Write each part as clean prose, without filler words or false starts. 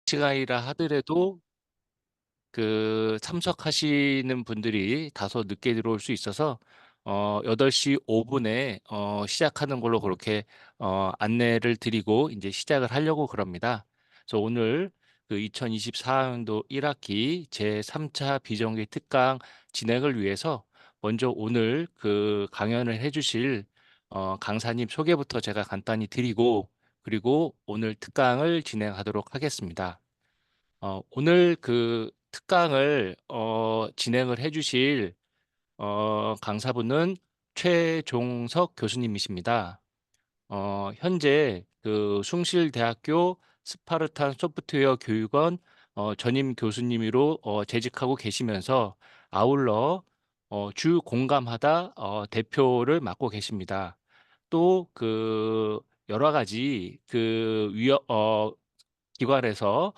시간이라 하더라도 참석하시는 분들이 다소 늦게 들어올 수 있어서 8시 5분에 시작하는 걸로 그렇게 안내를 드리고 이제 시작을 하려고 그럽니다. 그래서 오늘 2024학년도 1학기 제3차 비정규 특강 진행을 위해서 먼저 오늘 강연을 해주실 강사님 소개부터 제가 간단히 드리고 그리고 오늘 특강을 진행하도록 하겠습니다. 오늘 특강을 진행을 해주실 강사분은 최종석 교수님이십니다. 현재 숭실대학교 스파르탄 소프트웨어 교육원 전임 교수님으로 재직하고 계시면서 아울러 주 공감하다 대표를 맡고 계십니다. 또 여러 가지 기관에서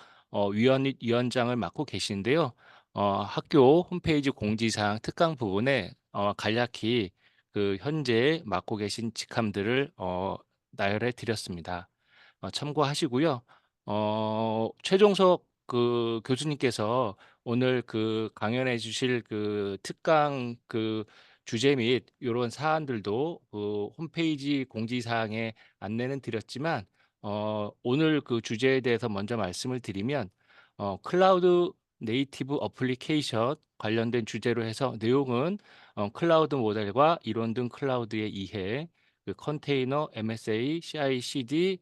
위원장을 맡고 계신데요. 학교 홈페이지 공지사항 특강 부분에 간략히 현재 맡고 계신 직함들을 나열해 드렸습니다. 참고하시고요. 최종석 교수님께서 오늘 강연해 주실 특강 주제 및 이런 사안들도 홈페이지 공지사항에 안내는 드렸지만 오늘 주제에 대해서 먼저 말씀을 드리면 클라우드 네이티브 어플리케이션 관련된 주제로 해서 내용은 클라우드 모델과 이론 등 클라우드의 이해, 컨테이너, MSA, CI/CD,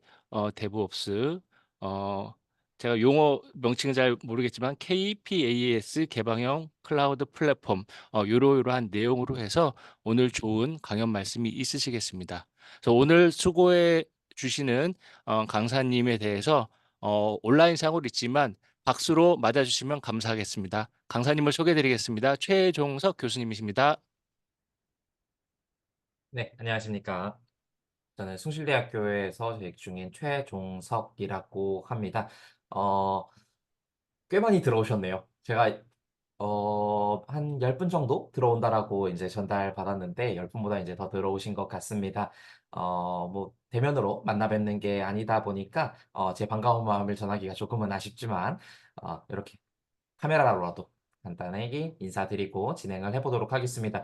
데브옵스, 어, 제가 용어 명칭은 잘 모르겠지만 KPAS 개방형 클라우드 플랫폼 이러이러한 내용으로 해서 오늘 좋은 강연 말씀이 있으시겠습니다. 그래서 오늘 수고해 주시는 강사님에 대해서 온라인상으로 있지만 박수로 맞아주시면 감사하겠습니다. 강사님을 소개해 드리겠습니다. 최종석 교수님이십니다. 네, 안녕하십니까. 저는 숭실대학교에서 재직 중인 최종석이라고 합니다. 어, 꽤 많이 들어오셨네요. 제가 한 10분 정도 들어온다라고 이제 전달 받았는데 10분보다 이제 더 들어오신 것 같습니다. 뭐 대면으로 만나 뵙는 게 아니다 보니까 제 반가운 마음을 전하기가 조금은 아쉽지만 이렇게 카메라로라도 간단하게 인사드리고 진행을 해보도록 하겠습니다.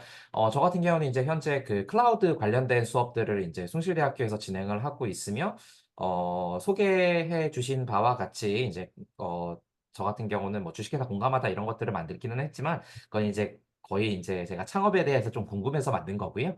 저 같은 경우는 이제 현재 그 클라우드 관련된 수업들을 이제 숭실대학교에서 진행을 하고 있으며, 소개해 주신 바와 같이 이제, 저 같은 경우는 뭐 주식회사 공감하다 이런 것들을 만들기는 했지만, 그건 이제 거의 이제 제가 창업에 대해서 좀 궁금해서 만든 거고요.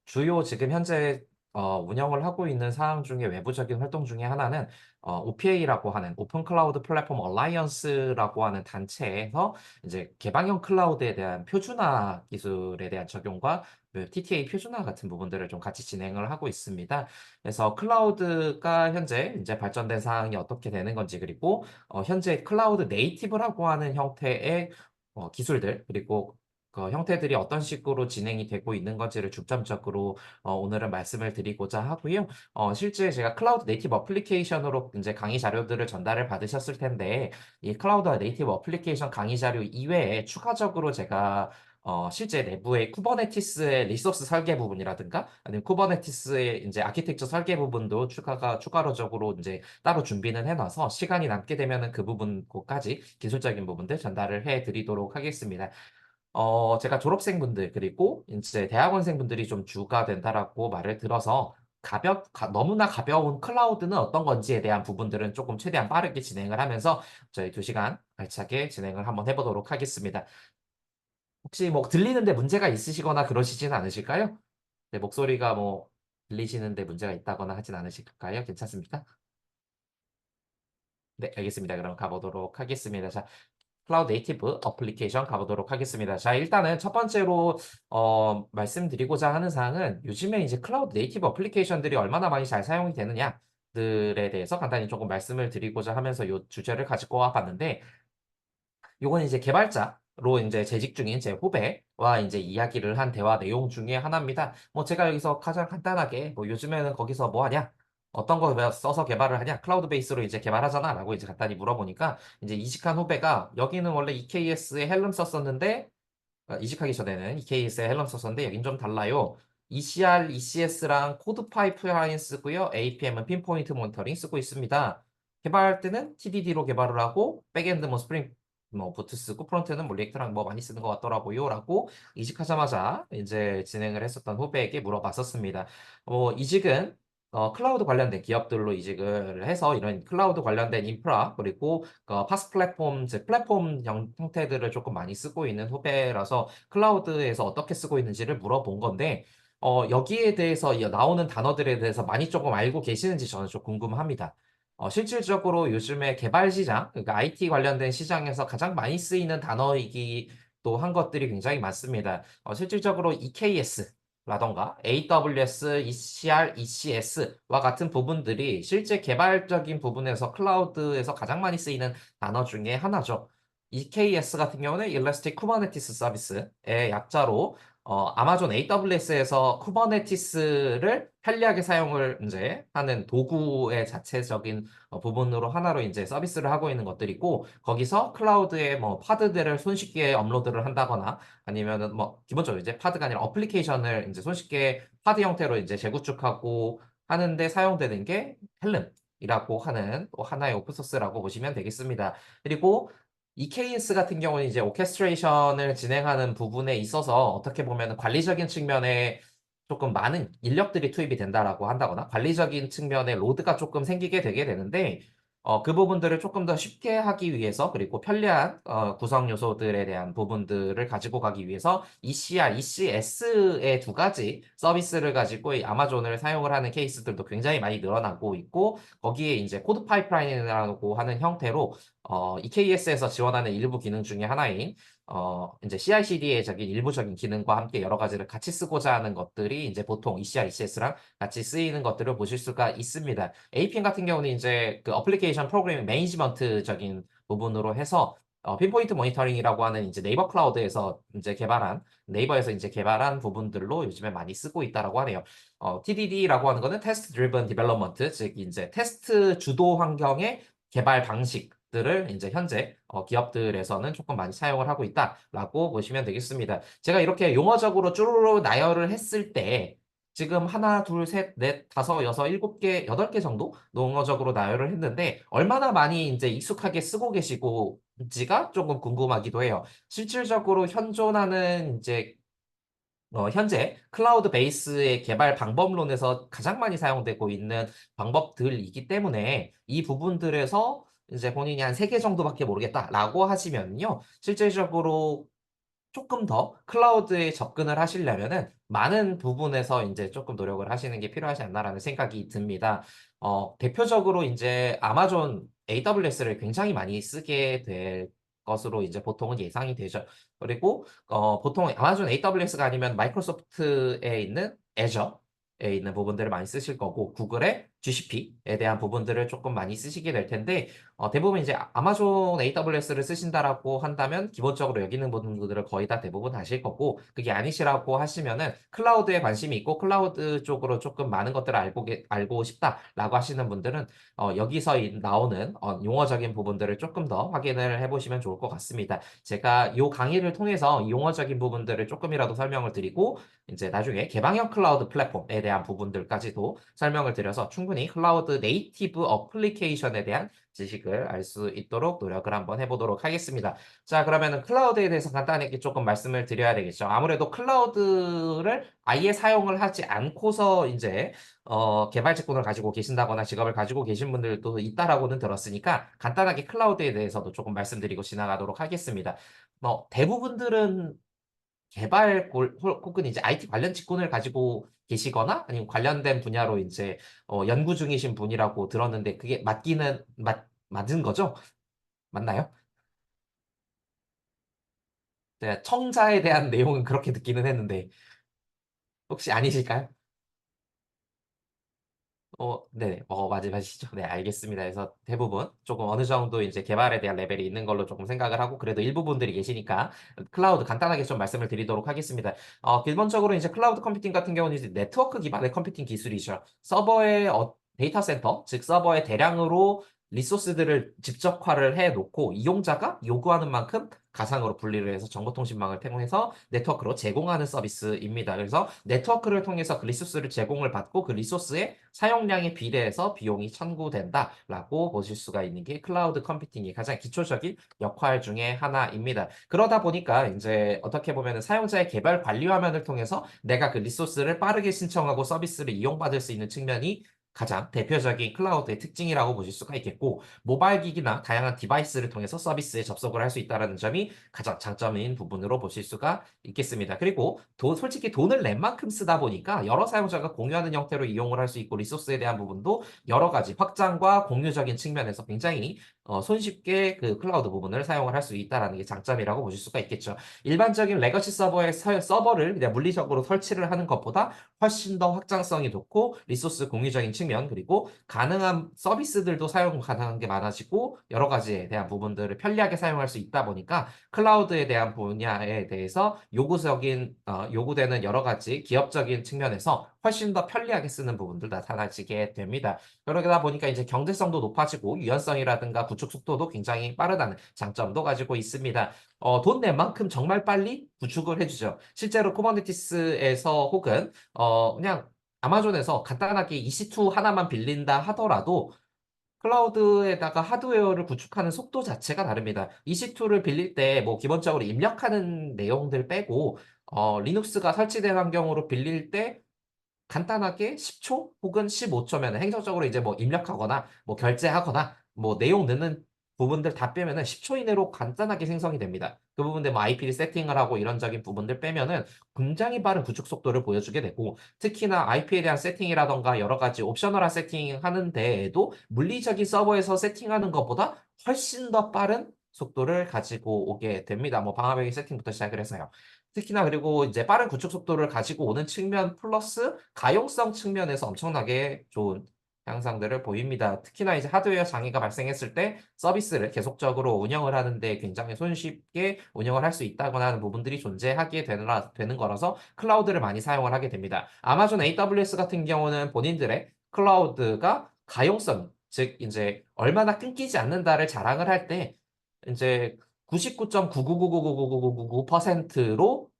주요 지금 현재 운영을 하고 있는 사항 중에 외부적인 활동 중에 하나는 OPA라고 하는 오픈 클라우드 플랫폼 얼라이언스라고 하는 단체에서 이제 개방형 클라우드에 대한 표준화 기술에 대한 적용과 그 TTA 표준화 같은 부분들을 좀 같이 진행을 하고 있습니다. 그래서 클라우드가 현재 이제 발전된 사항이 어떻게 되는 건지 그리고 현재 클라우드 네이티브라고 하는 형태의 기술들 그리고 그 형태들이 어떤 식으로 진행이 되고 있는 건지를 중점적으로 오늘은 말씀을 드리고자 하고요. 실제 제가 클라우드 네이티브 어플리케이션으로 이제 강의 자료들을 전달을 받으셨을 텐데, 이 클라우드 네이티브 어플리케이션 강의 자료 이외에 추가적으로 제가 실제 내부의 쿠버네티스의 리소스 설계 부분이라든가 아니면 쿠버네티스의 이제 아키텍처 설계 부분도 추가로적으로 이제 따로 준비는 해놔서 시간이 남게 되면은 그 부분 까지 기술적인 부분들 전달을 해드리도록 하겠습니다. 제가 졸업생분들 그리고 이제 대학원생분들이 좀 주가 된다라고 말을 들어서 너무나 가벼운 클라우드는 어떤 건지에 대한 부분들은 조금 최대한 빠르게 진행을 하면서 저희 2시간 알차게 진행을 한번 해보도록 하겠습니다. 혹시 뭐 들리는데 문제가 있으시거나 그러시진 않으실까요? 내 목소리가 뭐 들리시는데 문제가 있다거나 하진 않으실까요? 괜찮습니까? 네, 알겠습니다. 그럼 가보도록 하겠습니다. 자, 클라우드 네이티브 어플리케이션 가보도록 하겠습니다. 자, 일단은 첫 번째로 말씀드리고자 하는 사항은 요즘에 이제 클라우드 네이티브 어플리케이션들이 얼마나 많이 잘 사용이 되느냐들에 대해서 간단히 조금 말씀을 드리고자 하면서 이 주제를 가지고 와봤는데 요건 이제 개발자로 이제 재직 중인 제 후배와 이제 이야기를 한 대화 내용 중에 하나입니다. 뭐 제가 여기서 가장 간단하게 뭐 요즘에는 거기서 뭐 하냐? 어떤 거 써서 개발을 하냐? 클라우드 베이스로 이제 개발하잖아. 라고 이제 간단히 물어보니까 이제 이직한 후배가 여기는 원래 EKS에 헬름 썼었는데 이직하기 전에는 EKS에 헬름 썼었는데 여긴 좀 달라요. ECR, ECS랑 코드 파이프라인 쓰고요. APM은 핀포인트 모니터링 쓰고 있습니다. 개발할 때는 TDD로 개발을 하고 백엔드 뭐 스프링 뭐 부트 쓰고 프론트는 뭐 리액트랑 뭐 많이 쓰는 것 같더라고요라고 이직하자마자 이제 진행을 했었던 후배에게 물어봤었습니다. 이직은 클라우드 관련된 기업들로 이직을 해서 이런 클라우드 관련된 인프라 그리고 파스 플랫폼, 제 플랫폼 형태들을 조금 많이 쓰고 있는 후배라서 클라우드에서 어떻게 쓰고 있는지를 물어본 건데 여기에 대해서 나오는 단어들에 대해서 많이 조금 알고 계시는지 저는 좀 궁금합니다. 실질적으로 요즘에 개발 시장, 그러니까 IT 관련된 시장에서 가장 많이 쓰이는 단어이기도 한 것들이 굉장히 많습니다. 실질적으로 EKS라던가 AWS, ECR, ECS와 같은 부분들이 실제 개발적인 부분에서 클라우드에서 가장 많이 쓰이는 단어 중에 하나죠. EKS 같은 경우는 Elastic Kubernetes Service의 약자로 아마존 AWS에서 쿠버네티스를 편리하게 사용을 이제 하는 도구의 자체적인 부분으로 하나로 이제 서비스를 하고 있는 것들이고 거기서 클라우드에 뭐 파드들을 손쉽게 업로드를 한다거나 아니면은 뭐 기본적으로 이제 파드가 아니라 어플리케이션을 이제 손쉽게 파드 형태로 이제 재구축하고 하는데 사용되는 게 헬름이라고 하는 또 하나의 오픈소스라고 보시면 되겠습니다. 그리고 EKS 같은 경우는 이제 오케스트레이션을 진행하는 부분에 있어서 어떻게 보면 관리적인 측면에 조금 많은 인력들이 투입이 된다라고 한다거나 관리적인 측면에 로드가 조금 생기게 되게 되는데 그 부분들을 조금 더 쉽게 하기 위해서 그리고 편리한 구성 요소들에 대한 부분들을 가지고 가기 위해서 ECR, ECS의 두 가지 서비스를 가지고 이 아마존을 사용을 하는 케이스들도 굉장히 많이 늘어나고 있고 거기에 이제 코드 파이프라인이라고 하는 형태로 EKS에서 지원하는 일부 기능 중에 하나인 이제 CI/CD의 적인 일부적인 기능과 함께 여러 가지를 같이 쓰고자 하는 것들이 이제 보통 ECR, ECS랑 같이 쓰이는 것들을 보실 수가 있습니다. APM 같은 경우는 이제 그 어플리케이션 프로그래밍 매니지먼트적인 부분으로 해서 핀포인트 모니터링이라고 하는 이제 네이버 클라우드에서 이제 개발한 네이버에서 이제 개발한 부분들로 요즘에 많이 쓰고 있다라고 하네요. TDD라고 하는 거는 테스트 드리븐 디벨롭먼트, 즉 이제 테스트 주도 환경의 개발 방식들을 이제 현재 기업들에서는 조금 많이 사용을 하고 있다라고 보시면 되겠습니다. 제가 이렇게 용어적으로 쭈루루 나열을 했을 때 지금 하나, 둘, 셋, 넷, 다섯, 여섯, 일곱 개, 여덟 개 정도 용어적으로 나열을 했는데 얼마나 많이 이제 익숙하게 쓰고 계시고지가 조금 궁금하기도 해요. 실질적으로 현존하는 이제 현재 클라우드 베이스의 개발 방법론에서 가장 많이 사용되고 있는 방법들이기 때문에 이 부분들에서 이제 본인이 한 세 개 정도밖에 모르겠다라고 하시면요. 실질적으로 조금 더 클라우드에 접근을 하시려면은 많은 부분에서 이제 조금 노력을 하시는 게 필요하지 않나라는 생각이 듭니다. 대표적으로 이제 아마존 AWS를 굉장히 많이 쓰게 될 것으로 이제 보통은 예상이 되죠. 그리고 보통 아마존 AWS가 아니면 마이크로소프트에 있는 애저에 있는 부분들을 많이 쓰실 거고 구글의 GCP에 대한 부분들을 조금 많이 쓰시게 될 텐데 대부분 이제 아마존 AWS를 쓰신다라고 한다면 기본적으로 여기 있는 부분들을 거의 다 대부분 하실 거고 그게 아니시라고 하시면은 클라우드에 관심이 있고 클라우드 쪽으로 조금 많은 것들을 알고 싶다라고 하시는 분들은 여기서 나오는 용어적인 부분들을 조금 더 확인을 해보시면 좋을 것 같습니다. 제가 이 강의를 통해서 이 용어적인 부분들을 조금이라도 설명을 드리고 이제 나중에 개방형 클라우드 플랫폼에 대한 부분들까지도 설명을 드려서 충분히 클라우드 네이티브 어플리케이션에 대한 지식을 알 수 있도록 노력을 한번 해보도록 하겠습니다. 자, 그러면은 클라우드에 대해서 간단하게 조금 말씀을 드려야 되겠죠. 아무래도 클라우드를 아예 사용을 하지 않고서 이제 개발 직군을 가지고 계신다거나 직업을 가지고 계신 분들도 있다라고는 들었으니까 간단하게 클라우드에 대해서도 조금 말씀드리고 지나가도록 하겠습니다. 대부분들은 혹은 이제 IT 관련 직군을 가지고 계시거나 아니면 관련된 분야로 이제 연구 중이신 분이라고 들었는데 그게 맞은 거죠? 맞나요? 제가 청자에 대한 내용은 그렇게 듣기는 했는데 혹시 아니실까요? 네, 맞으시죠? 네, 알겠습니다. 그래서 대부분 조금 어느 정도 이제 개발에 대한 레벨이 있는 걸로 조금 생각을 하고 그래도 일부 분들이 계시니까 클라우드 간단하게 좀 말씀을 드리도록 하겠습니다. 기본적으로 이제 클라우드 컴퓨팅 같은 경우는 이제 네트워크 기반의 컴퓨팅 기술이죠. 서버의 데이터 센터, 즉 서버에 대량으로 리소스들을 집적화를 해놓고 이용자가 요구하는 만큼 가상으로 분리를 해서 정보통신망을 통해서 네트워크로 제공하는 서비스입니다. 그래서 네트워크를 통해서 그 리소스를 제공을 받고 그 리소스의 사용량에 비례해서 비용이 청구된다라고 보실 수가 있는 게 클라우드 컴퓨팅의 가장 기초적인 역할 중에 하나입니다. 그러다 보니까 이제 어떻게 보면 사용자의 개발 관리 화면을 통해서 내가 그 리소스를 빠르게 신청하고 서비스를 이용받을 수 있는 측면이 가장 대표적인 클라우드의 특징이라고 보실 수가 있겠고, 모바일 기기나 다양한 디바이스를 통해서 서비스에 접속을 할 수 있다는 점이 가장 장점인 부분으로 보실 수가 있겠습니다. 그리고 솔직히 돈을 낸 만큼 쓰다 보니까 여러 사용자가 공유하는 형태로 이용을 할 수 있고, 리소스에 대한 부분도 여러 가지 확장과 공유적인 측면에서 굉장히 손쉽게 그 클라우드 부분을 사용을 할 수 있다는 게 장점이라고 보실 수가 있겠죠. 일반적인 레거시 서버의 서버를 그냥 물리적으로 설치를 하는 것보다 훨씬 더 확장성이 좋고 리소스 공유적인 측면 그리고 가능한 서비스들도 사용 가능한 게 많아지고 여러 가지에 대한 부분들을 편리하게 사용할 수 있다 보니까 클라우드에 대한 분야에 대해서 요구되는 여러 가지 기업적인 측면에서 훨씬 더 편리하게 쓰는 부분들 나타나지게 됩니다. 그러다 보니까 이제 경제성도 높아지고 유연성이라든가 구축 속도도 굉장히 빠르다는 장점도 가지고 있습니다. 돈 낸 만큼 정말 빨리 구축을 해주죠. 실제로 쿠버네티스에서 혹은 그냥 아마존에서 간단하게 EC2 하나만 빌린다 하더라도 클라우드에다가 하드웨어를 구축하는 속도 자체가 다릅니다. EC2를 빌릴 때 뭐 기본적으로 입력하는 내용들 빼고 리눅스가 설치된 환경으로 빌릴 때 간단하게 10초 혹은 15초면 행정적으로 이제 뭐 입력하거나 뭐 결제하거나 뭐 내용 넣는 부분들 다 빼면은 10초 이내로 간단하게 생성이 됩니다. 그 부분들 뭐 IP를 세팅을 하고 이런적인 부분들 빼면은 굉장히 빠른 구축 속도를 보여주게 되고 특히나 IP에 대한 세팅이라던가 여러 가지 옵셔널한 세팅하는 데에도 물리적인 서버에서 세팅하는 것보다 훨씬 더 빠른 속도를 가지고 오게 됩니다. 뭐 방화벽의 세팅부터 시작을 해서요. 특히나 그리고 이제 빠른 구축 속도를 가지고 오는 측면 플러스 가용성 측면에서 엄청나게 좋은 향상들을 보입니다. 특히나 이제 하드웨어 장애가 발생했을 때 서비스를 계속적으로 운영을 하는데 굉장히 손쉽게 운영을 할 수 있다거나 하는 부분들이 존재하게 되는 거라서 클라우드를 많이 사용을 하게 됩니다. 아마존 AWS 같은 경우는 본인들의 클라우드가 가용성, 즉 이제 얼마나 끊기지 않는다를 자랑을 할 때 이제 99.999999999%로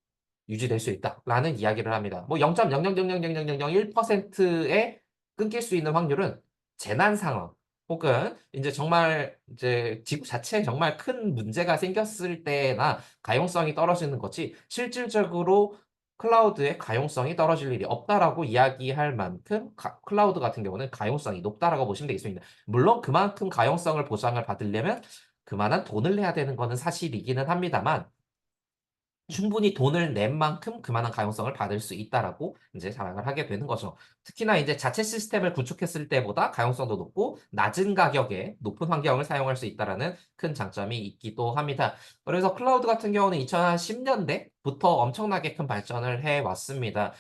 유지될 수 있다라는 이야기를 합니다. 뭐 0.000000001%에 끊길 수 있는 확률은 재난 상황 혹은 이제 정말 이제 지구 자체에 정말 큰 문제가 생겼을 때나 가용성이 떨어지는 거지 실질적으로 클라우드의 가용성이 떨어질 일이 없다라고 이야기할 만큼 클라우드 같은 경우는 가용성이 높다라고 보시면 되겠습니다. 물론 그만큼 가용성을 보장을 받으려면 그만한 돈을 내야 되는 거는 사실이기는 합니다만 충분히 돈을 낸 만큼 그만한 가용성을 받을 수 있다라고 이제 자랑을 하게 되는 거죠. 특히나 이제 자체 시스템을 구축했을 때보다 가용성도 높고 낮은 가격에 높은 환경을 사용할 수 있다라는 큰 장점이 있기도 합니다. 그래서 클라우드 같은 경우는 2010년대부터 엄청나게 큰 발전을 해 왔습니다.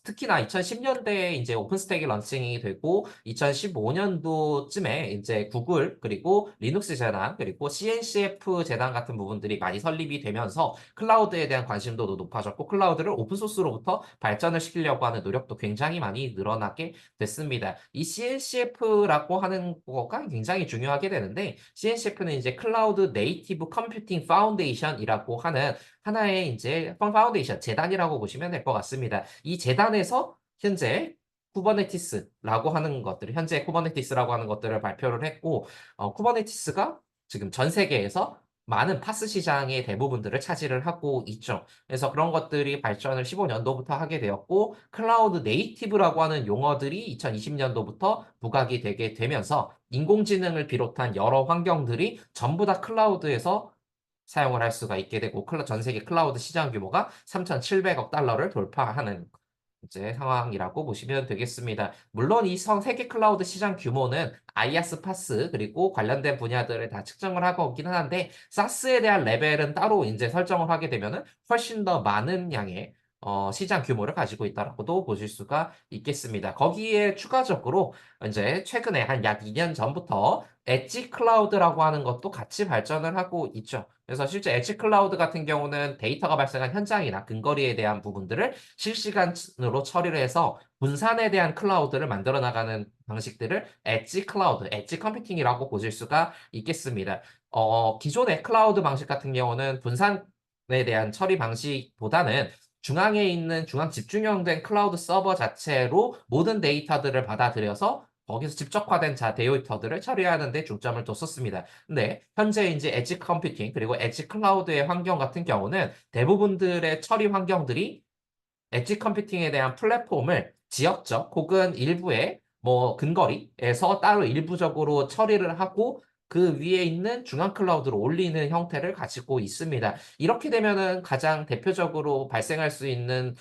특히나 2010년대에 이제 오픈스택이 런칭이 되고 2015년도쯤에 이제 구글 그리고 리눅스 재단 그리고 CNCF 재단 같은 부분들이 많이 설립이 되면서 클라우드에 대한 관심도도 높아졌고 클라우드를 오픈소스로부터 발전을 시키려고 하는 노력도 굉장히 많이 늘어나게 됐습니다. 이 CNCF라고 하는 거가 굉장히 중요하게 되는데 CNCF는 이제 클라우드 네이티브 컴퓨팅 파운데이션이라고 하는 하나의 이제 파운데이션 재단이라고 보시면 될 것 같습니다. 이 재단에서 현재 쿠버네티스라고 하는 것들을 현재 쿠버네티스라고 하는 것들을 발표를 했고 쿠버네티스가 지금 전 세계에서 많은 파스 시장의 대부분들을 차지를 하고 있죠. 그래서 그런 것들이 발전을 15년도부터 하게 되었고 클라우드 네이티브라고 하는 용어들이 2020년도부터 부각이 되게 되면서 인공지능을 비롯한 여러 환경들이 전부 다 클라우드에서 사용을 할 수가 있게 되고 전 세계 클라우드 시장 규모가 3,700억 달러를 돌파하는 이제 상황이라고 보시면 되겠습니다. 물론 이 세계 클라우드 시장 규모는 아이아스 파스 그리고 관련된 분야들을 다 측정을 하고 있기는 한데 사스에 대한 레벨은 따로 이제 설정을 하게 되면은 훨씬 더 많은 양의 시장 규모를 가지고 있다라고도 보실 수가 있겠습니다. 거기에 추가적으로 이제 최근에 한 약 2년 전부터 엣지 클라우드라고 하는 것도 같이 발전을 하고 있죠. 그래서 실제 엣지 클라우드 같은 경우는 데이터가 발생한 현장이나 근거리에 대한 부분들을 실시간으로 처리를 해서 분산에 대한 클라우드를 만들어 나가는 방식들을 엣지 클라우드, 엣지 컴퓨팅이라고 보실 수가 있겠습니다. 기존의 클라우드 방식 같은 경우는 분산에 대한 처리 방식보다는 중앙에 있는 중앙 집중형된 클라우드 서버 자체로 모든 데이터들을 받아들여서 거기서 집적화된 데이터들을 처리하는 데 중점을 뒀었습니다. 근데 현재 이제 엣지 컴퓨팅 그리고 엣지 클라우드의 환경 같은 경우는 대부분들의 처리 환경들이 엣지 컴퓨팅에 대한 플랫폼을 지역적 혹은 일부의 뭐 근거리에서 따로 일부적으로 처리를 하고 그 위에 있는 중앙 클라우드로 올리는 형태를 가지고 있습니다. 이렇게 되면은 가장 대표적으로 발생할 수 있는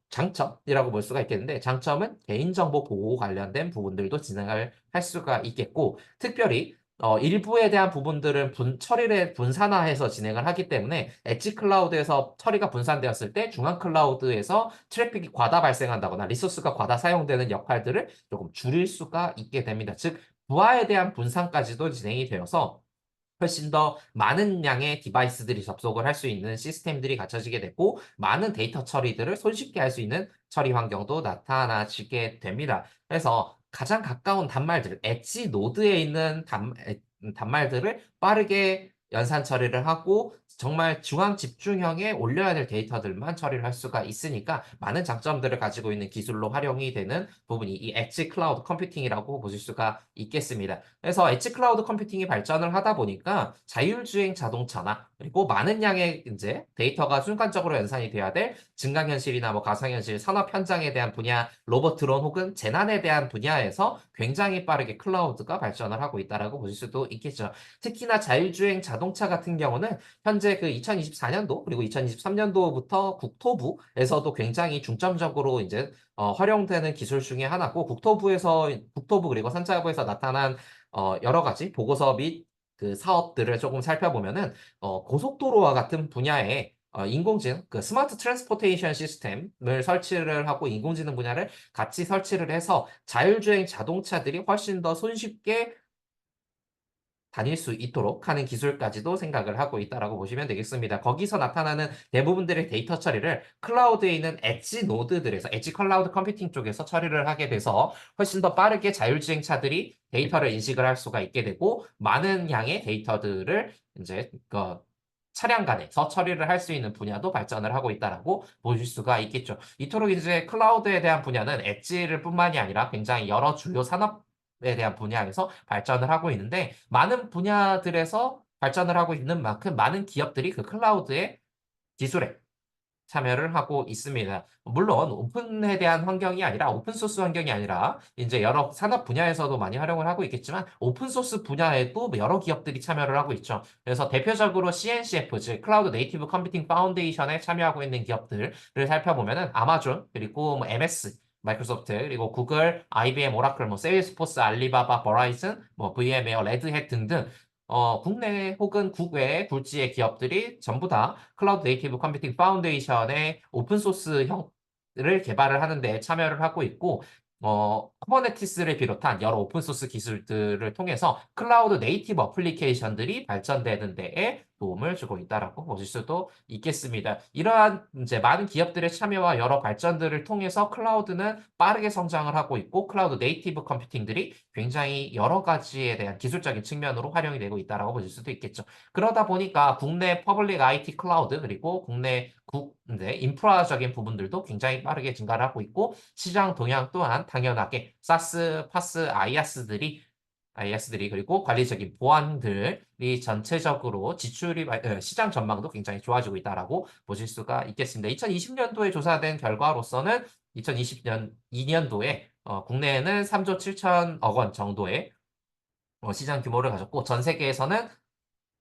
장점이라고 볼 수가 있겠는데 장점은 개인정보 보호 관련된 부분들도 진행을 할 수가 있겠고 특별히 일부에 대한 부분들은 처리를 분산화해서 진행을 하기 때문에 엣지 클라우드에서 처리가 분산되었을 때 중앙 클라우드에서 트래픽이 과다 발생한다거나 리소스가 과다 사용되는 역할들을 조금 줄일 수가 있게 됩니다. 즉, 부하에 대한 분산까지도 진행이 되어서 훨씬 더 많은 양의 디바이스들이 접속을 할 수 있는 시스템들이 갖춰지게 되고 많은 데이터 처리들을 손쉽게 할 수 있는 처리 환경도 나타나지게 됩니다. 그래서 가장 가까운 단말들, 엣지 노드에 있는 단말들을 빠르게 연산 처리를 하고 정말 중앙 집중형에 올려야 될 데이터들만 처리를 할 수가 있으니까 많은 장점들을 가지고 있는 기술로 활용이 되는 부분이 이 엣지 클라우드 컴퓨팅이라고 보실 수가 있겠습니다. 그래서 엣지 클라우드 컴퓨팅이 발전을 하다 보니까 자율주행 자동차나 그리고 많은 양의 이제 데이터가 순간적으로 연산이 돼야 될 증강현실이나 뭐 가상현실, 산업 현장에 대한 분야, 로봇 드론 혹은 재난에 대한 분야에서 굉장히 빠르게 클라우드가 발전을 하고 있다라고 보실 수도 있겠죠. 특히나 자율주행 자동차 같은 경우는 현재 그 2024년도 그리고 2023년도부터 국토부에서도 굉장히 중점적으로 이제 활용되는 기술 중에 하나고 국토부 그리고 산자부에서 나타난 여러 가지 보고서 및 그 사업들을 조금 살펴보면은 고속도로와 같은 분야에 인공지능, 그 스마트 트랜스포테이션 시스템을 설치를 하고 인공지능 분야를 같이 설치를 해서 자율주행 자동차들이 훨씬 더 손쉽게 다닐 수 있도록 하는 기술까지도 생각을 하고 있다라고 보시면 되겠습니다. 거기서 나타나는 대부분들의 데이터 처리를 클라우드에 있는 엣지 노드들에서 엣지 클라우드 컴퓨팅 쪽에서 처리를 하게 돼서 훨씬 더 빠르게 자율주행차들이 데이터를 인식을 할 수가 있게 되고 많은 양의 데이터들을 이제 차량 간에서 처리를 할 수 있는 분야도 발전을 하고 있다라고 보실 수가 있겠죠. 이토록 이제 클라우드에 대한 분야는 엣지를 뿐만이 아니라 굉장히 여러 주요 산업에 대한 분야에서 발전을 하고 있는데 많은 분야들에서 발전을 하고 있는 만큼 많은 기업들이 그 클라우드의 기술에 참여를 하고 있습니다. 물론 오픈에 대한 환경이 아니라 오픈 소스 환경이 아니라 이제 여러 산업 분야에서도 많이 활용을 하고 있겠지만 오픈 소스 분야에도 여러 기업들이 참여를 하고 있죠. 그래서 대표적으로 CNCF, 즉 클라우드 네이티브 컴퓨팅 파운데이션에 참여하고 있는 기업들을 살펴보면은 아마존 그리고 뭐 MS 마이크로소프트 그리고 구글, IBM, 오라클, 뭐 세일스포스, 알리바바, 버라이즌, 뭐 VM웨어, 레드햇 등등 국내 혹은 국외 굴지의 기업들이 전부 다 클라우드 네이티브 컴퓨팅 파운데이션의 오픈 소스 형을 개발을 하는 데 참여를 하고 있고 쿠버네티스를 비롯한 여러 오픈 소스 기술들을 통해서 클라우드 네이티브 어플리케이션들이 발전되는 데에 도움을 주고 있다라고 보실 수도 있겠습니다. 이러한 이제 많은 기업들의 참여와 여러 발전들을 통해서 클라우드는 빠르게 성장을 하고 있고 클라우드 네이티브 컴퓨팅들이 굉장히 여러 가지에 대한 기술적인 측면으로 활용이 되고 있다라고 보실 수도 있겠죠. 그러다 보니까 국내 퍼블릭 IT 클라우드 그리고 국내 이제 인프라적인 부분들도 굉장히 빠르게 증가를 하고 있고 시장 동향 또한 당연하게 사스, 파스, IaaS들이 그리고 관리적인 보안들이 전체적으로 시장 전망도 굉장히 좋아지고 있다라고 보실 수가 있겠습니다. 2020년도에 조사된 결과로서는 2020년 2년도에 국내에는 3조 7천억 원 정도의 시장 규모를 가졌고 전 세계에서는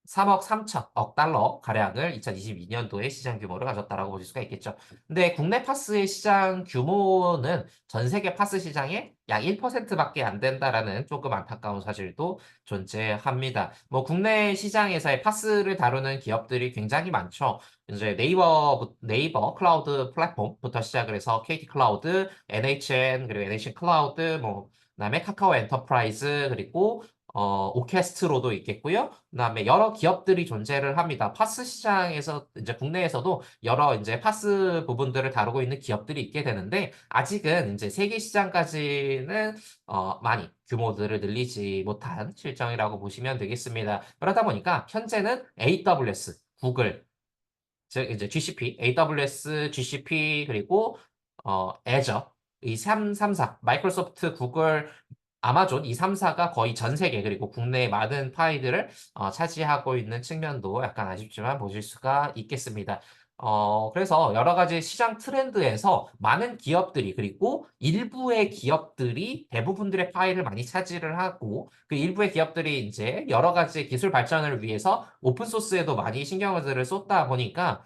3억 3천억 달러 가량을 2022년도에 시장 규모를 가졌다라고 볼 수가 있겠죠. 근데 국내 파스의 시장 규모는 전 세계 파스 시장의 약 1%밖에 안 된다라는 조금 안타까운 사실도 존재합니다. 뭐 국내 시장에서의 파스를 다루는 기업들이 굉장히 많죠. 이제 네이버 클라우드 플랫폼부터 시작을 해서 KT 클라우드, NHN 그리고 NHN 클라우드 뭐 그다음에 카카오 엔터프라이즈 그리고 오케스트로도 있겠고요. 그다음에 여러 기업들이 존재를 합니다. 파스 시장에서 이제 국내에서도 여러 이제 파스 부분들을 다루고 있는 기업들이 있게 되는데 아직은 이제 세계 시장까지는 많이 규모들을 늘리지 못한 실정이라고 보시면 되겠습니다. 그러다 보니까 현재는 AWS, 구글, 즉 이제 GCP, AWS, GCP 그리고 애저 이 3사 마이크로소프트, 구글, 아마존 이 3사가 거의 전 세계 그리고 국내의 많은 파이들을 차지하고 있는 측면도 약간 아쉽지만 보실 수가 있겠습니다. 그래서 여러 가지 시장 트렌드에서 많은 기업들이 그리고 일부의 기업들이 대부분들의 파일을 많이 차지를 하고 그 일부의 기업들이 이제 여러 가지 기술 발전을 위해서 오픈 소스에도 많이 신경을 쏟다 보니까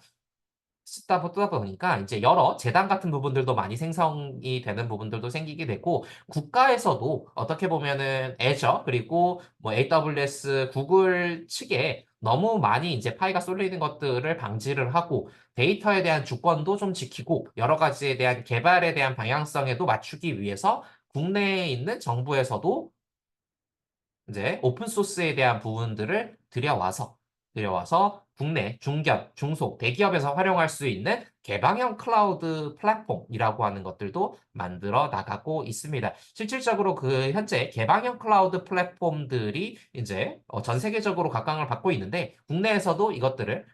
쓰다 보니까 이제 여러 재단 같은 부분들도 많이 생성이 되는 부분들도 생기게 되고 국가에서도 어떻게 보면은 애저 그리고 뭐 AWS, 구글 측에 너무 많이 이제 파이가 쏠리는 것들을 방지를 하고 데이터에 대한 주권도 좀 지키고 여러 가지에 대한 개발에 대한 방향성에도 맞추기 위해서 국내에 있는 정부에서도 이제 오픈 소스에 대한 부분들을 들여와서 국내 중견, 중소, 대기업에서 활용할 수 있는 개방형 클라우드 플랫폼이라고 하는 것들도 만들어 나가고 있습니다. 실질적으로 그 현재 개방형 클라우드 플랫폼들이 이제 전 세계적으로 각광을 받고 있는데 국내에서도 이것들을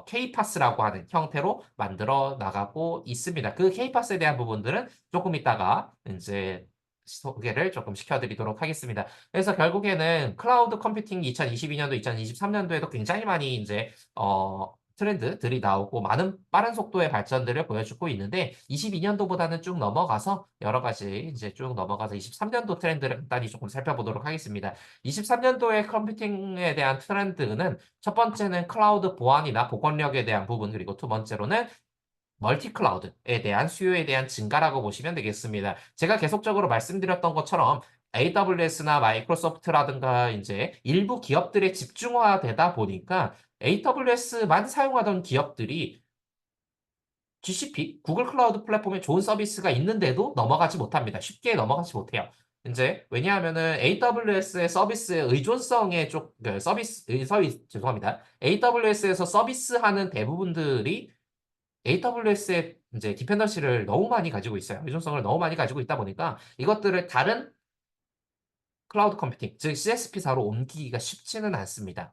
K-파스라고 하는 형태로 만들어 나가고 있습니다. 그 K-파스에 대한 부분들은 조금 이따가 이제 소개를 조금 시켜드리도록 하겠습니다. 그래서 결국에는 클라우드 컴퓨팅 2022년도, 2023년도에도 굉장히 많이 이제 트렌드들이 나오고 많은 빠른 속도의 발전들을 보여주고 있는데 22년도보다는 쭉 넘어가서 여러 가지 이제 쭉 넘어가서 23년도 트렌드를 간단히 조금 살펴보도록 하겠습니다. 23년도의 컴퓨팅에 대한 트렌드는 첫 번째는 클라우드 보안이나 보건력에 대한 부분 그리고 두 번째로는 멀티 클라우드에 대한 수요에 대한 증가라고 보시면 되겠습니다. 제가 계속적으로 말씀드렸던 것처럼 AWS나 마이크로소프트라든가 이제 일부 기업들의 집중화되다 보니까 AWS만 사용하던 기업들이 GCP, 구글 클라우드 플랫폼에 좋은 서비스가 있는데도 넘어가지 못합니다. 쉽게 넘어가지 못해요. 이제 왜냐하면은 AWS의 서비스의 의존성에 죄송합니다. AWS에서 서비스하는 대부분들이 AWS의 이제 디펜던시를 너무 많이 가지고 있어요. 의존성을 너무 많이 가지고 있다 보니까 이것들을 다른 클라우드 컴퓨팅, 즉 CSP사로 옮기기가 쉽지는 않습니다.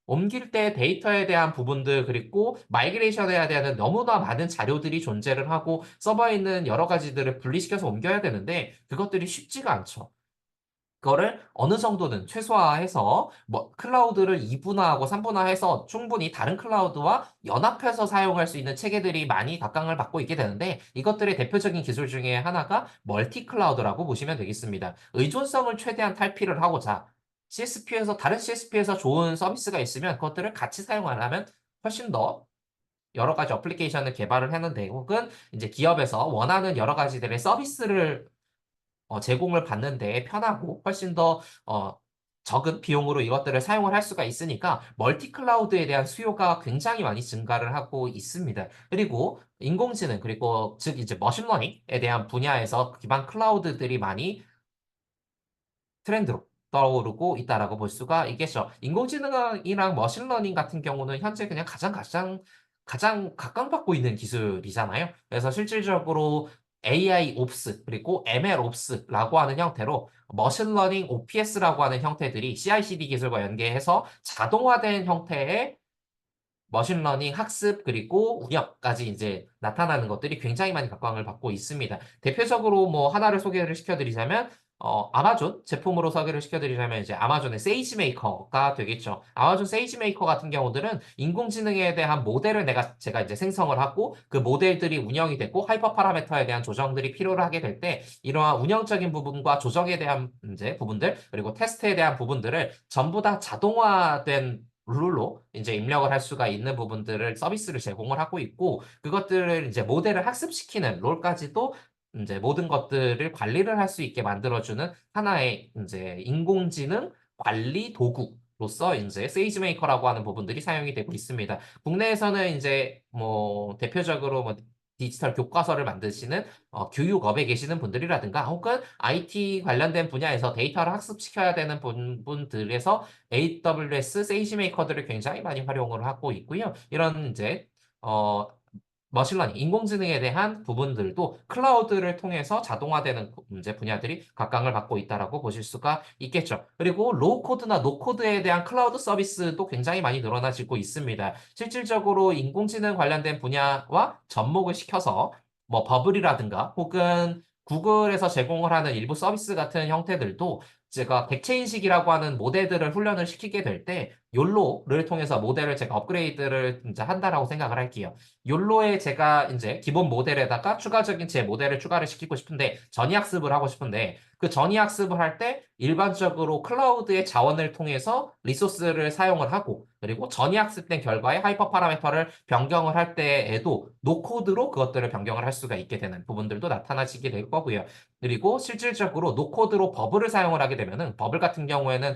옮길 때 데이터에 대한 부분들 그리고 마이그레이션해야 되는 너무나 많은 자료들이 존재를 하고 서버에 있는 여러 가지들을 분리시켜서 옮겨야 되는데 그것들이 쉽지가 않죠. 그거를 어느 정도는 최소화해서 뭐 클라우드를 2분화하고 3분화해서 충분히 다른 클라우드와 연합해서 사용할 수 있는 체계들이 많이 각광을 받고 있게 되는데 이것들의 대표적인 기술 중에 하나가 멀티 클라우드라고 보시면 되겠습니다. 의존성을 최대한 탈피를 하고자 CSP에서 다른 CSP에서 좋은 서비스가 있으면 그것들을 같이 사용하려면 훨씬 더 여러 가지 어플리케이션을 개발을 하는데 혹은 이제 기업에서 원하는 여러 가지들의 서비스를 제공을 받는데 편하고 훨씬 더 적은 비용으로 이것들을 사용을 할 수가 있으니까 멀티 클라우드에 대한 수요가 굉장히 많이 증가를 하고 있습니다. 그리고 인공지능 그리고 즉 이제 머신러닝에 대한 분야에서 기반 클라우드들이 많이 트렌드로 떠오르고 있다라고 볼 수가 있겠죠. 인공지능이랑 머신러닝 같은 경우는 현재 그냥 가장 각광받고 있는 기술이잖아요. 그래서 실질적으로 AI 옵스 그리고 ML 옵스라고 하는 형태로 머신러닝 OPS라고 하는 형태들이 CI/CD 기술과 연계해서 자동화된 형태의 머신러닝 학습 그리고 운영까지 이제 나타나는 것들이 굉장히 많이 각광을 받고 있습니다. 대표적으로 뭐 하나를 소개를 시켜드리자면 아마존 제품으로 소개를 시켜드리자면 이제 아마존의 세이지 메이커가 되겠죠. 아마존 세이지 메이커 같은 경우들은 인공지능에 대한 모델을 제가 이제 생성을 하고 그 모델들이 운영이 되고 하이퍼 파라미터에 대한 조정들이 필요를 하게 될 때 이러한 운영적인 부분과 조정에 대한 이제 부분들 그리고 테스트에 대한 부분들을 전부 다 자동화된 룰로 이제 입력을 할 수가 있는 부분들을 서비스를 제공을 하고 있고 그것들을 이제 모델을 학습시키는 롤까지도 이제 모든 것들을 관리를 할 수 있게 만들어주는 하나의 이제 인공지능 관리 도구로서 이제 세이지메이커라고 하는 부분들이 사용이 되고 있습니다. 국내에서는 이제 뭐 대표적으로 뭐 디지털 교과서를 만드시는 교육업에 계시는 분들이라든가 혹은 IT 관련된 분야에서 데이터를 학습시켜야 되는 분들에서 AWS 세이지메이커들을 굉장히 많이 활용을 하고 있고요. 이런 이제 어, 머신러닝, 인공지능에 대한 부분들도 클라우드를 통해서 자동화되는 이제 분야들이 각광을 받고 있다라고 보실 수가 있겠죠. 그리고 로우 코드나 노 코드에 대한 클라우드 서비스도 굉장히 많이 늘어나지고 있습니다. 실질적으로 인공지능 관련된 분야와 접목을 시켜서 뭐 버블이라든가 혹은 구글에서 제공을 하는 일부 서비스 같은 형태들도 제가 객체 인식이라고 하는 모델들을 훈련을 시키게 될 때 욜로를 통해서 모델을 제가 업그레이드를 이제 한다라고 생각을 할게요. 욜로에 제가 이제 기본 모델에다가 추가적인 제 모델을 추가를 시키고 싶은데 전이학습을 하고 싶은데 그 전이학습을 할 때 일반적으로 클라우드의 자원을 통해서 리소스를 사용을 하고 그리고 전이학습된 결과에 하이퍼 파라미터를 변경을 할 때에도 노코드로 그것들을 변경을 할 수가 있게 되는 부분들도 나타나시게 될 거고요. 그리고 실질적으로 노코드로 버블을 사용을 하게 되면은 버블 같은 경우에는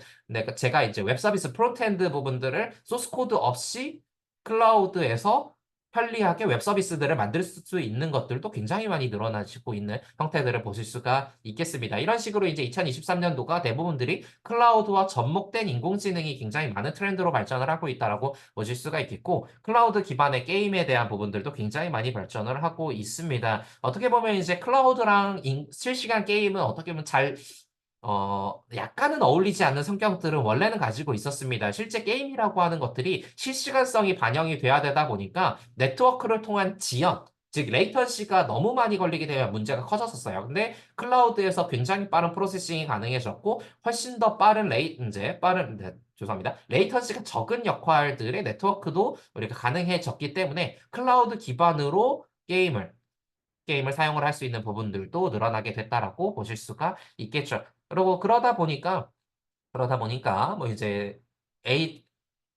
제가 이제 웹 서비스 프론트엔드 부분들을 소스 코드 없이 클라우드에서 편리하게 웹 서비스들을 만들 수 있는 것들도 굉장히 많이 늘어나고 있는 형태들을 보실 수가 있겠습니다. 이런 식으로 이제 2023년도가 대부분들이 클라우드와 접목된 인공지능이 굉장히 많은 트렌드로 발전을 하고 있다라고 보실 수가 있겠고, 클라우드 기반의 게임에 대한 부분들도 굉장히 많이 발전을 하고 있습니다. 어떻게 보면 이제 클라우드랑 실시간 게임은 어떻게 보면 약간은 어울리지 않는 성격들은 원래는 가지고 있었습니다. 실제 게임이라고 하는 것들이 실시간성이 반영이 돼야 되다 보니까 네트워크를 통한 지연, 즉 레이턴시가 너무 많이 걸리게 되면 문제가 커졌었어요. 근데 클라우드에서 굉장히 빠른 프로세싱이 가능해졌고 훨씬 더 빠른 죄송합니다. 레이턴시가 적은 역할들의 네트워크도 우리가 가능해졌기 때문에 클라우드 기반으로 게임을 사용을 할 수 있는 부분들도 늘어나게 됐다라고 보실 수가 있겠죠. 그리고 그러다 보니까 뭐 이제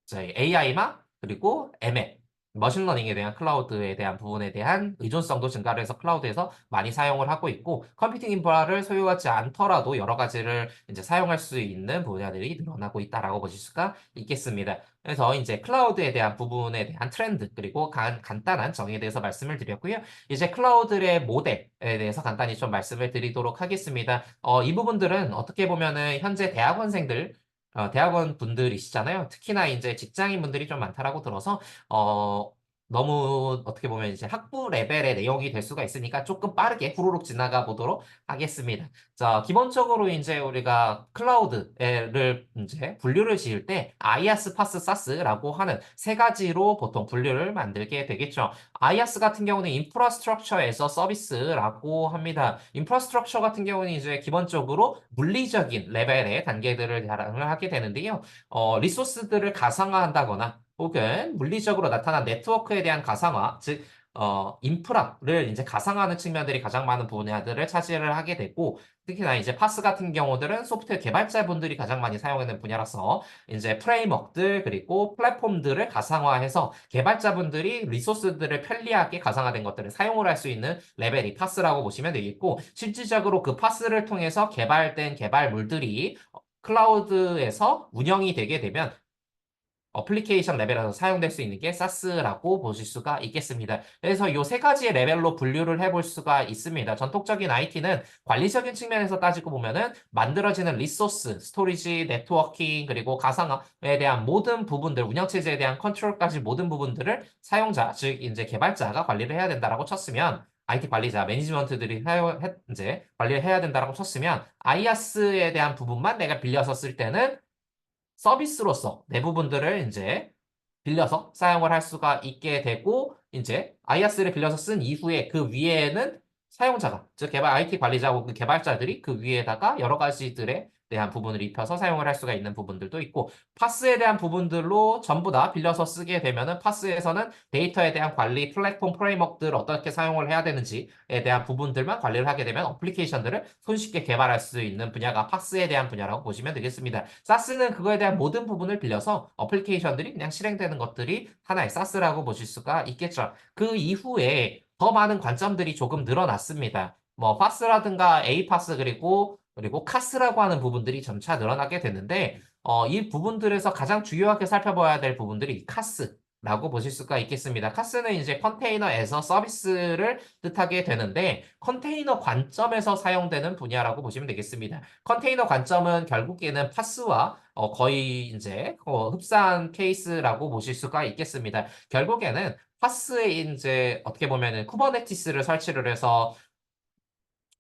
저희 AI나 그리고 ML, 머신러닝에 대한 클라우드에 대한 부분에 대한 의존성도 증가를 해서 클라우드에서 많이 사용을 하고 있고 컴퓨팅 인프라를 소유하지 않더라도 여러 가지를 이제 사용할 수 있는 분야들이 늘어나고 있다라고 보실 수가 있겠습니다. 그래서 이제 클라우드에 대한 부분에 대한 트렌드 그리고 간단한 정의에 대해서 말씀을 드렸고요. 이제 클라우드의 모델에 대해서 간단히 좀 말씀을 드리도록 하겠습니다. 이 부분들은 어떻게 보면은 현재 대학원 분들이시잖아요. 특히나 이제 직장인 분들이 좀 많다라고 들어서, 너무 어떻게 보면 이제 학부 레벨의 내용이 될 수가 있으니까 조금 빠르게 후루룩 지나가 보도록 하겠습니다. 자, 기본적으로 이제 우리가 클라우드를 이제 분류를 지을 때 IaaS, PaaS, SaaS라고 하는 세 가지로 보통 분류를 만들게 되겠죠. IaaS 같은 경우는 인프라스트럭처에서 서비스라고 합니다. 인프라스트럭처 같은 경우는 이제 기본적으로 물리적인 레벨의 단계들을 자랑을 하게 되는데요. 리소스들을 가상화한다거나 혹은 물리적으로 나타난 네트워크에 대한 가상화, 즉 인프라를 이제 가상화하는 측면들이 가장 많은 분야들을 차지를 하게 되고, 특히나 이제 파스 같은 경우들은 소프트웨어 개발자분들이 가장 많이 사용하는 분야라서 이제 프레임워크들 그리고 플랫폼들을 가상화해서 개발자분들이 리소스들을 편리하게 가상화된 것들을 사용을 할 수 있는 레벨이 파스라고 보시면 되겠고, 실질적으로 그 파스를 통해서 개발된 개발물들이 클라우드에서 운영이 되게 되면 어플리케이션 레벨에서 사용될 수 있는 게 사스라고 보실 수가 있겠습니다. 그래서 이 세 가지의 레벨로 분류를 해볼 수가 있습니다. 전통적인 IT는 관리적인 측면에서 따지고 보면은 만들어지는 리소스, 스토리지, 네트워킹, 그리고 가상화에 대한 모든 부분들, 운영체제에 대한 컨트롤까지 모든 부분들을 사용자, 즉 이제 개발자가 관리를 해야 된다라고 쳤으면 IT 관리자, 매니지먼트들이 이제 관리를 해야 된다라고 쳤으면 아이아스에 대한 부분만 내가 빌려서 쓸 때는 서비스로서 대부분들을 이제 빌려서 사용을 할 수가 있게 되고 이제 IaaS를 빌려서 쓴 이후에 그 위에는 사용자가, 즉 개발 IT 관리자고 그 개발자들이 그 위에다가 여러 가지들에 대한 부분을 입혀서 사용을 할 수가 있는 부분들도 있고, 파스에 대한 부분들로 전부 다 빌려서 쓰게 되면은 파스에서는 데이터에 대한 관리, 플랫폼 프레임워크들 어떻게 사용을 해야 되는지에 대한 부분들만 관리를 하게 되면 어플리케이션들을 손쉽게 개발할 수 있는 분야가 파스에 대한 분야라고 보시면 되겠습니다. 사스는 그거에 대한 모든 부분을 빌려서 어플리케이션들이 그냥 실행되는 것들이 하나의 사스라고 보실 수가 있겠죠. 그 이후에 더 많은 관점들이 조금 늘어났습니다. 뭐 파스라든가 에이파스 그리고 카스라고 하는 부분들이 점차 늘어나게 되는데 이 부분들에서 가장 중요하게 살펴봐야 될 부분들이 카스라고 보실 수가 있겠습니다. 카스는 이제 컨테이너에서 서비스를 뜻하게 되는데 컨테이너 관점에서 사용되는 분야라고 보시면 되겠습니다. 컨테이너 관점은 결국에는 파스와 거의 이제 흡사한 케이스라고 보실 수가 있겠습니다. 결국에는 파스에 이제 어떻게 보면은 쿠버네티스를 설치를 해서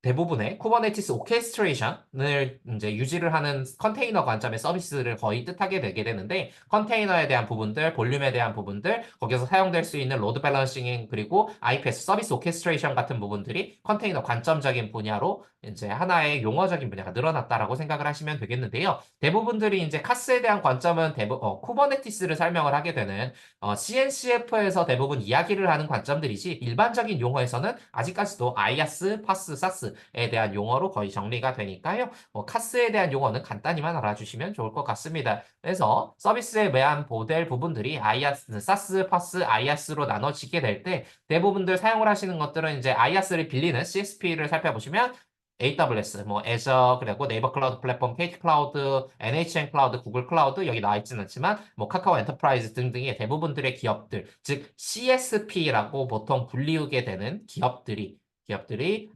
대부분의 쿠버네티스 오케스트레이션을 이제 유지를 하는 컨테이너 관점의 서비스를 거의 뜻하게 되게 되는데 컨테이너에 대한 부분들, 볼륨에 대한 부분들, 거기서 사용될 수 있는 로드 밸런싱 그리고 IPS 서비스 오케스트레이션 같은 부분들이 컨테이너 관점적인 분야로 이제 하나의 용어적인 분야가 늘어났다라고 생각을 하시면 되겠는데요. 대부분들이 이제 카스에 대한 관점은 쿠버네티스를 설명을 하게 되는 CNCF에서 대부분 이야기를 하는 관점들이지 일반적인 용어에서는 아직까지도 IaaS, 파스, 사스에 대한 용어로 거의 정리가 되니까요. 카스에 대한 용어는 간단히만 알아주시면 좋을 것 같습니다. 그래서 서비스에 대한 모델 부분들이 IaaS, 사스, 파스, IaaS로 나눠지게 될 때 대부분들 사용을 하시는 것들은 이제 IaaS를 빌리는 CSP를 살펴보시면 AWS, 뭐 Azure, 그리고 네이버 클라우드 플랫폼, KT 클라우드, NHN 클라우드, 구글 클라우드 여기 나와 있지는 않지만 뭐 카카오 엔터프라이즈 등등의 대부분들의 기업들, 즉 CSP라고 보통 불리우게 되는 기업들이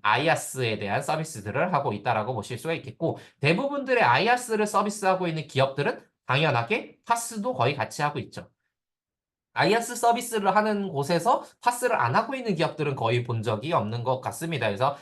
IaaS에 대한 서비스들을 하고 있다라고 보실 수가 있겠고 대부분들의 IaaS를 서비스하고 있는 기업들은 당연하게 파스도 거의 같이 하고 있죠. IaaS 서비스를 하는 곳에서 파스를 안 하고 있는 기업들은 거의 본 적이 없는 것 같습니다. 그래서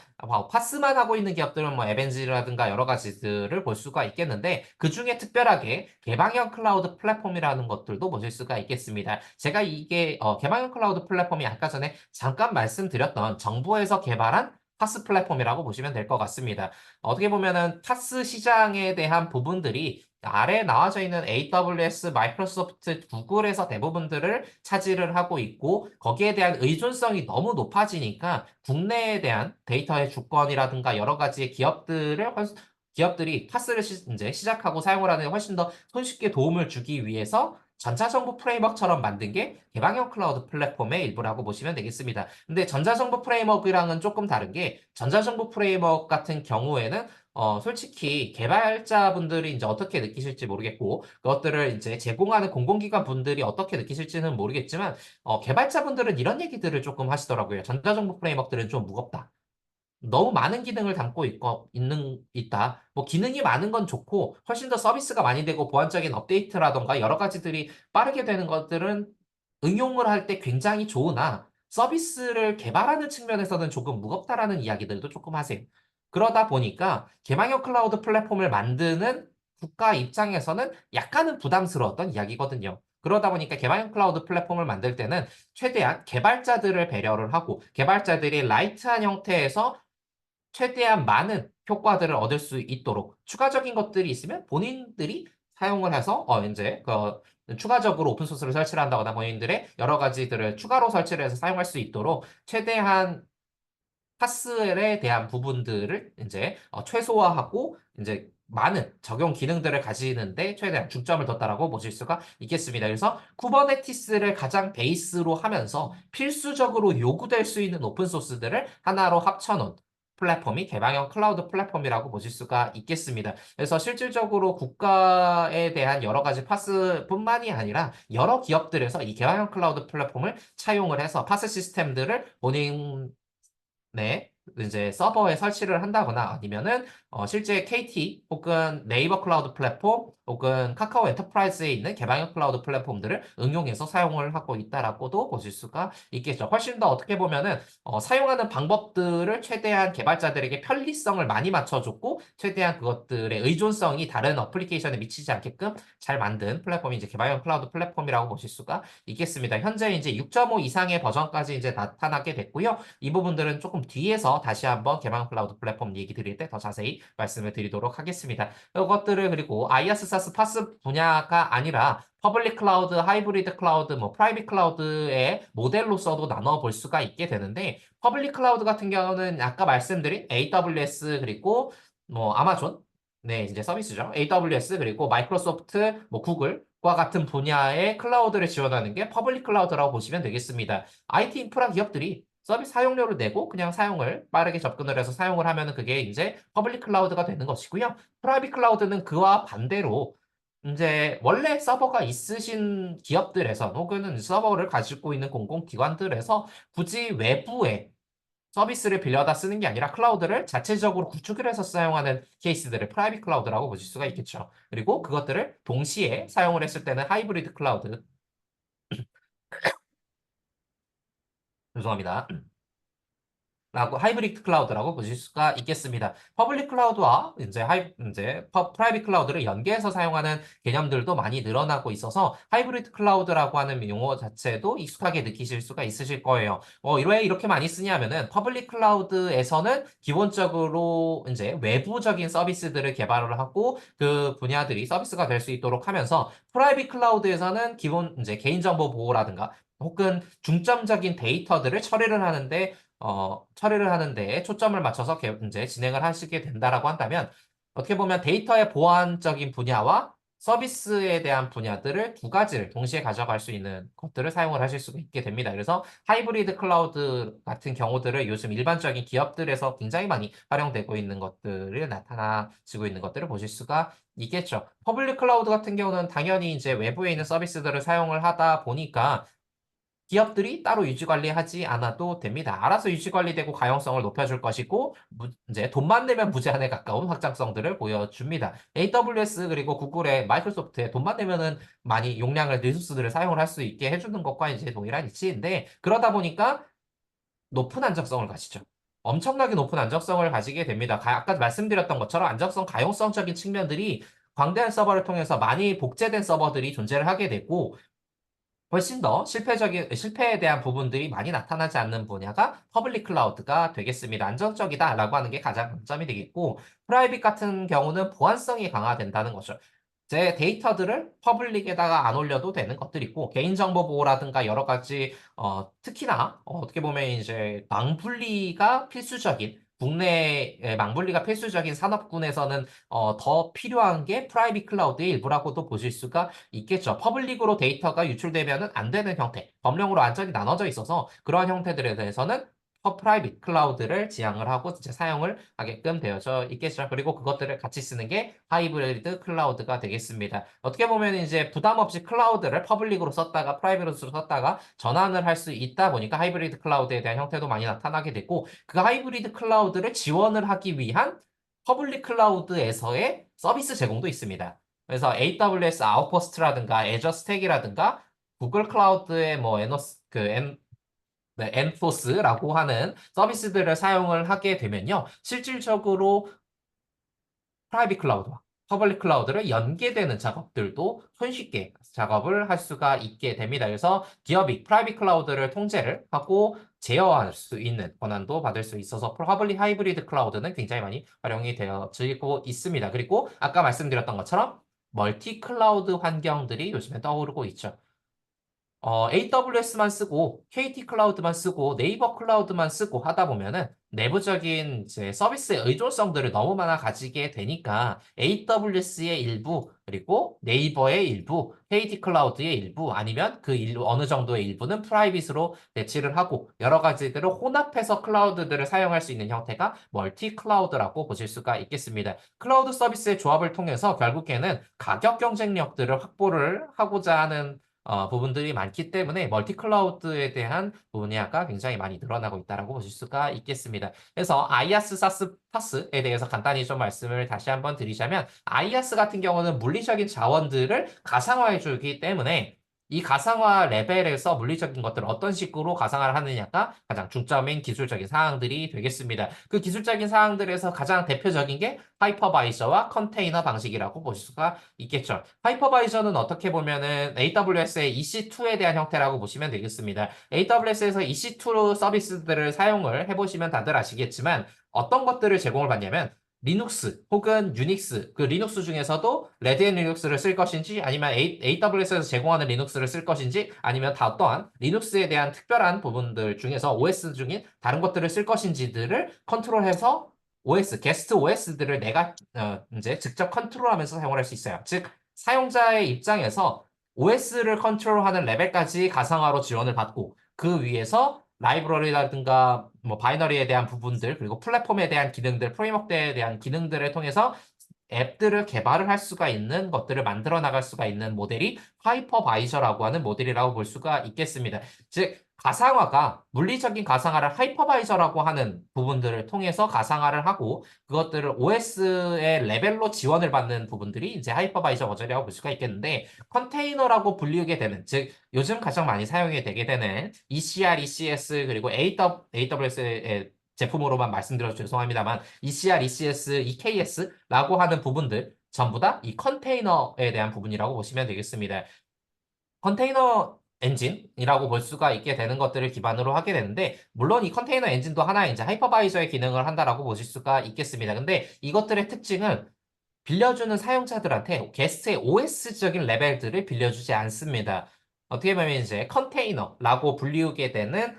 파스만 하고 있는 기업들은 뭐 에벤지라든가 여러 가지들을 볼 수가 있겠는데 그 중에 특별하게 개방형 클라우드 플랫폼이라는 것들도 보실 수가 있겠습니다. 제가 이게 개방형 클라우드 플랫폼이 아까 전에 잠깐 말씀드렸던 정부에서 개발한 파스 플랫폼이라고 보시면 될 것 같습니다. 어떻게 보면은 파스 시장에 대한 부분들이 아래에 나와져 있는 AWS, 마이크로소프트, 구글에서 대부분들을 차지를 하고 있고 거기에 대한 의존성이 너무 높아지니까 국내에 대한 데이터의 주권이라든가 여러 가지의 기업들이 파스를 이제 시작하고 사용을 하는 데 훨씬 더 손쉽게 도움을 주기 위해서 전자정부 프레임워크처럼 만든 게 개방형 클라우드 플랫폼의 일부라고 보시면 되겠습니다. 근데 전자정부 프레임워크랑은 조금 다른 게 전자정부 프레임워크 같은 경우에는 솔직히 개발자분들이 이제 어떻게 느끼실지 모르겠고, 그것들을 이제 제공하는 공공기관 분들이 어떻게 느끼실지는 모르겠지만, 개발자분들은 이런 얘기들을 조금 하시더라고요. 전자정부 프레임워크들은 좀 무겁다. 너무 많은 기능을 담고 있다. 뭐 기능이 많은 건 좋고 훨씬 더 서비스가 많이 되고 보안적인 업데이트라던가 여러 가지들이 빠르게 되는 것들은 응용을 할 때 굉장히 좋으나 서비스를 개발하는 측면에서는 조금 무겁다라는 이야기들도 조금 하세요. 그러다 보니까 개방형 클라우드 플랫폼을 만드는 국가 입장에서는 약간은 부담스러웠던 이야기거든요. 그러다 보니까 개방형 클라우드 플랫폼을 만들 때는 최대한 개발자들을 배려를 하고 개발자들이 라이트한 형태에서 최대한 많은 효과들을 얻을 수 있도록 추가적인 것들이 있으면 본인들이 사용을 해서 이제 추가적으로 오픈 소스를 설치를 한다거나 본인들의 여러 가지들을 추가로 설치를 해서 사용할 수 있도록 최대한 파스에 대한 부분들을 이제 최소화하고 이제 많은 적용 기능들을 가지는데 최대한 중점을 뒀다라고 보실 수가 있겠습니다. 그래서 쿠버네티스를 가장 베이스로 하면서 필수적으로 요구될 수 있는 오픈 소스들을 하나로 합쳐놓은 플랫폼이 개방형 클라우드 플랫폼이라고 보실 수가 있겠습니다. 그래서 실질적으로 국가에 대한 여러 가지 파스뿐만이 아니라 여러 기업들에서 이 개방형 클라우드 플랫폼을 차용을 해서 파스 시스템들을 본인 네, 이제 서버에 설치를 한다거나 아니면은 실제 KT 혹은 네이버 클라우드 플랫폼 혹은 카카오 엔터프라이즈에 있는 개방형 클라우드 플랫폼들을 응용해서 사용을 하고 있다라고도 보실 수가 있겠죠. 훨씬 더 어떻게 보면은 사용하는 방법들을 최대한 개발자들에게 편리성을 많이 맞춰줬고 최대한 그것들의 의존성이 다른 어플리케이션에 미치지 않게끔 잘 만든 플랫폼이 이제 개방형 클라우드 플랫폼이라고 보실 수가 있겠습니다. 현재 이제 6.5 이상의 버전까지 이제 나타나게 됐고요. 이 부분들은 조금 뒤에서 대해서 다시 한번 개방 클라우드 플랫폼 얘기 드릴 때 더 자세히 말씀을 드리도록 하겠습니다. 이것들을 그리고 IaaS, SaaS, PaaS 분야가 아니라 퍼블릭 클라우드, 하이브리드 클라우드, 뭐 프라이빗 클라우드의 모델로서도 나눠 볼 수가 있게 되는데 퍼블릭 클라우드 같은 경우는 아까 말씀드린 AWS 그리고 뭐 아마존 네, 이제 서비스죠. AWS 그리고 마이크로소프트, 뭐 구글과 같은 분야의 클라우드를 지원하는 게 퍼블릭 클라우드라고 보시면 되겠습니다. IT 인프라 기업들이 서비스 사용료를 내고 그냥 사용을 빠르게 접근을 해서 사용을 하면은 그게 이제 퍼블릭 클라우드가 되는 것이고요. 프라이빗 클라우드는 그와 반대로 이제 원래 서버가 있으신 기업들에서 혹은 서버를 가지고 있는 공공기관들에서 굳이 외부에 서비스를 빌려다 쓰는 게 아니라 클라우드를 자체적으로 구축을 해서 사용하는 케이스들을 프라이빗 클라우드라고 보실 수가 있겠죠. 그리고 그것들을 동시에 사용을 했을 때는 하이브리드 클라우드, 죄송합니다. 라고 하이브리드 클라우드라고 보실 수가 있겠습니다. 퍼블릭 클라우드와 이제 프라이빗 클라우드를 연계해서 사용하는 개념들도 많이 늘어나고 있어서 하이브리드 클라우드라고 하는 용어 자체도 익숙하게 느끼실 수가 있으실 거예요. 왜 이렇게 많이 쓰냐면은 퍼블릭 클라우드에서는 기본적으로 이제 외부적인 서비스들을 개발을 하고 그 분야들이 서비스가 될 수 있도록 하면서 프라이빗 클라우드에서는 기본 이제 개인정보 보호라든가 혹은 중점적인 데이터들을 처리를 하는데 초점을 맞춰서 이제 진행을 하시게 된다라고 한다면 어떻게 보면 데이터의 보안적인 분야와 서비스에 대한 분야들을 두 가지를 동시에 가져갈 수 있는 것들을 사용을 하실 수가 있게 됩니다. 그래서 하이브리드 클라우드 같은 경우들을 요즘 일반적인 기업들에서 굉장히 많이 활용되고 있는 것들을 나타나지고 있는 것들을 보실 수가 있겠죠. 퍼블릭 클라우드 같은 경우는 당연히 이제 외부에 있는 서비스들을 사용을 하다 보니까 기업들이 따로 유지 관리하지 않아도 됩니다. 알아서 유지 관리되고 가용성을 높여줄 것이고 이제 돈만 내면 무제한에 가까운 확장성들을 보여줍니다. AWS 그리고 구글의 마이크로소프트에 돈만 내면은 많이 용량을 리소스들을 사용을 할 수 있게 해주는 것과 이제 동일한 이치인데 그러다 보니까 높은 안정성을 가지죠. 엄청나게 높은 안정성을 가지게 됩니다. 아까 말씀드렸던 것처럼 안정성, 가용성적인 측면들이 광대한 서버를 통해서 많이 복제된 서버들이 존재를 하게 되고 훨씬 더 실패에 대한 부분들이 많이 나타나지 않는 분야가 퍼블릭 클라우드가 되겠습니다. 안정적이다라고 하는 게 가장 강점이 되겠고, 프라이빗 같은 경우는 보안성이 강화된다는 거죠. 제 데이터들을 퍼블릭에다가 안 올려도 되는 것들이 있고, 개인정보 보호라든가 여러 가지, 특히나, 어떻게 보면 이제 망분리가 필수적인, 국내의 망분리가 필수적인 산업군에서는 더 필요한 게 프라이빗 클라우드의 일부라고도 보실 수가 있겠죠. 퍼블릭으로 데이터가 유출되면 안 되는 형태, 법령으로 완전히 나눠져 있어서 그러한 형태들에 대해서는 프라이빗 클라우드를 지향을 하고 이제 사용을 하게끔 되어져 있겠죠. 그리고 그것들을 같이 쓰는 게 하이브리드 클라우드가 되겠습니다. 어떻게 보면 이제 부담 없이 클라우드를 퍼블릭으로 썼다가 프라이빗으로 썼다가 전환을 할 수 있다 보니까 하이브리드 클라우드에 대한 형태도 많이 나타나게 되고 그 하이브리드 클라우드를 지원을 하기 위한 퍼블릭 클라우드에서의 서비스 제공도 있습니다. 그래서 AWS 아웃포스트라든가 애저 스택이라든가 구글 클라우드의 뭐 네, 엔포스라고 하는 서비스들을 사용을 하게 되면요. 실질적으로 프라이빗 클라우드와 퍼블릭 클라우드를 연계되는 작업들도 손쉽게 작업을 할 수가 있게 됩니다. 그래서 기업이 프라이빗 클라우드를 통제를 하고 제어할 수 있는 권한도 받을 수 있어서 퍼블릭 하이브리드 클라우드는 굉장히 많이 활용이 되어지고 있습니다. 그리고 아까 말씀드렸던 것처럼 멀티 클라우드 환경들이 요즘에 떠오르고 있죠. AWS만 쓰고 KT 클라우드만 쓰고 네이버 클라우드만 쓰고 하다 보면은 내부적인 이제 서비스의 의존성들을 너무 많아 가지게 되니까 AWS의 일부 그리고 네이버의 일부, KT 클라우드의 일부 아니면 그 어느 정도의 일부는 프라이빗으로 배치를 하고 여러 가지들을 혼합해서 클라우드들을 사용할 수 있는 형태가 멀티 클라우드라고 보실 수가 있겠습니다. 클라우드 서비스의 조합을 통해서 결국에는 가격 경쟁력들을 확보를 하고자 하는 부분들이 많기 때문에 멀티 클라우드에 대한 분야가 굉장히 많이 늘어나고 있다고 보실 수가 있겠습니다. 그래서 IaaS, SaaS, PaaS에 대해서 간단히 좀 말씀을 다시 한번 드리자면 IaaS 같은 경우는 물리적인 자원들을 가상화해 주기 때문에 이 가상화 레벨에서 물리적인 것들을 어떤 식으로 가상화를 하느냐가 가장 중점인 기술적인 사항들이 되겠습니다. 그 기술적인 사항들에서 가장 대표적인 게 하이퍼바이저와 컨테이너 방식이라고 볼 수가 있겠죠. 하이퍼바이저는 어떻게 보면은 AWS의 EC2에 대한 형태라고 보시면 되겠습니다. AWS에서 EC2 서비스들을 사용을 해보시면 다들 아시겠지만 어떤 것들을 제공을 받냐면 리눅스 혹은 유닉스, 그 리눅스 중에서도 레드앤 리눅스를 쓸 것인지 아니면 AWS에서 제공하는 리눅스를 쓸 것인지 아니면 다 어떠한 리눅스에 대한 특별한 부분들 중에서 OS 중인 다른 것들을 쓸 것인지들을 컨트롤해서 OS, 게스트 OS들을 내가 이제 직접 컨트롤하면서 사용을 할 수 있어요. 즉 사용자의 입장에서 OS를 컨트롤하는 레벨까지 가상화로 지원을 받고 그 위에서 라이브러리라든가 뭐 바이너리에 대한 부분들 그리고 플랫폼에 대한 기능들, 프레임워크에 대한 기능들을 통해서 앱들을 개발을 할 수가 있는 것들을 만들어 나갈 수가 있는 모델이 하이퍼바이저라고 하는 모델이라고 볼 수가 있겠습니다. 즉 가상화가 물리적인 가상화를 하이퍼바이저라고 하는 부분들을 통해서 가상화를 하고 그것들을 OS의 레벨로 지원을 받는 부분들이 이제 하이퍼바이저 버전이라고 볼 수가 있겠는데 컨테이너라고 불리게 되는 즉 요즘 가장 많이 사용이 되게 되는 ECR, ECS 그리고 AWS의 제품으로만 말씀드려서 죄송합니다만 ECR, ECS, EKS라고 하는 부분들 전부 다 이 컨테이너에 대한 부분이라고 보시면 되겠습니다. 컨테이너 엔진이라고 볼 수가 있게 되는 것들을 기반으로 하게 되는데 물론 이 컨테이너 엔진도 하나의 이제 하이퍼바이저의 기능을 한다라고 보실 수가 있겠습니다. 근데 이것들의 특징은 빌려주는 사용자들한테 게스트의 OS적인 레벨들을 빌려주지 않습니다. 어떻게 보면 이제 컨테이너라고 불리우게 되는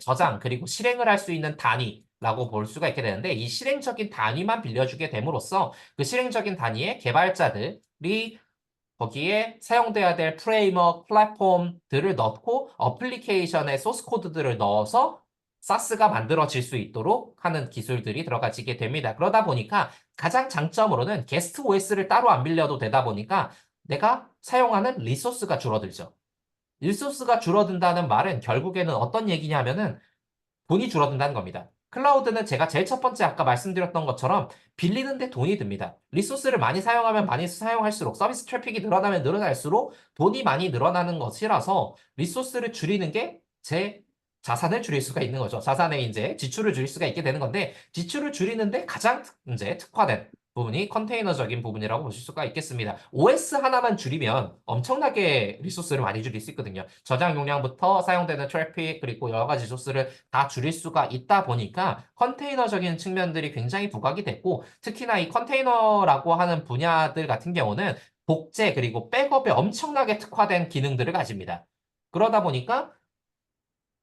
저장 그리고 실행을 할 수 있는 단위라고 볼 수가 있게 되는데 이 실행적인 단위만 빌려주게 됨으로써 그 실행적인 단위의 개발자들이 거기에 사용돼야 될 프레임워크, 플랫폼들을 넣고 어플리케이션의 소스 코드들을 넣어서 사스가 만들어질 수 있도록 하는 기술들이 들어가지게 됩니다. 그러다 보니까 가장 장점으로는 게스트 OS를 따로 안 빌려도 되다 보니까 내가 사용하는 리소스가 줄어들죠. 리소스가 줄어든다는 말은 결국에는 어떤 얘기냐면은 돈이 줄어든다는 겁니다. 클라우드는 제가 제일 첫 번째 아까 말씀드렸던 것처럼 빌리는데 돈이 듭니다. 리소스를 많이 사용하면 많이 사용할수록 서비스 트래픽이 늘어나면 늘어날수록 돈이 많이 늘어나는 것이라서 리소스를 줄이는 게 제 자산을 줄일 수가 있는 거죠. 자산의 이제 지출을 줄일 수가 있게 되는 건데 지출을 줄이는데 가장 이제 특화된 부분이 컨테이너적인 부분이라고 보실 수가 있겠습니다. OS 하나만 줄이면 엄청나게 리소스를 많이 줄일 수 있거든요. 저장 용량부터 사용되는 트래픽 그리고 여러 가지 리소스를 다 줄일 수가 있다 보니까 컨테이너적인 측면들이 굉장히 부각이 됐고 특히나 이 컨테이너라고 하는 분야들 같은 경우는 복제 그리고 백업에 엄청나게 특화된 기능들을 가집니다. 그러다 보니까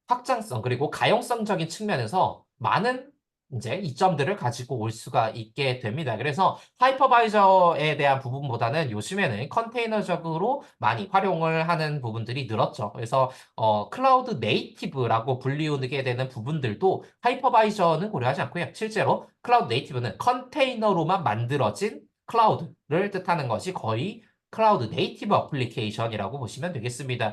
확장성 그리고 가용성적인 측면에서 많은 이제 이점들을 가지고 올 수가 있게 됩니다. 그래서 하이퍼바이저에 대한 부분보다는 요즘에는 컨테이너적으로 많이 활용을 하는 부분들이 늘었죠. 그래서 클라우드 네이티브라고 불리우게 되는 부분들도 하이퍼바이저는 고려하지 않고요. 실제로 클라우드 네이티브는 컨테이너로만 만들어진 클라우드를 뜻하는 것이 거의 클라우드 네이티브 어플리케이션이라고 보시면 되겠습니다.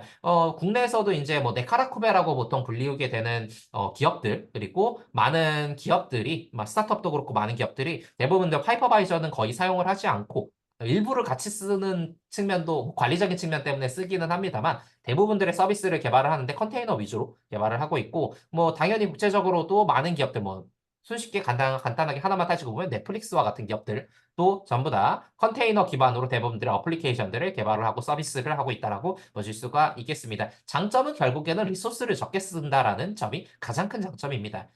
국내에서도 이제 뭐 네카라쿠베라고 보통 불리우게 되는 기업들 그리고 많은 기업들이 스타트업도 그렇고 많은 기업들이 대부분 하이퍼바이저는 거의 사용을 하지 않고 일부를 같이 쓰는 측면도 뭐 관리적인 측면 때문에 쓰기는 합니다만 대부분들의 서비스를 개발을 하는데 컨테이너 위주로 개발을 하고 있고 뭐 당연히 국제적으로도 많은 기업들 뭐 손쉽게 간단하게 하나만 따지고 보면 넷플릭스와 같은 기업들도 전부 다 컨테이너 기반으로 대부분들의 어플리케이션들을 개발을 하고 서비스를 하고 있다라고 보실 수가 있겠습니다. 장점은 결국에는 리소스를 적게 쓴다라는 점이 가장 큰 장점입니다.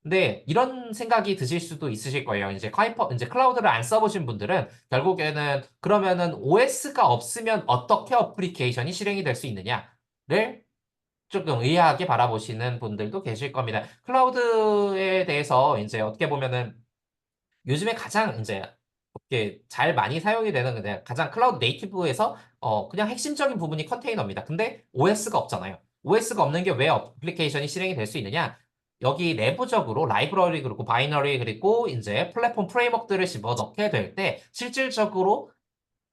근데 이런 생각이 드실 수도 있으실 거예요. 이제 클라우드를 안 써보신 분들은 결국에는 그러면은 OS가 없으면 어떻게 어플리케이션이 실행이 될 수 있느냐를 조금 의아하게 바라보시는 분들도 계실 겁니다. 클라우드에 대해서 이제 어떻게 보면은 요즘에 가장 이제 이렇게 잘 많이 사용이 되는 그냥 가장 클라우드 네이티브에서 그냥 핵심적인 부분이 컨테이너입니다. 근데 OS가 없잖아요. OS가 없는 게 왜 어플리케이션이 실행이 될 수 있느냐? 여기 내부적으로 라이브러리 그리고 바이너리 그리고 이제 플랫폼 프레임워크들을 집어넣게 될 때 실질적으로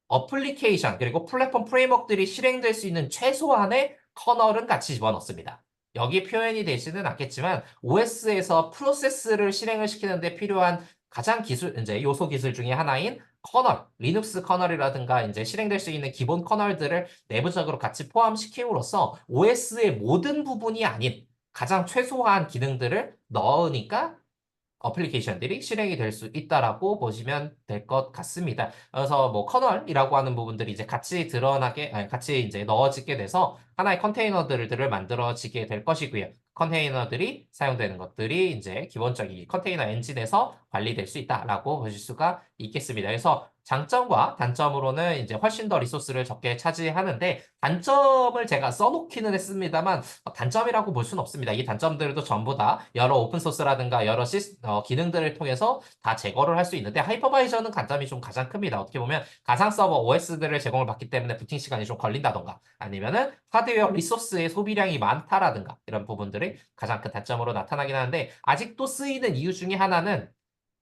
어플리케이션 그리고 플랫폼 프레임워크들이 실행될 수 있는 최소한의 커널은 같이 집어넣습니다. 여기 표현이 되지는 않겠지만 OS에서 프로세스를 실행을 시키는 데 필요한 가장 이제 요소 기술 중에 하나인 커널, 리눅스 커널이라든가 이제 실행될 수 있는 기본 커널들을 내부적으로 같이 포함시킴으로써 OS의 모든 부분이 아닌 가장 최소한 기능들을 넣으니까 어플리케이션들이 실행이 될 수 있다라고 보시면 될 것 같습니다. 그래서 뭐 커널이라고 하는 부분들이 이제 같이 드러나게, 아니, 같이 이제 넣어지게 돼서 하나의 컨테이너들을 만들어지게 될 것이고요. 컨테이너들이 사용되는 것들이 이제 기본적인 컨테이너 엔진에서 관리될 수 있다라고 보실 수가 있겠습니다. 그래서 장점과 단점으로는 이제 훨씬 더 리소스를 적게 차지하는데 단점을 제가 써놓기는 했습니다만 단점이라고 볼 수는 없습니다. 이 단점들도 전부 다 여러 오픈소스라든가 여러 기능들을 통해서 다 제거를 할 수 있는데 하이퍼바이저는 단점이 좀 가장 큽니다. 어떻게 보면 가상 서버 OS들을 제공을 받기 때문에 부팅 시간이 좀 걸린다던가 아니면은 하드웨어 리소스의 소비량이 많다라든가 이런 부분들이 가장 큰 단점으로 나타나긴 하는데 아직도 쓰이는 이유 중에 하나는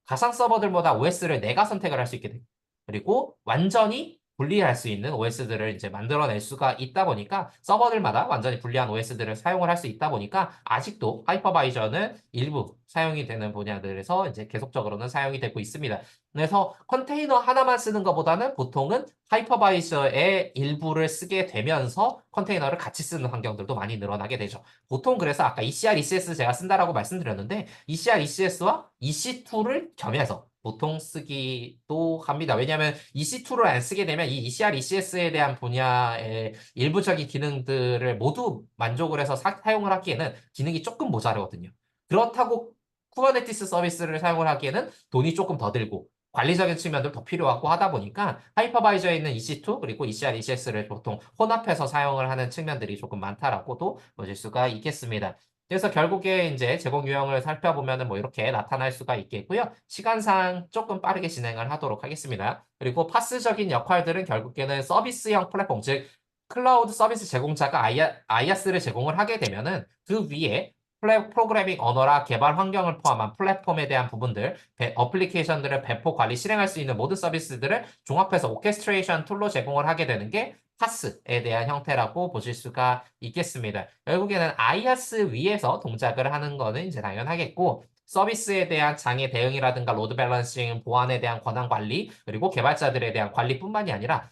가상 서버들보다 OS를 내가 선택을 할 수 있게 됩니다. 그리고 완전히 분리할 수 있는 OS들을 이제 만들어낼 수가 있다 보니까 서버들마다 완전히 분리한 OS들을 사용을 할 수 있다 보니까 아직도 하이퍼바이저는 일부 사용이 되는 분야들에서 이제 계속적으로는 사용이 되고 있습니다. 그래서 컨테이너 하나만 쓰는 것보다는 보통은 하이퍼바이저의 일부를 쓰게 되면서 컨테이너를 같이 쓰는 환경들도 많이 늘어나게 되죠. 보통 그래서 아까 ECR, ECS 제가 쓴다라고 말씀드렸는데 ECR, ECS와 EC2를 겸해서 보통 쓰기도 합니다. 왜냐하면 EC2를 안 쓰게 되면 이 ECR, ECS에 대한 분야의 일부적인 기능들을 모두 만족을 해서 사용을 하기에는 기능이 조금 모자르거든요. 그렇다고 쿠버네티스 서비스를 사용을 하기에는 돈이 조금 더 들고 관리적인 측면도 더 필요하고 하다 보니까 하이퍼바이저에 있는 EC2 그리고 ECR, ECS를 보통 혼합해서 사용을 하는 측면들이 조금 많다라고도 보실 수가 있겠습니다. 그래서 결국에 이제 제공 유형을 살펴보면은 뭐 이렇게 나타날 수가 있겠고요. 시간상 조금 빠르게 진행을 하도록 하겠습니다. 그리고 파스적인 역할들은 결국에는 서비스형 플랫폼, 즉 클라우드 서비스 제공자가 아이아스를 제공을 하게 되면은 그 위에 프로그래밍 언어라 개발 환경을 포함한 플랫폼에 대한 부분들, 어플리케이션들을 배포 관리 실행할 수 있는 모든 서비스들을 종합해서 오케스트레이션 툴로 제공을 하게 되는 게 파스에 대한 형태라고 보실 수가 있겠습니다. 결국에는 아이아스 위에서 동작을 하는 거는 이제 당연하겠고, 서비스에 대한 장애 대응이라든가 로드 밸런싱, 보안에 대한 권한 관리, 그리고 개발자들에 대한 관리뿐만이 아니라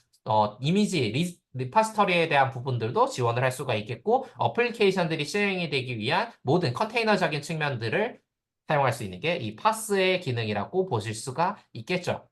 이미지 리파스터리에 대한 부분들도 지원을 할 수가 있겠고 어플리케이션들이 실행이 되기 위한 모든 컨테이너적인 측면들을 사용할 수 있는 게 이 파스의 기능이라고 보실 수가 있겠죠.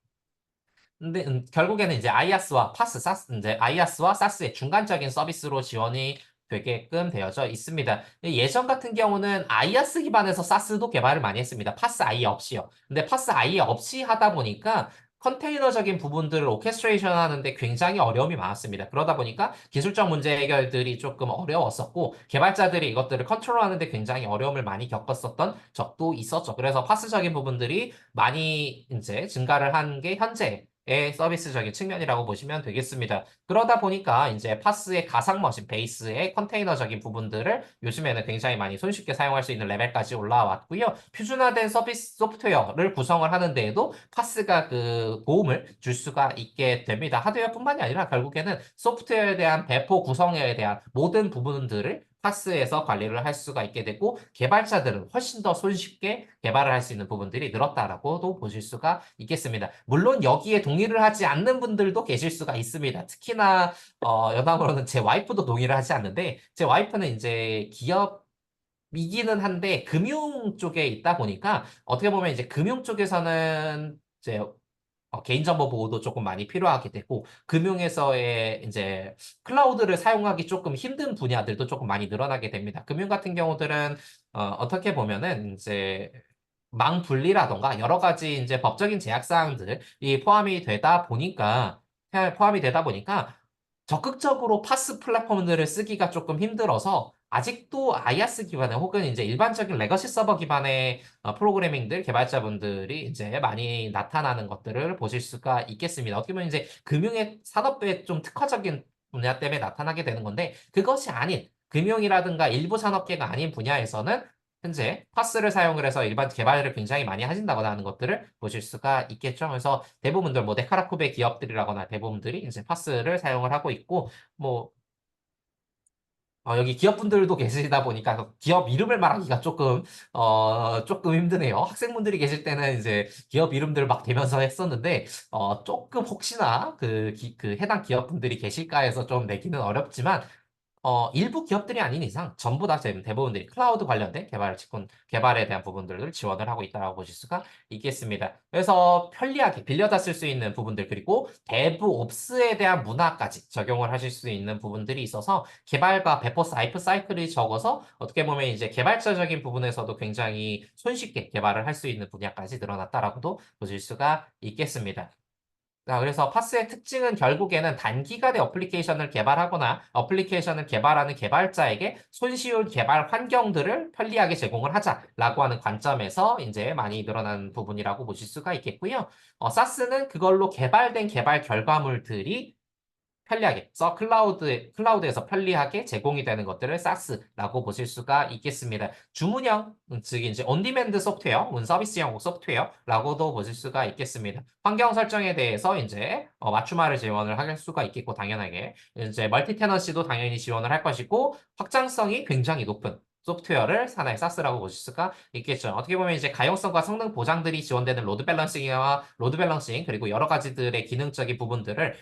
근데 결국에는 이제 아이아스와 파스, 사스, 이제 아이아스와 사스의 중간적인 서비스로 지원이 되게끔 되어져 있습니다. 예전 같은 경우는 아이아스 기반에서 사스도 개발을 많이 했습니다. 파스 아예 없이요. 근데 파스 아예 없이 하다 보니까 컨테이너적인 부분들을 오케스트레이션 하는데 굉장히 어려움이 많았습니다. 그러다 보니까 기술적 문제 해결들이 조금 어려웠었고 개발자들이 이것들을 컨트롤하는데 굉장히 어려움을 많이 겪었었던 적도 있었죠. 그래서 파스적인 부분들이 많이 이제 증가를 한 게 현재 의 서비스적인 측면이라고 보시면 되겠습니다. 그러다 보니까 이제 파스의 가상 머신 베이스의 컨테이너적인 부분들을 요즘에는 굉장히 많이 손쉽게 사용할 수 있는 레벨까지 올라왔고요. 표준화된 서비스 소프트웨어를 구성을 하는 데에도 파스가 그 도움을 줄 수가 있게 됩니다. 하드웨어뿐만이 아니라 결국에는 소프트웨어에 대한 배포 구성에 대한 모든 부분들을 파스에서 관리를 할 수가 있게 되고 개발자들은 훨씬 더 손쉽게 개발을 할 수 있는 부분들이 늘었다라고도 보실 수가 있겠습니다. 물론 여기에 동의를 하지 않는 분들도 계실 수가 있습니다. 특히나 여담으로는 제 와이프도 동의를 하지 않는데 제 와이프는 이제 기업이기는 한데 금융 쪽에 있다 보니까 어떻게 보면 이제 금융 쪽에서는 이제 개인정보 보호도 조금 많이 필요하게 되고, 금융에서의 이제 클라우드를 사용하기 조금 힘든 분야들도 조금 많이 늘어나게 됩니다. 금융 같은 경우들은, 어떻게 보면은 이제 망 분리라던가 여러 가지 이제 법적인 제약 사항들이 포함이 되다 보니까 적극적으로 파스 플랫폼들을 쓰기가 조금 힘들어서 아직도 아이아스 기반의 혹은 이제 일반적인 레거시 서버 기반의 프로그래밍들 개발자분들이 이제 많이 나타나는 것들을 보실 수가 있겠습니다. 어떻게 보면 이제 금융의 산업의 좀 특화적인 분야 때문에 나타나게 되는 건데 그것이 아닌 금융이라든가 일부 산업계가 아닌 분야에서는 현재 파스를 사용을 해서 일반 개발을 굉장히 많이 하신다거나 하는 것들을 보실 수가 있겠죠. 그래서 대부분들 뭐 네카라쿠베 기업들이라거나 대부분들이 이제 파스를 사용을 하고 있고 뭐 여기 기업분들도 계시다 보니까 그 기업 이름을 말하기가 조금 힘드네요. 학생분들이 계실 때는 이제 기업 이름들 막 대면서 했었는데, 조금 혹시나 그 해당 기업분들이 계실까 해서 좀 내기는 어렵지만, 일부 기업들이 아닌 이상 전부 다 대부분들이 클라우드 관련된 개발에 대한 부분들을 지원을 하고 있다고 보실 수가 있겠습니다. 그래서 편리하게 빌려다 쓸 수 있는 부분들 그리고 대부 옵스에 대한 문화까지 적용을 하실 수 있는 부분들이 있어서 개발과 배포 라이프 사이클이 적어서 어떻게 보면 이제 개발자적인 부분에서도 굉장히 손쉽게 개발을 할 수 있는 분야까지 늘어났다라고도 보실 수가 있겠습니다. 자, 그래서 파스의 특징은 결국에는 단기간에 어플리케이션을 개발하거나 어플리케이션을 개발하는 개발자에게 손쉬운 개발 환경들을 편리하게 제공을 하자라고 하는 관점에서 이제 많이 늘어난 부분이라고 보실 수가 있겠고요. 사스는 그걸로 개발된 개발 결과물들이 편리하게, 클라우드에서 편리하게 제공이 되는 것들을 SaaS라고 보실 수가 있겠습니다. 주문형, 즉 이제 온디맨드 소프트웨어, 서비스형 소프트웨어라고도 보실 수가 있겠습니다. 환경 설정에 대해서 이제 맞춤화를 지원을 할 수가 있겠고, 당연하게 이제 멀티 테넌시도 당연히 지원을 할 것이고, 확장성이 굉장히 높은 소프트웨어를 하나의 SaaS라고 보실 수가 있겠죠. 어떻게 보면 이제 가용성과 성능 보장들이 지원되는 로드 밸런싱 그리고 여러 가지들의 기능적인 부분들을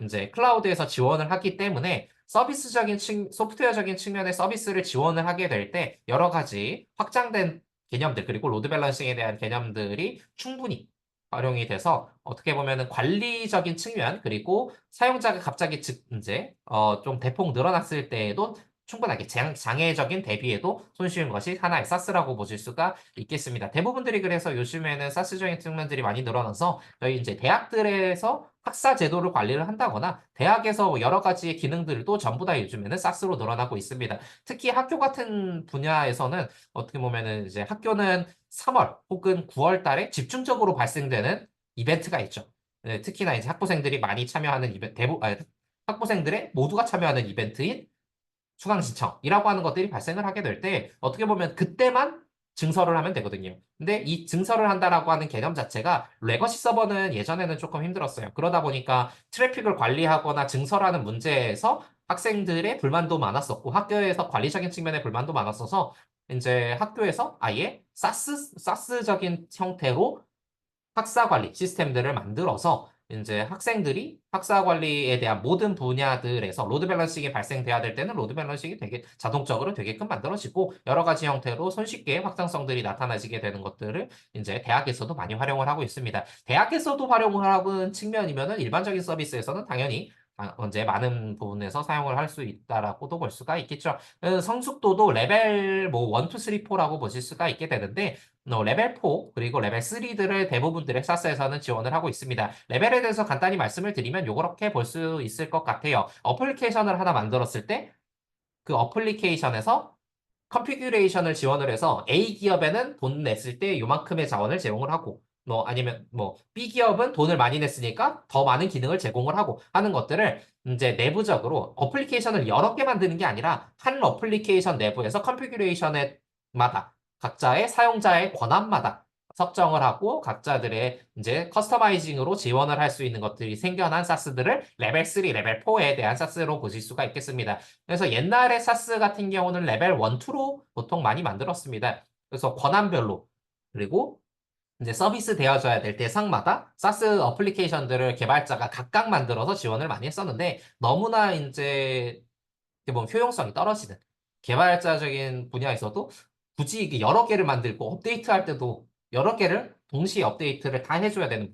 이제 클라우드에서 지원을 하기 때문에 소프트웨어적인 측면의 서비스를 지원을 하게 될 때 여러 가지 확장된 개념들 그리고 로드 밸런싱에 대한 개념들이 충분히 활용이 돼서 어떻게 보면은 관리적인 측면 그리고 사용자가 갑자기 이제 좀 대폭 늘어났을 때에도 충분하게 장애적인 대비에도 손쉬운 것이 하나의 사스라고 보실 수가 있겠습니다. 대부분들이 그래서 요즘에는 사스적인 측면들이 많이 늘어나서 저희 이제 대학들에서 학사 제도를 관리를 한다거나 대학에서 뭐 여러 가지의 기능들도 전부 다 요즘에는 사스로 늘어나고 있습니다. 특히 학교 같은 분야에서는 어떻게 보면은 이제 학교는 3월 혹은 9월 달에 집중적으로 발생되는 이벤트가 있죠. 네, 특히나 이제 학부생들이 많이 참여하는 학부생들의 모두가 참여하는 이벤트인 수강 신청이라고 하는 것들이 발생을 하게 될 때 어떻게 보면 그때만 증서를 하면 되거든요. 근데 이 증서를 한다라고 하는 개념 자체가 레거시 서버는 예전에는 조금 힘들었어요. 그러다 보니까 트래픽을 관리하거나 증서라는 문제에서 학생들의 불만도 많았었고 학교에서 관리적인 측면의 불만도 많았어서 이제 학교에서 아예 사스적인 형태로 학사 관리 시스템들을 만들어서 이제 학생들이 학사 관리에 대한 모든 분야들에서 로드 밸런싱이 발생돼야 될 때는 로드 밸런싱이 되게 자동적으로 되게끔 만들어지고 여러 가지 형태로 손쉽게 확장성들이 나타나지게 되는 것들을 이제 대학에서도 많이 활용을 하고 있습니다. 대학에서도 활용을 하는 측면이면은 일반적인 서비스에서는 당연히 언제 많은 부분에서 사용을 할 수 있다라고도 볼 수가 있겠죠. 성숙도도 레벨 뭐 1, 2, 3, 4라고 보실 수가 있게 되는데 레벨 4 그리고 레벨 3들을 대부분들의 사스에서는 지원을 하고 있습니다. 레벨에 대해서 간단히 말씀을 드리면 요렇게 볼 수 있을 것 같아요. 어플리케이션을 하나 만들었을 때 그 어플리케이션에서 컨피규레이션을 지원을 해서 A 기업에는 돈 냈을 때 요만큼의 자원을 제공을 하고 뭐 아니면 뭐 B 기업은 돈을 많이 냈으니까 더 많은 기능을 제공을 하고 하는 것들을 이제 내부적으로 어플리케이션을 여러 개 만드는 게 아니라 한 어플리케이션 내부에서 컨피규레이션에 마다 각자의 사용자의 권한마다 설정을 하고 각자들의 이제 커스터마이징으로 지원을 할 수 있는 것들이 생겨난 사스들을 레벨 3, 레벨 4에 대한 사스로 보실 수가 있겠습니다. 그래서 옛날에 사스 같은 경우는 레벨 1, 2로 보통 많이 만들었습니다. 그래서 권한별로 그리고 이제 서비스 되어져야 될 대상마다 사스 어플리케이션들을 개발자가 각각 만들어서 지원을 많이 했었는데 너무나 이제 어떻게 보면 효용성이 떨어지는 개발자적인 분야에서도 굳이 이게 여러 개를 만들고 업데이트할 때도 여러 개를 동시에 업데이트를 다 해줘야 되는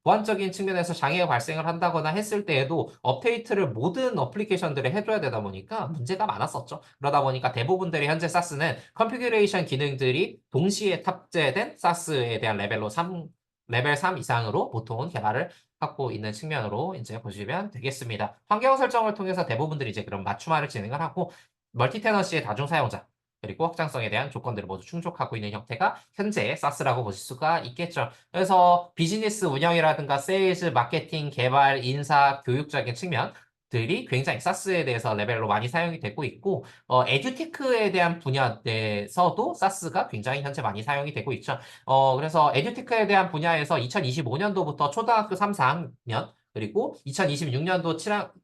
보안적인 측면에서 장애가 발생을 한다거나 했을 때에도 업데이트를 모든 어플리케이션들에 해줘야 되다 보니까 문제가 많았었죠. 그러다 보니까 대부분들이 현재 사스는 컨피규레이션 기능들이 동시에 탑재된 사스에 대한 레벨 3 이상으로 보통은 개발을 하고 있는 측면으로 이제 보시면 되겠습니다. 환경 설정을 통해서 대부분들이 이제 그런 맞춤화를 진행을 하고 멀티 테너시의 다중 사용자 그리고 확장성에 대한 조건들을 모두 충족하고 있는 형태가 현재의 사스라고 보실 수가 있겠죠. 그래서 비즈니스 운영이라든가 세일즈, 마케팅, 개발, 인사, 교육적인 측면들이 굉장히 사스에 대해서 레벨로 많이 사용이 되고 있고 에듀테크에 대한 분야에서도 사스가 굉장히 현재 많이 사용이 되고 있죠. 그래서 에듀테크에 대한 분야에서 2025년도부터 초등학교 3, 4학년 그리고 2026년도,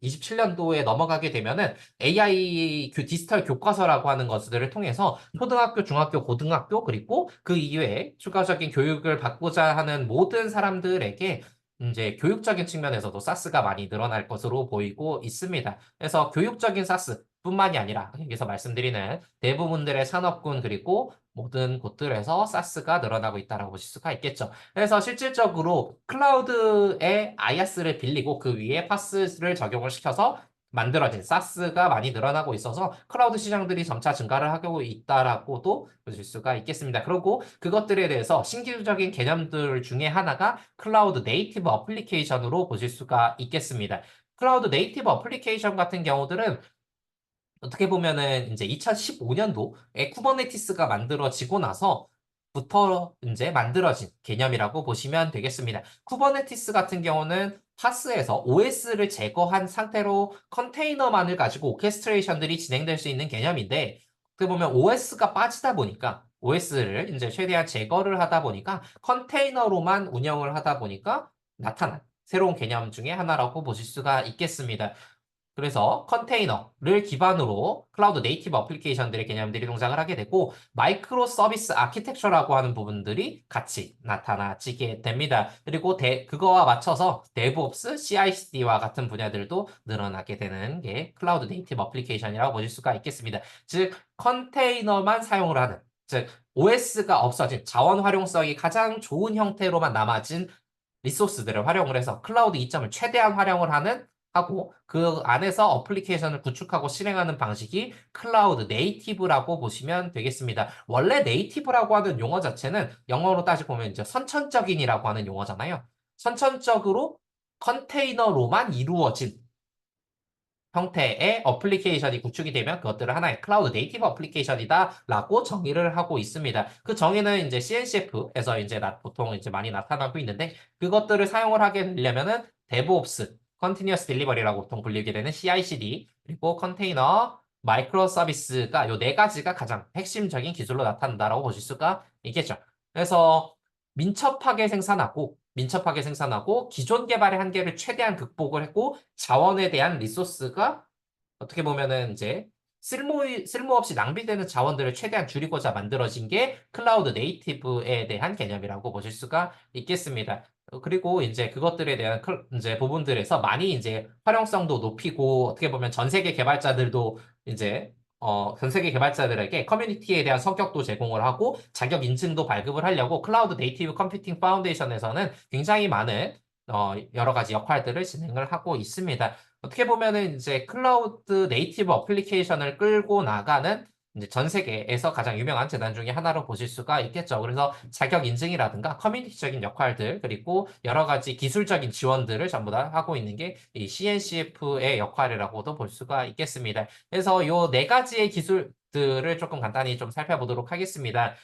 27년도에 넘어가게 되면은 AI 디지털 교과서라고 하는 것들을 통해서 초등학교, 중학교, 고등학교, 그리고 그 이외에 추가적인 교육을 받고자 하는 모든 사람들에게 이제 교육적인 측면에서도 사스가 많이 늘어날 것으로 보이고 있습니다. 그래서 교육적인 사스 뿐만이 아니라 여기서 말씀드리는 대부분들의 산업군 그리고 모든 곳들에서 사스가 늘어나고 있다고 보실 수가 있겠죠. 그래서 실질적으로 클라우드에 아이아스를 빌리고 그 위에 파스를 적용을 시켜서 만들어진 사스가 많이 늘어나고 있어서 클라우드 시장들이 점차 증가를 하고 있다라고도 보실 수가 있겠습니다. 그리고 그것들에 대해서 신기술적인 개념들 중에 하나가 클라우드 네이티브 어플리케이션으로 보실 수가 있겠습니다. 클라우드 네이티브 어플리케이션 같은 경우들은 어떻게 보면은 이제 2015년도에 쿠버네티스가 만들어지고 나서부터 이제 만들어진 개념이라고 보시면 되겠습니다. 쿠버네티스 같은 경우는 파스에서 OS를 제거한 상태로 컨테이너만을 가지고 오케스트레이션들이 진행될 수 있는 개념인데 어떻게 보면 OS가 빠지다 보니까 OS를 이제 최대한 제거를 하다 보니까 컨테이너로만 운영을 하다 보니까 나타난 새로운 개념 중에 하나라고 보실 수가 있겠습니다. 그래서 컨테이너를 기반으로 클라우드 네이티브 어플리케이션들의 개념들이 동작을 하게 되고 마이크로 서비스 아키텍처라고 하는 부분들이 같이 나타나지게 됩니다. 그리고 그거와 맞춰서 데브옵스, CI/CD와 같은 분야들도 늘어나게 되는 게 클라우드 네이티브 어플리케이션이라고 보실 수가 있겠습니다. 즉 컨테이너만 사용을 하는 즉 OS가 없어진 자원 활용성이 가장 좋은 형태로만 남아진 리소스들을 활용을 해서 클라우드 이점을 최대한 활용을 하고 그 안에서 어플리케이션을 구축하고 실행하는 방식이 클라우드 네이티브라고 보시면 되겠습니다. 원래 네이티브라고 하는 용어 자체는 영어로 따지고 보면 이제 선천적인이라고 하는 용어잖아요. 선천적으로 컨테이너로만 이루어진 형태의 어플리케이션이 구축이 되면 그것들을 하나의 클라우드 네이티브 어플리케이션이다라고 정의를 하고 있습니다. 그 정의는 이제 CNCF에서 이제 보통 이제 많이 나타나고 있는데 그것들을 사용을 하게 되려면은 DevOps, Continuous Delivery라고 보통 불리게 되는 CI/CD 그리고 컨테이너, 마이크로 서비스가 요 네 가지가 가장 핵심적인 기술로 나타난다라고 보실 수가 있겠죠. 그래서 민첩하게 생산하고 기존 개발의 한계를 최대한 극복을 했고 자원에 대한 리소스가 어떻게 보면은 이제 쓸모없이 낭비되는 자원들을 최대한 줄이고자 만들어진 게 클라우드 네이티브에 대한 개념이라고 보실 수가 있겠습니다. 그리고 이제 그것들에 대한 이제 부분들에서 많이 이제 활용성도 높이고 어떻게 보면 전 세계 개발자들도 이제 전 세계 개발자들에게 커뮤니티에 대한 성격도 제공을 하고 자격 인증도 발급을 하려고 클라우드 네이티브 컴퓨팅 파운데이션에서는 굉장히 많은 여러 가지 역할들을 진행을 하고 있습니다. 어떻게 보면은 이제 클라우드 네이티브 어플리케이션을 끌고 나가는 이제 전 세계에서 가장 유명한 재단 중에 하나로 보실 수가 있겠죠. 그래서 자격 인증이라든가 커뮤니티적인 역할들 그리고 여러 가지 기술적인 지원들을 전부 다 하고 있는 게 이 CNCF의 역할이라고도 볼 수가 있겠습니다. 그래서 요 네 가지의 기술들을 조금 간단히 좀 살펴보도록 하겠습니다.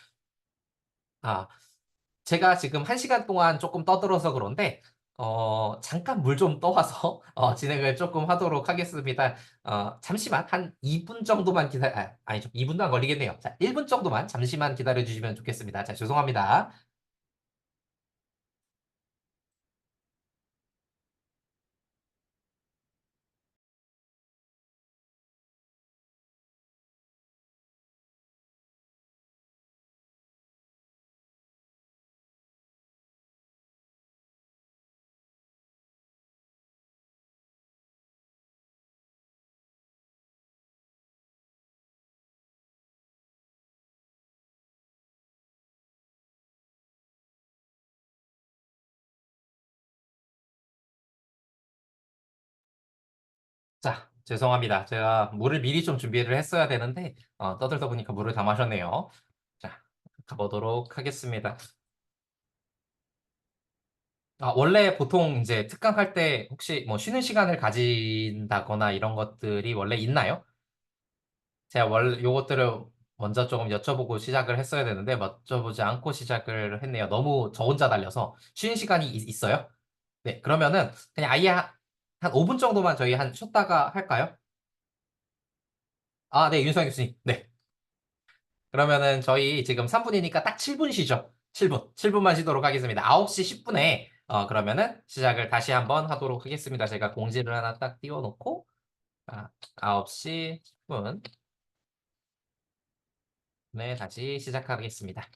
아, 제가 지금 1시간 동안 조금 떠들어서 그런데, 잠깐 물 좀 떠와서, 진행을 조금 하도록 하겠습니다. 잠시만, 한 2분 정도만 아니죠. 2분도 안 걸리겠네요. 자, 1분 정도만 잠시만 기다려 주시면 좋겠습니다. 자, 죄송합니다. 자, 죄송합니다. 제가 물을 미리 좀 준비를 했어야 되는데, 떠들다 보니까 물을 다 마셨네요. 자, 가보도록 하겠습니다. 원래 보통 이제 특강할 때 혹시 뭐 쉬는 시간을 가진다거나 이런 것들이 원래 있나요? 제가 원래 요것들을 먼저 조금 여쭤보고 시작을 했어야 되는데 여쭤보지 않고 시작을 했네요. 너무 저 혼자 달려서 쉬는 시간이 있어요? 네, 그러면은 그냥 아예 한 5분 정도만 저희 한 쉬었다가 할까요? 네, 윤성 교수님. 네. 그러면은 저희 지금 3분이니까 딱 7분 쉬죠. 7분. 7분만 쉬도록 하겠습니다. 9시 10분에 그러면은 시작을 다시 한번 하도록 하겠습니다. 제가 공지를 하나 딱 띄워놓고, 아, 9시 10분. 네, 다시 시작하겠습니다.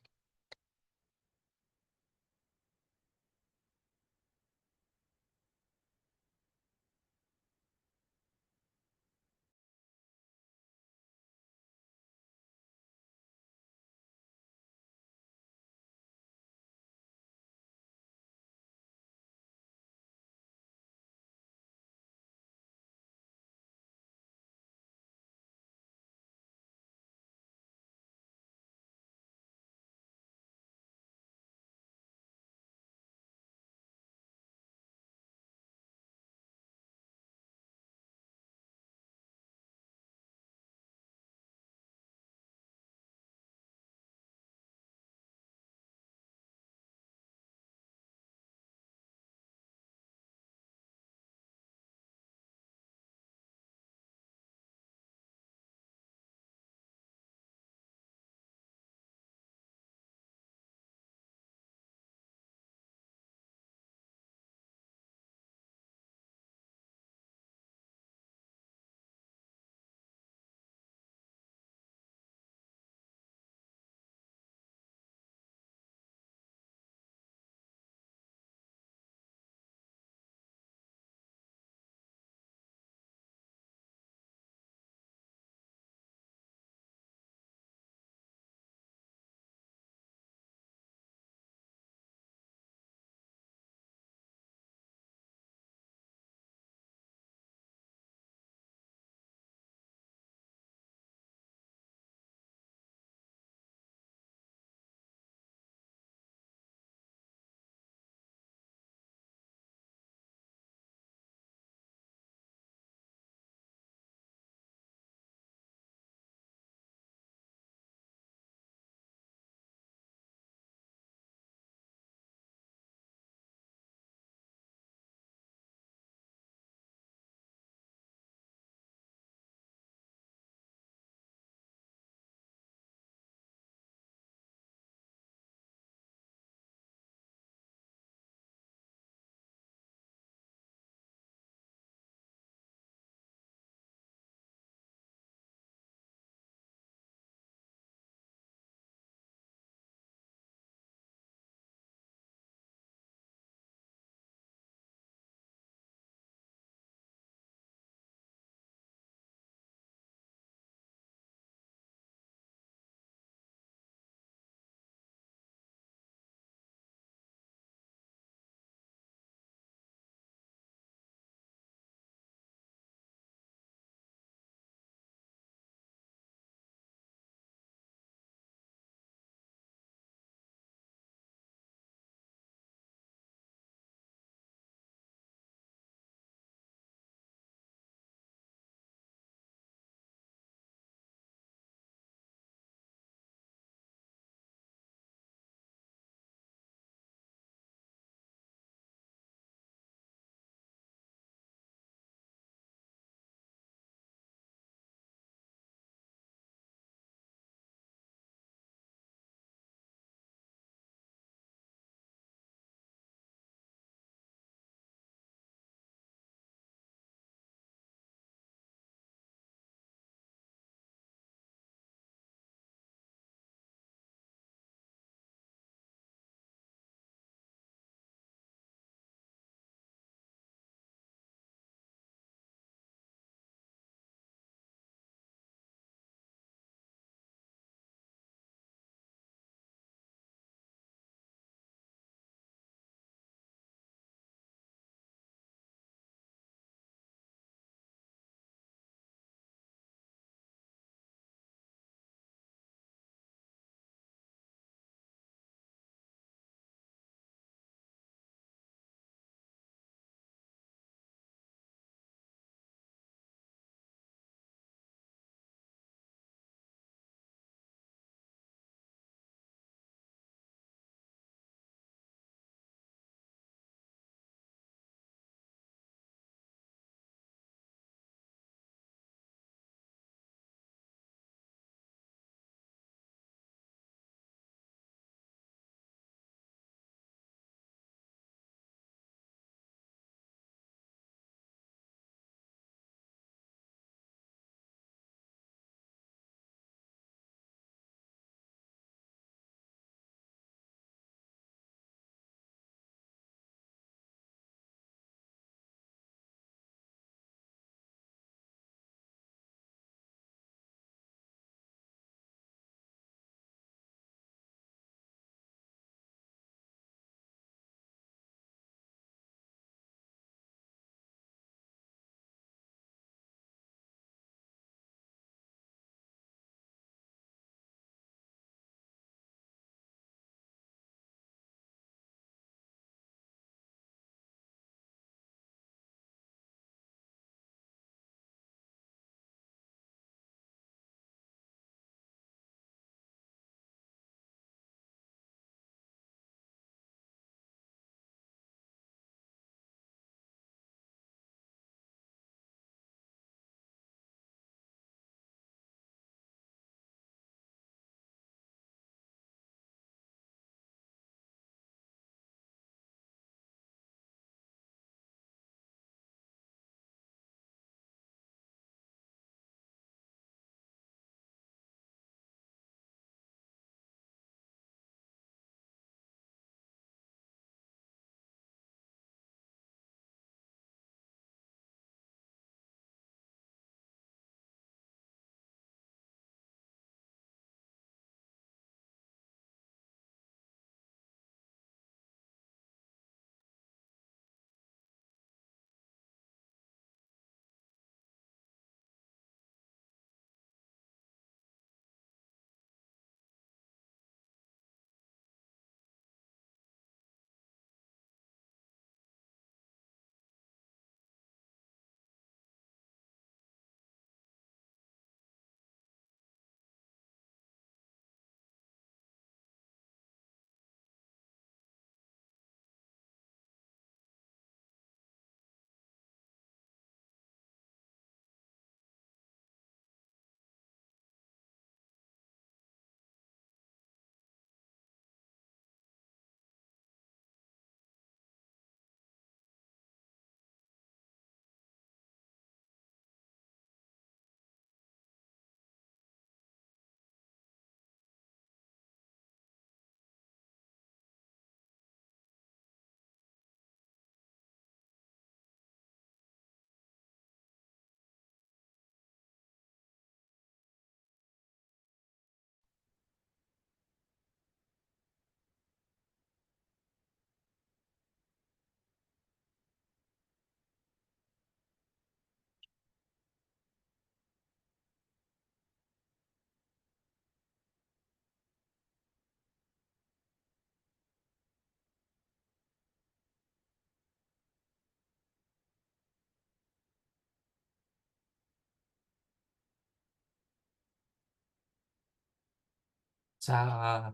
자,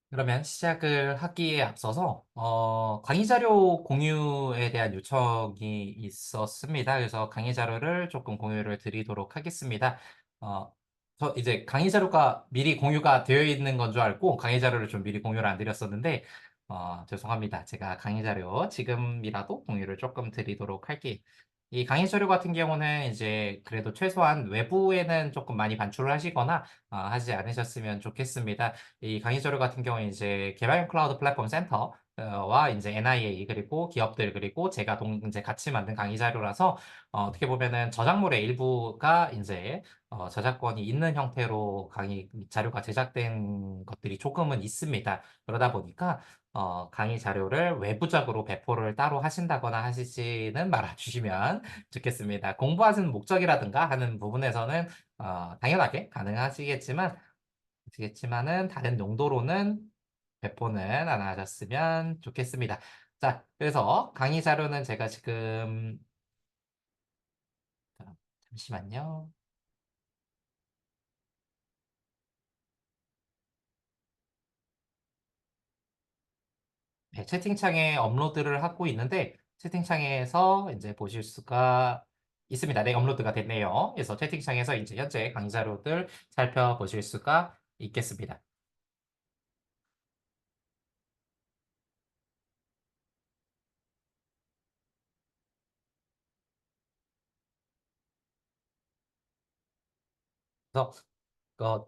그러면 시작을 하기에 앞서서 강의 자료 공유에 대한 요청이 있었습니다. 그래서 강의 자료를 조금 공유를 드리도록 하겠습니다. 어, 저 이제 강의 자료가 미리 공유가 되어 있는 건 줄 알고 강의 자료를 좀 미리 공유를 안 드렸었는데 죄송합니다. 제가 강의 자료 지금이라도 공유를 조금 드리도록 할게요. 이 강의 자료 같은 경우는 이제 그래도 최소한 외부에는 조금 많이 반출을 하시거나 하지 않으셨으면 좋겠습니다. 이 강의 자료 같은 경우에 이제 개발형 클라우드 플랫폼 센터와 이제 NIA 그리고 기업들 그리고 제가 이제 같이 만든 강의 자료라서 어떻게 보면은 저작물의 일부가 이제 저작권이 있는 형태로 강의 자료가 제작된 것들이 조금은 있습니다. 그러다 보니까 강의 자료를 외부적으로 배포를 따로 하신다거나 하시지는 말아주시면 좋겠습니다. 공부하시는 목적이라든가 하는 부분에서는 당연하게 가능하시겠지만은 다른 용도로는 배포는 안 하셨으면 좋겠습니다. 자, 그래서 강의 자료는 제가 지금 잠시만요. 네, 채팅창에 업로드를 하고 있는데 채팅창에서 이제 보실 수가 있습니다. 네, 업로드가 됐네요. 그래서 채팅창에서 이제 현재 강의 자료들 살펴보실 수가 있겠습니다. 그래서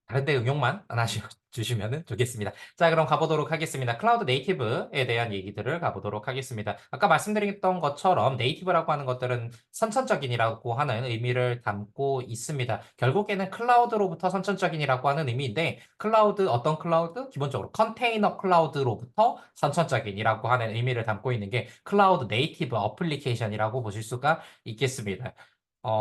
다른 데 응용만 안 하셔주시면 좋겠습니다. 자, 그럼 가보도록 하겠습니다. 클라우드 네이티브에 대한 얘기들을 가보도록 하겠습니다. 아까 말씀드렸던 것처럼 네이티브라고 하는 것들은 선천적인이라고 하는 의미를 담고 있습니다. 결국에는 클라우드로부터 선천적인이라고 하는 의미인데 클라우드, 어떤 클라우드? 기본적으로 컨테이너 클라우드로부터 선천적인이라고 하는 의미를 담고 있는 게 클라우드 네이티브 어플리케이션이라고 보실 수가 있겠습니다.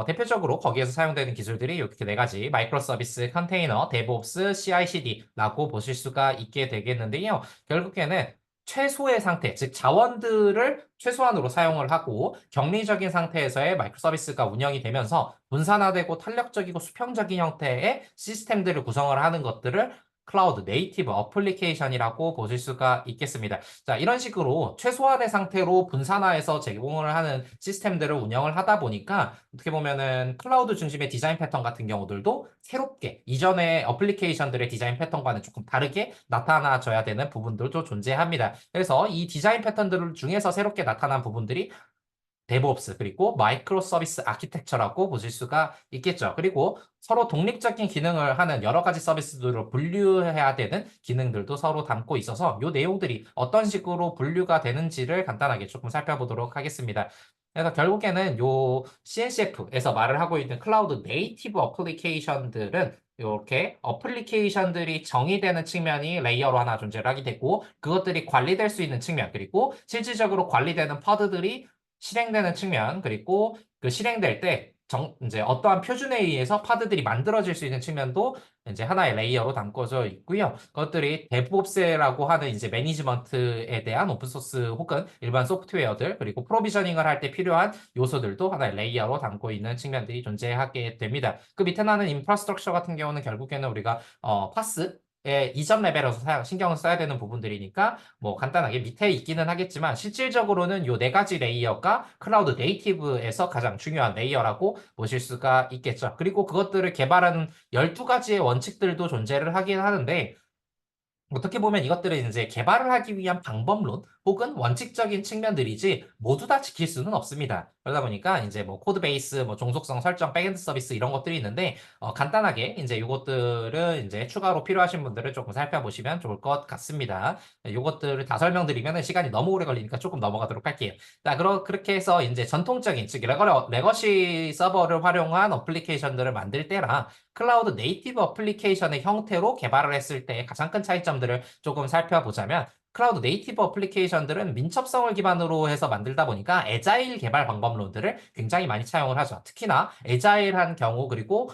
대표적으로 거기에서 사용되는 기술들이 이렇게 네 가지 마이크로 서비스, 컨테이너, 데브옵스, CI/CD라고 보실 수가 있게 되겠는데요. 결국에는 최소의 상태, 즉 자원들을 최소한으로 사용을 하고 격리적인 상태에서의 마이크로 서비스가 운영이 되면서 분산화되고 탄력적이고 수평적인 형태의 시스템들을 구성을 하는 것들을 클라우드 네이티브 어플리케이션이라고 보실 수가 있겠습니다. 자, 이런 식으로 최소한의 상태로 분산화해서 제공을 하는 시스템들을 운영을 하다 보니까 어떻게 보면은 클라우드 중심의 디자인 패턴 같은 경우들도 새롭게 이전의 어플리케이션들의 디자인 패턴과는 조금 다르게 나타나져야 되는 부분들도 존재합니다. 그래서 이 디자인 패턴들 중에서 새롭게 나타난 부분들이 데브옵스 그리고 마이크로 서비스 아키텍처라고 보실 수가 있겠죠. 그리고 서로 독립적인 기능을 하는 여러 가지 서비스들을 분류해야 되는 기능들도 서로 담고 있어서 이 내용들이 어떤 식으로 분류가 되는지를 간단하게 조금 살펴보도록 하겠습니다. 그래서 결국에는 요 CNCF에서 말을 하고 있는 클라우드 네이티브 어플리케이션들은 이렇게 어플리케이션들이 정의되는 측면이 레이어로 하나 존재를 하게 되고 그것들이 관리될 수 있는 측면 그리고 실질적으로 관리되는 퍼드들이 실행되는 측면, 그리고 그 실행될 때 이제 어떠한 표준에 의해서 파드들이 만들어질 수 있는 측면도 이제 하나의 레이어로 담궈져 있고요. 그것들이 데브옵스라고 하는 이제 매니지먼트에 대한 오픈소스 혹은 일반 소프트웨어들, 그리고 프로비저닝을 할 때 필요한 요소들도 하나의 레이어로 담고 있는 측면들이 존재하게 됩니다. 그 밑에 나는 인프라스트럭처 같은 경우는 결국에는 우리가 파스 이전 레벨에서 신경을 써야 되는 부분들이니까 뭐 간단하게 밑에 있기는 하겠지만 실질적으로는 요 네 가지 레이어가 클라우드 네이티브에서 가장 중요한 레이어라고 보실 수가 있겠죠. 그리고 그것들을 개발하는 12가지의 원칙들도 존재를 하긴 하는데 어떻게 보면 이것들은 이제 개발을 하기 위한 방법론 혹은 원칙적인 측면들이지 모두 다 지킬 수는 없습니다. 그러다 보니까 이제 뭐 코드 베이스, 뭐 종속성 설정, 백엔드 서비스 이런 것들이 있는데 간단하게 이제 이것들은 이제 추가로 필요하신 분들은 조금 살펴보시면 좋을 것 같습니다. 이것들을 다 설명드리면 시간이 너무 오래 걸리니까 조금 넘어가도록 할게요. 자, 그렇게 해서 이제 전통적인 즉 레거시 서버를 활용한 어플리케이션들을 만들 때랑 클라우드 네이티브 어플리케이션의 형태로 개발을 했을 때 가장 큰 차이점들을 조금 살펴보자면 클라우드 네이티브 어플리케이션들은 민첩성을 기반으로 해서 만들다 보니까 애자일 개발 방법론들을 굉장히 많이 차용을 하죠. 특히나 애자일한 경우 그리고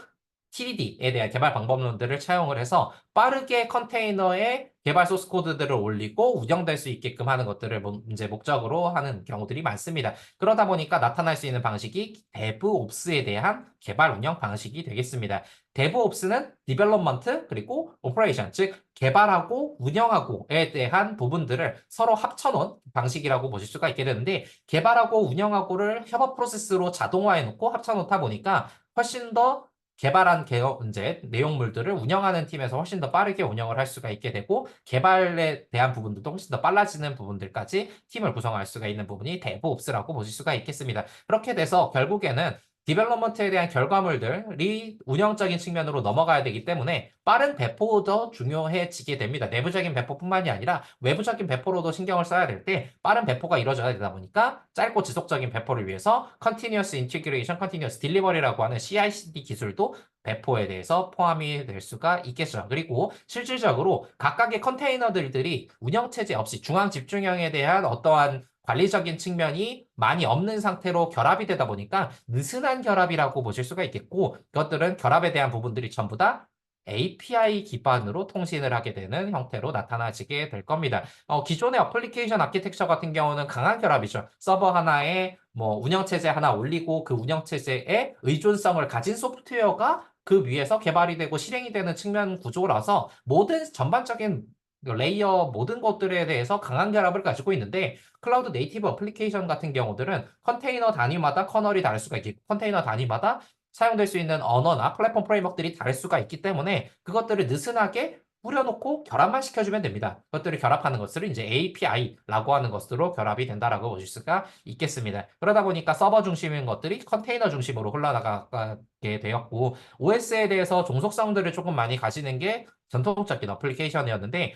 TDD에 대한 개발 방법론들을 차용을 해서 빠르게 컨테이너에 개발 소스 코드들을 올리고 운영될 수 있게끔 하는 것들을 이제 목적으로 하는 경우들이 많습니다. 그러다 보니까 나타날 수 있는 방식이 DevOps에 대한 개발 운영 방식이 되겠습니다. DevOps는 Development 그리고 Operation, 즉 개발하고 운영하고에 대한 부분들을 서로 합쳐놓은 방식이라고 보실 수가 있게 되는데, 개발하고 운영하고를 협업 프로세스로 자동화해 놓고 합쳐놓다 보니까 훨씬 더 개발한 이제 내용물들을 운영하는 팀에서 훨씬 더 빠르게 운영을 할 수가 있게 되고, 개발에 대한 부분들도 훨씬 더 빨라지는 부분들까지 팀을 구성할 수가 있는 부분이 DevOps라고 보실 수가 있겠습니다. 그렇게 돼서 결국에는 디벨롭먼트에 대한 결과물들이 운영적인 측면으로 넘어가야 되기 때문에 빠른 배포도 중요해지게 됩니다. 내부적인 배포뿐만이 아니라 외부적인 배포로도 신경을 써야 될 때 빠른 배포가 이루어져야 되다 보니까 짧고 지속적인 배포를 위해서 Continuous Integration, Continuous Delivery라고 하는 CI/CD 기술도 배포에 대해서 포함이 될 수가 있겠죠. 그리고 실질적으로 각각의 컨테이너들이 운영체제 없이 중앙 집중형에 대한 어떠한 관리적인 측면이 많이 없는 상태로 결합이 되다 보니까 느슨한 결합이라고 보실 수가 있겠고, 그것들은 결합에 대한 부분들이 전부 다 API 기반으로 통신을 하게 되는 형태로 나타나지게 될 겁니다. 기존의 어플리케이션 아키텍처 같은 경우는 강한 결합이죠. 서버 하나에 뭐 운영체제 하나 올리고 그 운영체제에 의존성을 가진 소프트웨어가 그 위에서 개발이 되고 실행이 되는 측면 구조라서 모든 전반적인 레이어 모든 것들에 대해서 강한 결합을 가지고 있는데, 클라우드 네이티브 어플리케이션 같은 경우들은 컨테이너 단위마다 커널이 다를 수가 있고 컨테이너 단위마다 사용될 수 있는 언어나 플랫폼 프레임워크들이 다를 수가 있기 때문에 그것들을 느슨하게 뿌려놓고 결합만 시켜주면 됩니다. 그것들을 결합하는 것들을 이제 API라고 하는 것으로 결합이 된다라고 보실 수가 있겠습니다. 그러다 보니까 서버 중심인 것들이 컨테이너 중심으로 흘러나가게 되었고, OS에 대해서 종속성들을 조금 많이 가지는 게 전통적인 어플리케이션이었는데,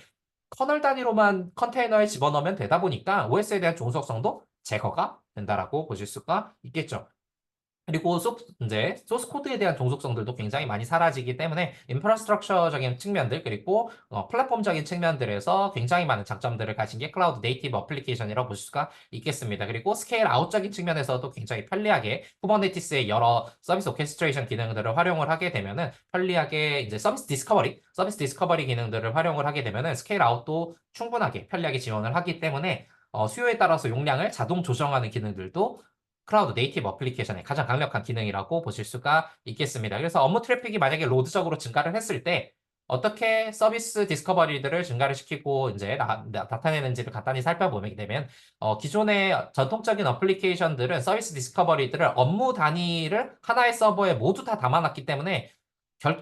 커널 단위로만 컨테이너에 집어넣으면 되다 보니까 OS에 대한 종속성도 제거가 된다라고 보실 수가 있겠죠. 그리고 이제 소스 코드에 대한 종속성들도 굉장히 많이 사라지기 때문에 인프라스트럭처적인 측면들 그리고 플랫폼적인 측면들에서 굉장히 많은 장점들을 가진 게 클라우드 네이티브 어플리케이션이라고 볼 수가 있겠습니다. 그리고 스케일 아웃적인 측면에서도 굉장히 편리하게 쿠버네티스의 여러 서비스 오케스트레이션 기능들을 활용을 하게 되면은 편리하게 이제 서비스 디스커버리 기능들을 활용을 하게 되면은 스케일 아웃도 충분하게 편리하게 지원을 하기 때문에 수요에 따라서 용량을 자동 조정하는 기능들도 클라우드 네이티브 어플리케이션의 가장 강력한 기능이라고 보실 수가 있겠습니다. 그래서 업무 트래픽이 만약에 로드적으로 증가를 했을 때 어떻게 서비스 디스커버리들을 증가를 시키고 이제 나타내는지를 간단히 살펴보게 되면, 기존의 전통적인 어플리케이션들은 서비스 디스커버리들을 업무 단위를 하나의 서버에 모두 다 담아놨기 때문에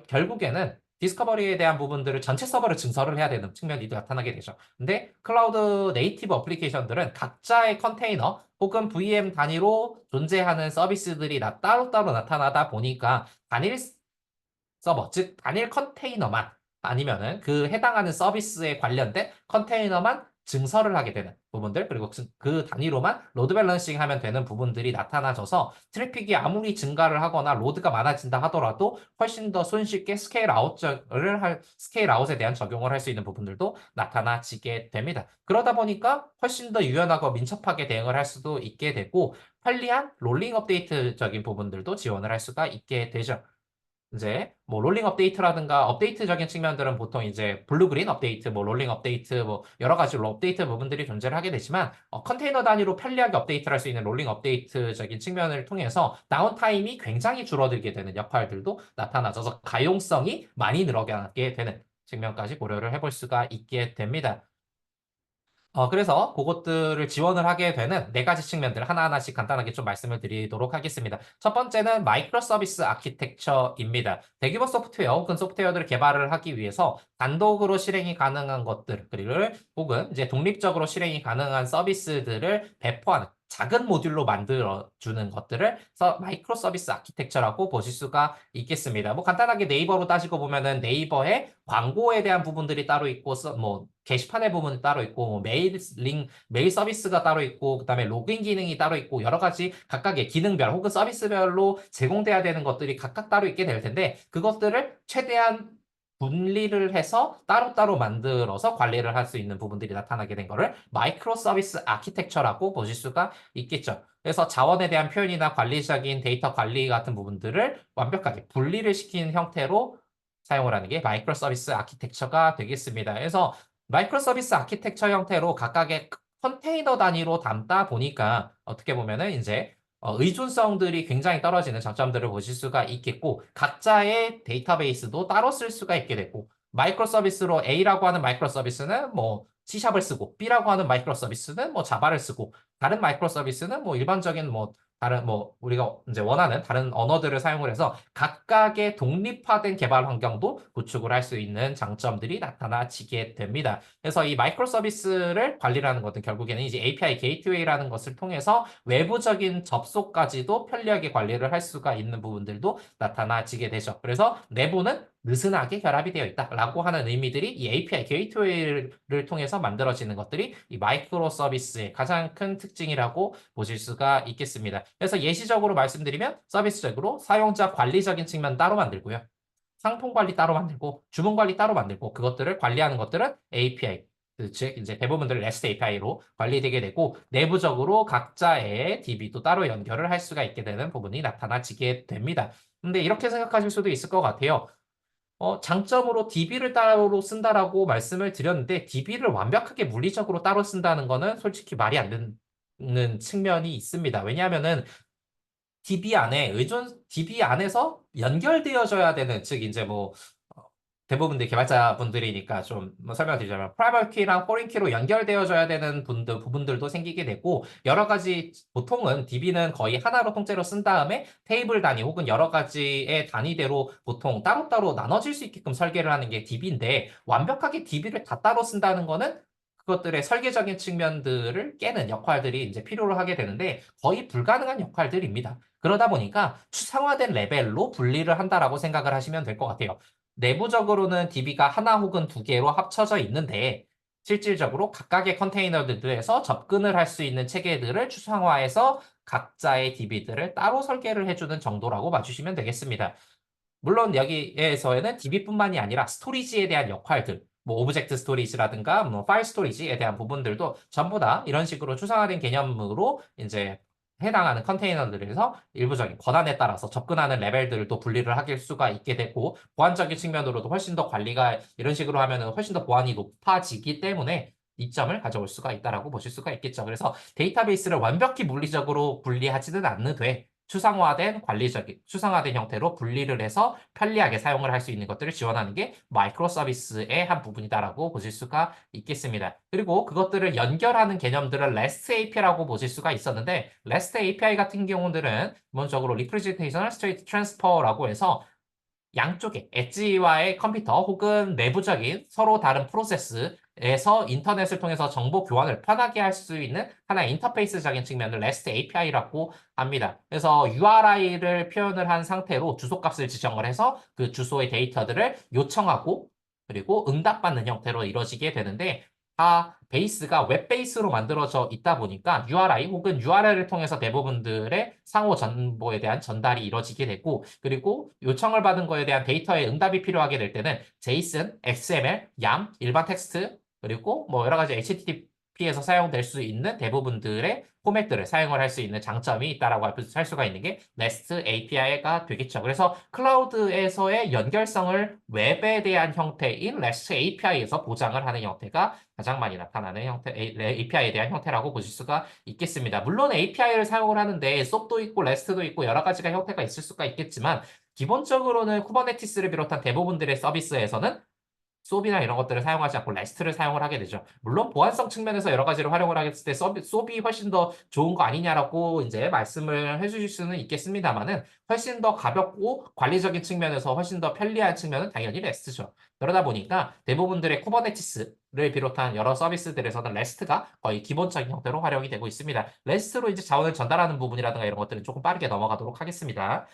결국에는 디스커버리에 대한 부분들을 전체 서버를 증설을 해야 되는 측면이 나타나게 되죠. 근데 클라우드 네이티브 어플리케이션들은 각자의 컨테이너 혹은 VM 단위로 존재하는 서비스들이 따로따로 나타나다 보니까 단일 서버, 즉 단일 컨테이너만 아니면은 그 해당하는 서비스에 관련된 컨테이너만 증설을 하게 되는 부분들, 그리고 그 단위로만 로드 밸런싱 하면 되는 부분들이 나타나져서 트래픽이 아무리 증가를 하거나 로드가 많아진다 하더라도 훨씬 더 손쉽게 스케일 아웃에 대한 적용을 할 수 있는 부분들도 나타나지게 됩니다. 그러다 보니까 훨씬 더 유연하고 민첩하게 대응을 할 수도 있게 되고 편리한 롤링 업데이트적인 부분들도 지원을 할 수가 있게 되죠. 이제 뭐 롤링 업데이트라든가 업데이트적인 측면들은 보통 이제 블루 그린 업데이트, 뭐 롤링 업데이트, 뭐 여러 가지로 업데이트 부분들이 존재를 하게 되지만, 컨테이너 단위로 편리하게 업데이트를 할 수 있는 롤링 업데이트적인 측면을 통해서 다운타임이 굉장히 줄어들게 되는 역할들도 나타나져서 가용성이 많이 늘어나게 되는 측면까지 고려를 해볼 수가 있게 됩니다. 그래서 그것들을 지원을 하게 되는 네 가지 측면들 하나하나씩 간단하게 좀 말씀을 드리도록 하겠습니다. 첫 번째는 마이크로 서비스 아키텍처입니다. 대규모 소프트웨어 혹은 소프트웨어들을 개발을 하기 위해서 단독으로 실행이 가능한 것들을 혹은 이제 독립적으로 실행이 가능한 서비스들을 배포하는 작은 모듈로 만들어주는 것들을 마이크로 서비스 아키텍처라고 보실 수가 있겠습니다. 뭐 간단하게 네이버로 따지고 보면은 네이버의 광고에 대한 부분들이 따로 있고, 뭐 게시판의 부분이 따로 있고, 뭐 메일 서비스가 따로 있고, 그다음에 로그인 기능이 따로 있고, 여러 가지 각각의 기능별 혹은 서비스별로 제공돼야 되는 것들이 각각 따로 있게 될 텐데, 그것들을 최대한 분리를 해서 따로따로 만들어서 관리를 할 수 있는 부분들이 나타나게 된 거를 마이크로 서비스 아키텍처라고 보실 수가 있겠죠. 그래서 자원에 대한 표현이나 관리적인 데이터 관리 같은 부분들을 완벽하게 분리를 시킨 형태로 사용을 하는 게 마이크로 서비스 아키텍처가 되겠습니다. 그래서 마이크로 서비스 아키텍처 형태로 각각의 컨테이너 단위로 담다 보니까 어떻게 보면은 이제 의존성들이 굉장히 떨어지는 장점들을 보실 수가 있겠고, 각자의 데이터베이스도 따로 쓸 수가 있게 되고, 마이크로 서비스로 A라고 하는 마이크로 서비스는 뭐 C샵을 쓰고, B라고 하는 마이크로 서비스는 뭐 자바를 쓰고, 다른 마이크로 서비스는 뭐 일반적인 뭐 다른 뭐 우리가 이제 원하는 다른 언어들을 사용을 해서 각각의 독립화된 개발 환경도 구축을 할 수 있는 장점들이 나타나지게 됩니다. 그래서 이 마이크로 서비스를 관리하는 것은 결국에는 이제 API 게이트웨이라는 것을 통해서 외부적인 접속까지도 편리하게 관리를 할 수가 있는 부분들도 나타나지게 되죠. 그래서 내부는 느슨하게 결합이 되어 있다라고 하는 의미들이 이 API 게이트웨이를 통해서 만들어지는 것들이 이 마이크로 서비스의 가장 큰 특징이라고 보실 수가 있겠습니다. 그래서 예시적으로 말씀드리면 서비스적으로 사용자 관리적인 측면 따로 만들고요. 상품 관리 따로 만들고 주문 관리 따로 만들고 그것들을 관리하는 것들은 API 즉 이제 대부분들 REST API로 관리되게 되고 내부적으로 각자의 DB도 따로 연결을 할 수가 있게 되는 부분이 나타나지게 됩니다. 근데 이렇게 생각하실 수도 있을 것 같아요. 장점으로 DB를 따로 쓴다라고 말씀을 드렸는데 DB를 완벽하게 물리적으로 따로 쓴다는 거는 솔직히 말이 안 되는 측면이 있습니다. 왜냐하면은 DB 안에서 연결되어져야 되는, 즉, 이제 뭐, 어, 대부분들 개발자분들이니까 좀뭐 설명드리자면, 프라이빗 키랑 포린 키로 연결되어져야 되는 부분들도 생기게 되고, 여러 가지, 보통은 DB는 거의 하나로 통째로 쓴 다음에 테이블 단위 혹은 여러 가지의 단위대로 보통 따로따로 나눠질 수 있게끔 설계를 하는 게 DB인데, 완벽하게 DB를 다 따로 쓴다는 거는 그것들의 설계적인 측면들을 깨는 역할들이 이제 필요로 하게 되는데 거의 불가능한 역할들입니다. 그러다 보니까 추상화된 레벨로 분리를 한다라고 생각을 하시면 될 것 같아요. 내부적으로는 DB가 하나 혹은 두 개로 합쳐져 있는데 실질적으로 각각의 컨테이너들에서 접근을 할 수 있는 체계들을 추상화해서 각자의 DB들을 따로 설계를 해주는 정도라고 봐주시면 되겠습니다. 물론 여기에서는 DB뿐만이 아니라 스토리지에 대한 역할들, 뭐 오브젝트 스토리지라든가 뭐 파일 스토리지에 대한 부분들도 전부 다 이런 식으로 추상화된 개념으로 이제 해당하는 컨테이너들에서 일부적인 권한에 따라서 접근하는 레벨들을 또 분리를 할 수가 있게 되고 보안적인 측면으로도 훨씬 더 관리가 이런 식으로 하면은 훨씬 더 보안이 높아지기 때문에 이점을 가져올 수가 있다라고 보실 수가 있겠죠. 그래서 데이터베이스를 완벽히 물리적으로 분리하지는 않는데 추상화된 형태로 분리를 해서 편리하게 사용을 할 수 있는 것들을 지원하는 게 마이크로 서비스의 한 부분이다라고 보실 수가 있겠습니다. 그리고 그것들을 연결하는 개념들을 REST API라고 보실 수가 있었는데 REST API 같은 경우들은 기본적으로 Representational State Transfer라고 해서 양쪽에 엣지와의 컴퓨터 혹은 내부적인 서로 다른 프로세스에서 인터넷을 통해서 정보 교환을 편하게 할 수 있는 하나의 인터페이스적인 측면을 REST API라고 합니다. 그래서 URI를 표현을 한 상태로 주소값을 지정을 해서 그 주소의 데이터들을 요청하고 그리고 응답받는 형태로 이루어지게 되는데 다 베이스가 웹 베이스로 만들어져 있다 보니까 URI 혹은 URL을 통해서 대부분들의 상호 정보에 대한 전달이 이루어지게 되고 그리고 요청을 받은 거에 대한 데이터의 응답이 필요하게 될 때는 JSON, XML, YAM, 일반 텍스트 그리고 뭐 여러 가지 HTTP에서 사용될 수 있는 대부분들의 포맷들을 사용을 할 수 있는 장점이 있다라고 할 수가 있는 게 REST API가 되겠죠. 그래서 클라우드에서의 연결성을 웹에 대한 형태인 REST API에서 보장을 하는 형태가 가장 많이 나타나는 API에 대한 형태라고 보실 수가 있겠습니다. 물론 API를 사용을 하는데 SOAP도 있고 REST도 있고 여러 가지가 형태가 있을 수가 있겠지만 기본적으로는 쿠버네티스를 비롯한 대부분들의 서비스에서는 소비나 이런 것들을 사용하지 않고 레스트를 사용을 하게 되죠. 물론 보안성 측면에서 여러 가지로 활용을 하겠을 때 소비 훨씬 더 좋은 거 아니냐라고 이제 말씀을 해주실 수는 있겠습니다만은 훨씬 더 가볍고 관리적인 측면에서 훨씬 더 편리한 측면은 당연히 레스트죠. 그러다 보니까 대부분들의 쿠버네티스를 비롯한 여러 서비스들에서는 레스트가 거의 기본적인 형태로 활용이 되고 있습니다. 레스트로 이제 자원을 전달하는 부분이라든가 이런 것들은 조금 빠르게 넘어가도록 하겠습니다.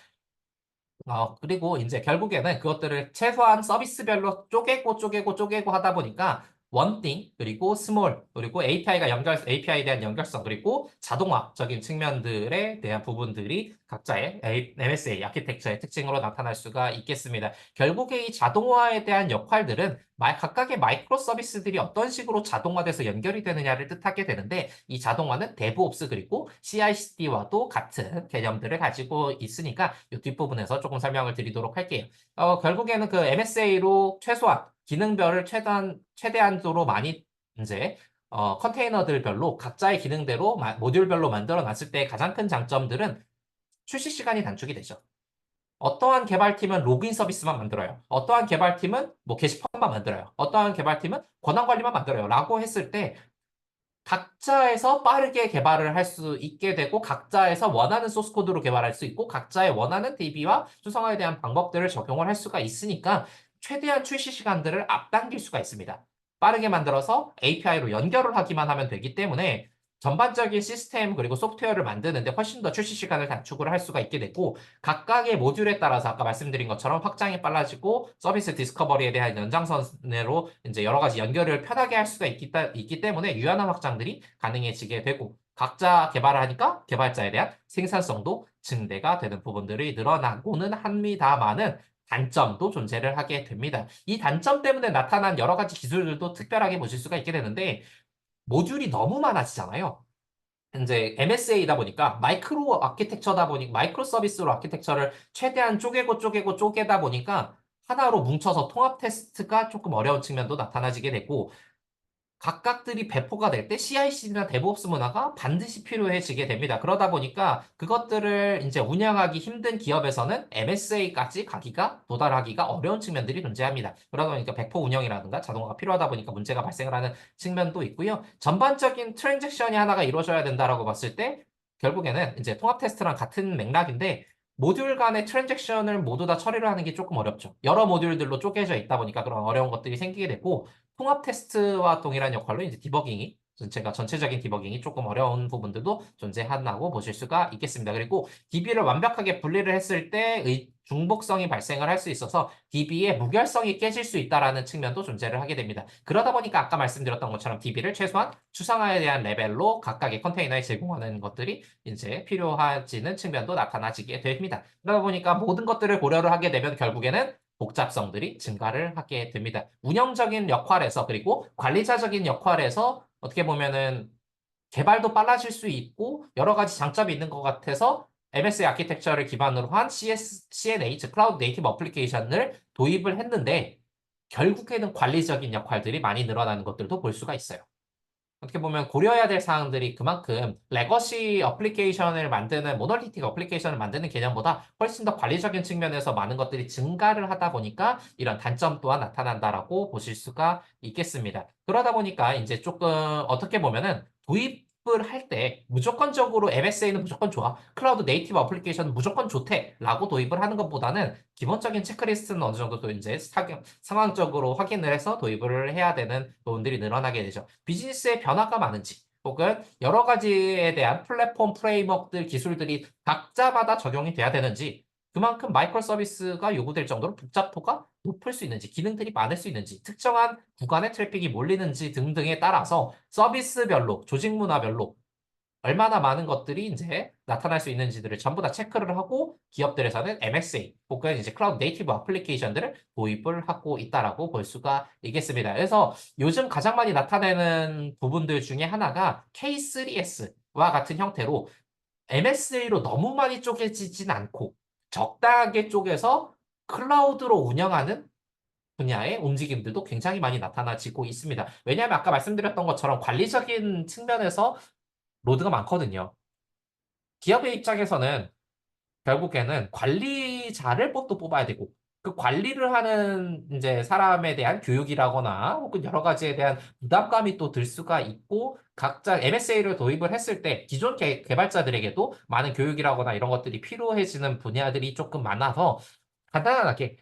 그리고 이제 결국에는 그것들을 최소한 서비스별로 쪼개고 하다 보니까 원띵, 그리고 스몰, 그리고 API에 대한 연결성, 그리고 자동화적인 측면들에 대한 부분들이 각자의 MSA, 아키텍처의 특징으로 나타날 수가 있겠습니다. 결국에 이 자동화에 대한 역할들은 각각의 마이크로 서비스들이 어떤 식으로 자동화돼서 연결이 되느냐를 뜻하게 되는데, 이 자동화는 데브옵스 그리고 CI/CD와도 같은 개념들을 가지고 있으니까 이 뒷부분에서 조금 설명을 드리도록 할게요. 결국에는 그 MSA로 최소한 기능별을 최대한도로 많이 이제 컨테이너들별로 각자의 기능대로 모듈별로 만들어 놨을 때 가장 큰 장점들은 출시 시간이 단축이 되죠. 어떠한 개발팀은 로그인 서비스만 만들어요. 어떠한 개발팀은 뭐 게시판만 만들어요. 어떠한 개발팀은 권한 관리만 만들어요. 라고 했을 때 각자에서 빠르게 개발을 할 수 있게 되고 각자에서 원하는 소스 코드로 개발할 수 있고 각자의 원하는 DB와 수성화에 대한 방법들을 적용을 할 수가 있으니까 최대한 출시 시간들을 앞당길 수가 있습니다. 빠르게 만들어서 API로 연결을 하기만 하면 되기 때문에 전반적인 시스템 그리고 소프트웨어를 만드는데 훨씬 더 출시 시간을 단축을 할 수가 있게 되고 각각의 모듈에 따라서 아까 말씀드린 것처럼 확장이 빨라지고 서비스 디스커버리에 대한 연장선으로 이제 여러 가지 연결을 편하게 할 수가 있기 때문에 유연한 확장들이 가능해지게 되고 각자 개발을 하니까 개발자에 대한 생산성도 증대가 되는 부분들이 늘어나고는 합니다만은 단점도 존재를 하게 됩니다. 이 단점 때문에 나타난 여러 가지 기술들도 특별하게 보실 수가 있게 되는데 모듈이 너무 많아지잖아요. 이제 MSA이다 보니까 마이크로 아키텍처다 보니 마이크로 서비스로 아키텍처를 최대한 쪼개다 보니까 하나로 뭉쳐서 통합 테스트가 조금 어려운 측면도 나타나지게 되고 각각들이 배포가 될 때 CI/CD나 데브옵스 문화가 반드시 필요해지게 됩니다. 그러다 보니까 그것들을 이제 운영하기 힘든 기업에서는 MSA까지 도달하기가 어려운 측면들이 존재합니다. 그러다 보니까 배포 운영이라든가 자동화가 필요하다 보니까 문제가 발생을 하는 측면도 있고요. 전반적인 트랜잭션이 하나가 이루어져야 된다라고 봤을 때 결국에는 이제 통합 테스트랑 같은 맥락인데 모듈 간의 트랜잭션을 모두 다 처리를 하는 게 조금 어렵죠. 여러 모듈들로 쪼개져 있다 보니까 그런 어려운 것들이 생기게 되고 통합 테스트와 동일한 역할로 이제 전체적인 디버깅이 조금 어려운 부분들도 존재한다고 보실 수가 있겠습니다. 그리고 DB를 완벽하게 분리를 했을 때의 중복성이 발생을 할 수 있어서 DB의 무결성이 깨질 수 있다라는 측면도 존재를 하게 됩니다. 그러다 보니까 아까 말씀드렸던 것처럼 DB를 최소한 추상화에 대한 레벨로 각각의 컨테이너에 제공하는 것들이 이제 필요해지는 측면도 나타나지게 됩니다. 그러다 보니까 모든 것들을 고려를 하게 되면 결국에는 복잡성들이 증가를 하게 됩니다. 운영적인 역할에서 그리고 관리자적인 역할에서 어떻게 보면은 개발도 빨라질 수 있고 여러 가지 장점이 있는 것 같아서 MSA 아키텍처를 기반으로 한 CNA, 즉 클라우드 네이티브 어플리케이션을 도입을 했는데 결국에는 관리적인 역할들이 많이 늘어나는 것들도 볼 수가 있어요. 어떻게 보면 고려해야 될 사항들이 그만큼 레거시 어플리케이션을 만드는 모놀리틱 어플리케이션을 만드는 개념보다 훨씬 더 관리적인 측면에서 많은 것들이 증가를 하다 보니까 이런 단점 또한 나타난다라고 보실 수가 있겠습니다. 그러다 보니까 이제 조금 어떻게 보면은 도입을 할 때 무조건적으로 MSA는 무조건 좋아. 클라우드 네이티브 어플리케이션은 무조건 좋대. 라고 도입을 하는 것보다는 기본적인 체크리스트는 어느 정도 또 이제 상황적으로 확인을 해서 도입을 해야 되는 부분들이 늘어나게 되죠. 비즈니스의 변화가 많은지 혹은 여러 가지에 대한 플랫폼 프레임워크들 기술들이 각자마다 적용이 돼야 되는지 그만큼 마이크로 서비스가 요구될 정도로 복잡도가 높을 수 있는지 기능들이 많을 수 있는지 특정한 구간에 트래픽이 몰리는지 등등에 따라서 서비스별로 조직 문화별로 얼마나 많은 것들이 이제 나타날 수 있는지들을 전부 다 체크를 하고 기업들에서는 MSA 혹은 이제 클라우드 네이티브 어플리케이션들을 도입을 하고 있다라고 볼 수가 있겠습니다. 그래서 요즘 가장 많이 나타내는 부분들 중에 하나가 K3S와 같은 형태로 MSA로 너무 많이 쪼개지진 않고 적당하게 쪼개서 클라우드로 운영하는 분야의 움직임들도 굉장히 많이 나타나지고 있습니다. 왜냐하면 아까 말씀드렸던 것처럼 관리적인 측면에서 로드가 많거든요. 기업의 입장에서는 결국에는 관리자를 또 뽑아야 되고 그 관리를 하는 이제 사람에 대한 교육이라거나 혹은 여러 가지에 대한 부담감이 또 들 수가 있고 각자 MSA를 도입을 했을 때 기존 개발자들에게도 많은 교육이라거나 이런 것들이 필요해지는 분야들이 조금 많아서 간단하게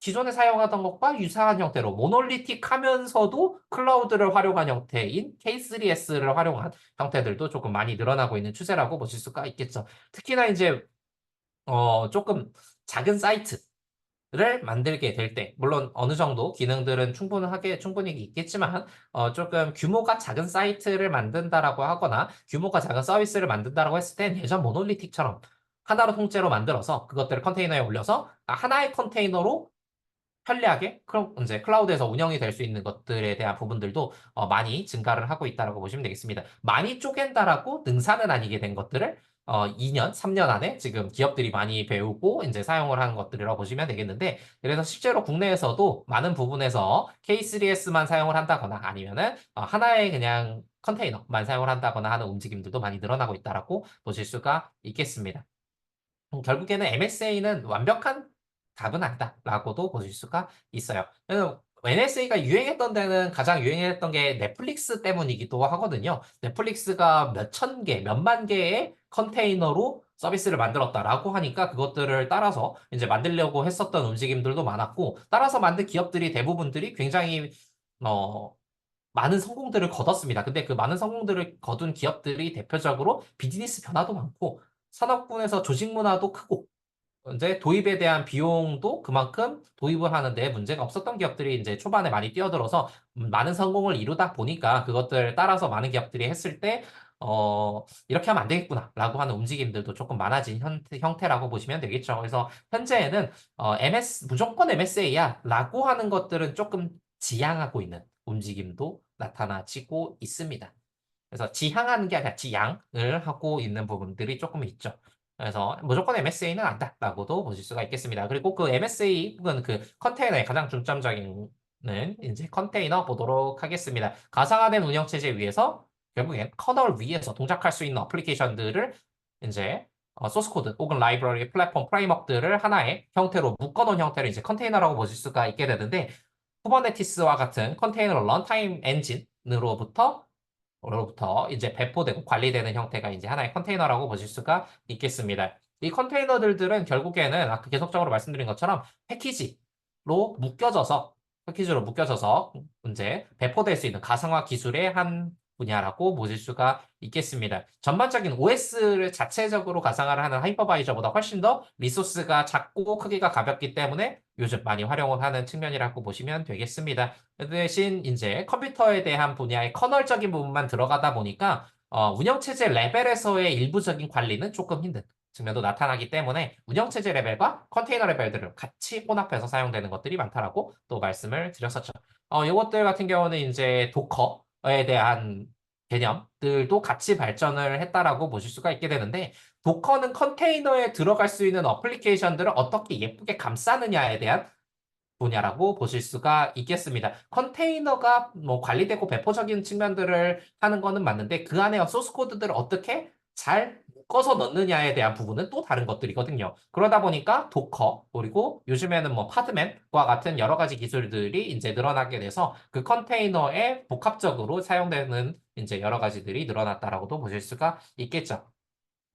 기존에 사용하던 것과 유사한 형태로 모놀리틱 하면서도 클라우드를 활용한 형태인 K3S를 활용한 형태들도 조금 많이 늘어나고 있는 추세라고 보실 수가 있겠죠. 특히나 이제 조금 작은 사이트 를 만들게 될 때, 물론 어느 정도 기능들은 충분히 있겠지만, 조금 규모가 작은 사이트를 만든다라고 하거나, 규모가 작은 서비스를 만든다라고 했을 땐 예전 모놀리틱처럼 하나로 통째로 만들어서 그것들을 컨테이너에 올려서 하나의 컨테이너로 편리하게 그럼 이제 클라우드에서 운영이 될 수 있는 것들에 대한 부분들도 많이 증가를 하고 있다라고 보시면 되겠습니다. 많이 쪼갠다라고 능사는 아니게 된 것들을 2년, 3년 안에 지금 기업들이 많이 배우고 이제 사용을 하는 것들이라고 보시면 되겠는데, 그래서 실제로 국내에서도 많은 부분에서 K3S만 사용을 한다거나 아니면은 하나의 그냥 컨테이너만 사용을 한다거나 하는 움직임들도 많이 늘어나고 있다라고 보실 수가 있겠습니다. 결국에는 MSA는 완벽한 답은 아니다라고도 보실 수가 있어요. NSA가 유행했던 데는 가장 유행했던 게 넷플릭스 때문이기도 하거든요. 넷플릭스가 몇천 개, 몇만 개의 컨테이너로 서비스를 만들었다라고 하니까 그것들을 따라서 이제 만들려고 했었던 움직임들도 많았고, 따라서 만든 기업들이 대부분들이 굉장히 어, 많은 성공들을 거뒀습니다. 근데 그 많은 성공들을 거둔 기업들이 대표적으로 비즈니스 변화도 많고 산업군에서 조직 문화도 크고 이제 도입에 대한 비용도 그만큼 도입을 하는데 문제가 없었던 기업들이 이제 초반에 많이 뛰어들어서 많은 성공을 이루다 보니까 그것들을 따라서 많은 기업들이 했을 때 이렇게 하면 안 되겠구나라고 하는 움직임들도 조금 많아진 형태라고 보시면 되겠죠. 그래서 현재에는 무조건 MSA야라고 하는 것들은 조금 지양하고 있는 움직임도 나타나지고 있습니다. 그래서 지향하는 게 아니라 지양을 하고 있는 부분들이 조금 있죠. 그래서 무조건 MSA는 안다라고도 보실 수가 있겠습니다. 그리고 그 MSA 혹은 그 컨테이너의 가장 중점적인 이제 컨테이너 보도록 하겠습니다. 가상화된 운영체제 위에서 결국엔 커널 위에서 동작할 수 있는 어플리케이션들을 이제 소스 코드 혹은 라이브러리, 플랫폼, 프레임워크들을 하나의 형태로 묶어놓은 형태를 이제 컨테이너라고 보실 수가 있게 되는데, 쿠버네티스와 같은 컨테이너 런타임 엔진으로부터 이제 배포되고 관리되는 형태가 이제 하나의 컨테이너라고 보실 수가 있겠습니다. 이 컨테이너들은 결국에는 아까 계속적으로 말씀드린 것처럼 패키지로 묶여져서 이제 배포될 수 있는 가상화 기술의 한 분야라고 보실 수가 있겠습니다. 전반적인 OS를 자체적으로 가상화를 하는 하이퍼바이저보다 훨씬 더 리소스가 작고 크기가 가볍기 때문에 요즘 많이 활용을 하는 측면이라고 보시면 되겠습니다. 그 대신 이제 컴퓨터에 대한 분야의 커널적인 부분만 들어가다 보니까 운영체제 레벨에서의 일부적인 관리는 조금 힘든 측면도 나타나기 때문에 운영체제 레벨과 컨테이너 레벨들을 같이 혼합해서 사용되는 것들이 많다라고 또 말씀을 드렸었죠. 이것들 같은 경우는 이제 도커에 대한 개념들도 같이 발전을 했다라고 보실 수가 있게 되는데, 도커는 컨테이너에 들어갈 수 있는 어플리케이션들을 어떻게 예쁘게 감싸느냐에 대한 분야라고 보실 수가 있겠습니다. 컨테이너가 뭐 관리되고 배포적인 측면들을 하는 거는 맞는데 그 안에 소스 코드들을 어떻게 잘 묶어서 넣느냐에 대한 부분은 또 다른 것들이거든요. 그러다 보니까 도커 그리고 요즘에는 뭐 파드맨과 같은 여러 가지 기술들이 이제 늘어나게 돼서 그 컨테이너에 복합적으로 사용되는 이제 여러 가지들이 늘어났다라고도 보실 수가 있겠죠.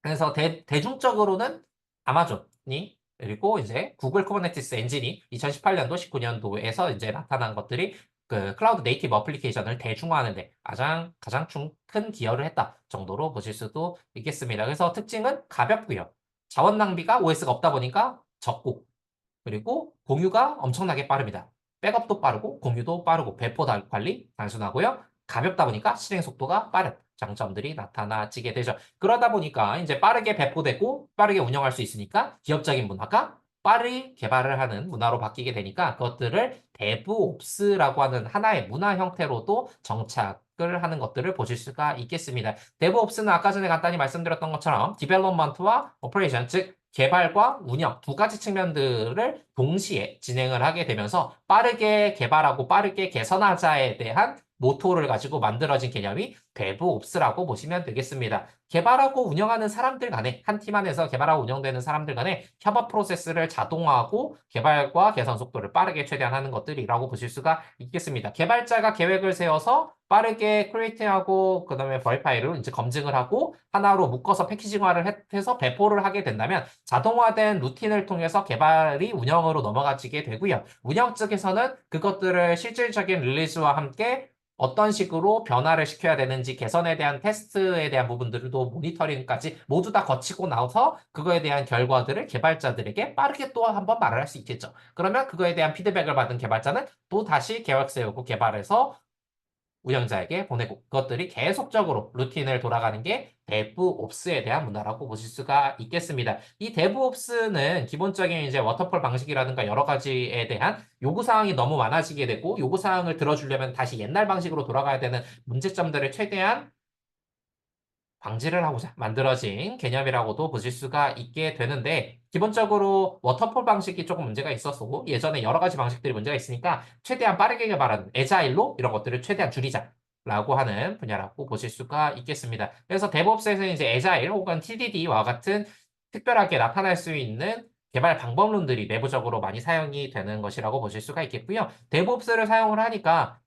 그래서 대중적으로는 아마존이 그리고 이제 구글 쿠버네티스 엔진이 2018년도, 19년도에서 이제 나타난 것들이 그 클라우드 네이티브 어플리케이션을 대중화하는데 가장 큰 기여를 했다 정도로 보실 수도 있겠습니다. 그래서 특징은 가볍고요. 자원 낭비가 OS가 없다 보니까 적고, 그리고 공유가 엄청나게 빠릅니다. 백업도 빠르고 공유도 빠르고 배포 관리 단순하고요. 가볍다 보니까 실행 속도가 빠른 장점들이 나타나지게 되죠. 그러다 보니까 이제 빠르게 배포되고 빠르게 운영할 수 있으니까 기업적인 문화가 빠르게 개발을 하는 문화로 바뀌게 되니까 그것들을 데브옵스라고 하는 하나의 문화 형태로도 정착을 하는 것들을 보실 수가 있겠습니다. 데브옵스는 아까 전에 간단히 말씀드렸던 것처럼 디벨롭먼트와 오퍼레이션, 즉 개발과 운영 두 가지 측면들을 동시에 진행을 하게 되면서 빠르게 개발하고 빠르게 개선하자에 대한 모토를 가지고 만들어진 개념이 DevOps라고 보시면 되겠습니다. 개발하고 운영하는 사람들 간에, 한 팀 안에서 개발하고 운영되는 사람들 간에 협업 프로세스를 자동화하고 개발과 개선 속도를 빠르게 최대한 하는 것들이라고 보실 수가 있겠습니다. 개발자가 계획을 세워서 빠르게 크리에이팅하고 그다음에 버리파이를 이제 검증을 하고 하나로 묶어서 패키징화를 해서 배포를 하게 된다면 자동화된 루틴을 통해서 개발이 운영으로 넘어가지게 되고요. 운영 측에서는 그것들을 실질적인 릴리즈와 함께 어떤 식으로 변화를 시켜야 되는지 개선에 대한 테스트에 대한 부분들도 모니터링까지 모두 다 거치고 나서 그거에 대한 결과들을 개발자들에게 빠르게 또 한번 말을 할 수 있겠죠. 그러면 그거에 대한 피드백을 받은 개발자는 또 다시 계획 세우고 개발해서 운영자에게 보내고 그것들이 계속적으로 루틴을 돌아가는 게 데브옵스에 대한 문화라고 보실 수가 있겠습니다. 이 데브옵스는 기본적인 이제 워터폴 방식이라든가 여러 가지에 대한 요구사항이 너무 많아지게 되고 요구사항을 들어주려면 다시 옛날 방식으로 돌아가야 되는 문제점들을 최대한 방지를 하고자 만들어진 개념이라고도 보실 수가 있게 되는데 기본적으로 워터폴 방식이 조금 문제가 있었고 예전에 여러 가지 방식들이 문제가 있으니까 최대한 빠르게 개발하는 애자일로 이런 것들을 최대한 줄이자라고 하는 분야라고 보실 수가 있겠습니다. 그래서 데브옵스에서는 이제 애자일 혹은 TDD와 같은 특별하게 나타날 수 있는 개발 방법론들이 내부적으로 많이 사용이 되는 것이라고 보실 수가 있겠고요. 데브옵스를 사용을 하니까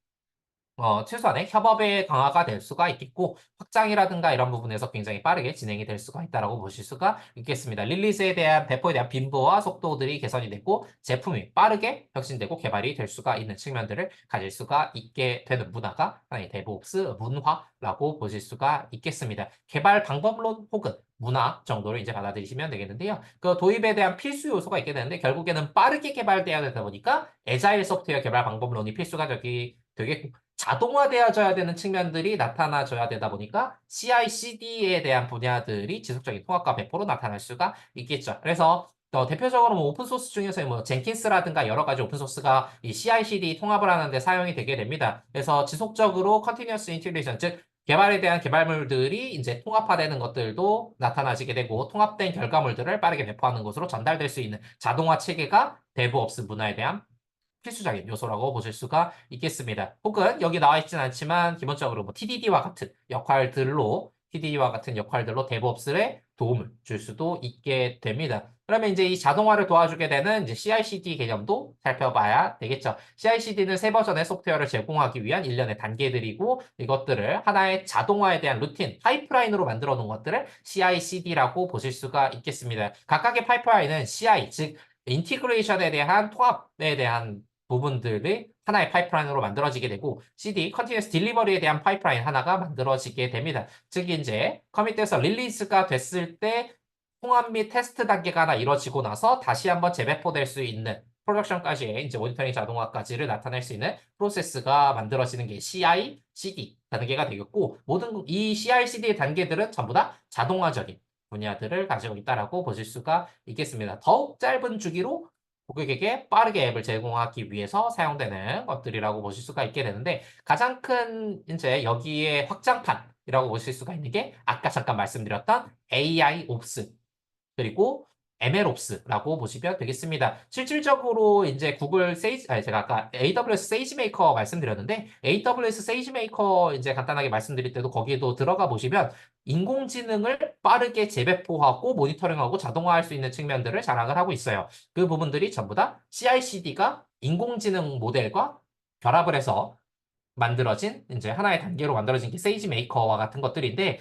최소한의 협업의 강화가 될 수가 있겠고, 확장이라든가 이런 부분에서 굉장히 빠르게 진행이 될 수가 있다라고 보실 수가 있겠습니다. 릴리즈에 대한, 배포에 대한 빈도와 속도들이 개선이 되고, 제품이 빠르게 혁신되고 개발이 될 수가 있는 측면들을 가질 수가 있게 되는 문화가 하나의 데브옵스 문화라고 보실 수가 있겠습니다. 개발 방법론 혹은 문화 정도를 이제 받아들이시면 되겠는데요. 그 도입에 대한 필수 요소가 있게 되는데, 결국에는 빠르게 개발돼야 되다 보니까, 애자일 소프트웨어 개발 방법론이 필수가 되겠고, 자동화되어져야 되는 측면들이 나타나줘야 되다 보니까 CI/CD에 대한 분야들이 지속적인 통합과 배포로 나타날 수가 있겠죠. 그래서 대표적으로 뭐 오픈소스 중에서 뭐 젠킨스라든가 여러 가지 오픈소스가 이 CI/CD 통합을 하는데 사용이 되게 됩니다. 그래서 지속적으로 컨티뉴어스 인티그레이션, 즉 개발에 대한 개발물들이 이제 통합화되는 것들도 나타나지게 되고 통합된 결과물들을 빠르게 배포하는 것으로 전달될 수 있는 자동화 체계가 데브옵스 문화에 대한 필수적인 요소라고 보실 수가 있겠습니다. 혹은 여기 나와 있진 않지만 기본적으로 뭐 TDD와 같은 역할들로 데브옵스에 도움을 줄 수도 있게 됩니다. 그러면 이제 이 자동화를 도와주게 되는 이제 CI/CD 개념도 살펴봐야 되겠죠. CI/CD는 새 버전의 소프트웨어를 제공하기 위한 일련의 단계들이고 이것들을 하나의 자동화에 대한 루틴, 파이프라인으로 만들어 놓은 것들을 CI/CD라고 보실 수가 있겠습니다. 각각의 파이프라인은 CI, 즉 인티그레이션에 대한 통합에 대한 부분들이 하나의 파이프라인으로 만들어지게 되고 CD, Continuous Delivery에 대한 파이프라인 하나가 만들어지게 됩니다. 즉 이제 커밋돼서 릴리즈가 됐을 때 통합 및 테스트 단계가 하나 이루어지고 나서 다시 한번 재배포될 수 있는 프로덕션까지의 이제 모니터링 자동화까지를 나타낼 수 있는 프로세스가 만들어지는 게 CI, CD 단계가 되겠고 모든 이 CI, CD의 단계들은 전부 다 자동화적인 분야들을 가지고 있다라고 보실 수가 있겠습니다. 더욱 짧은 주기로 고객에게 빠르게 앱을 제공하기 위해서 사용되는 것들이라고 보실 수가 있게 되는데 가장 큰 이제 여기에 확장판이라고 보실 수가 있는 게 아까 잠깐 말씀드렸던 AI 옵스 그리고 MLOps라고 보시면 되겠습니다. 실질적으로 이제 구글 세이지, 아니 제가 아까 AWS 세이지메이커 말씀드렸는데 AWS 세이지메이커 이제 간단하게 말씀드릴 때도 거기에도 들어가 보시면 인공지능을 빠르게 재배포하고 모니터링하고 자동화할 수 있는 측면들을 자랑을 하고 있어요. 그 부분들이 전부 다 CI/CD가 인공지능 모델과 결합을 해서 만들어진 이제 하나의 단계로 만들어진 게 세이지 메이커와 같은 것들인데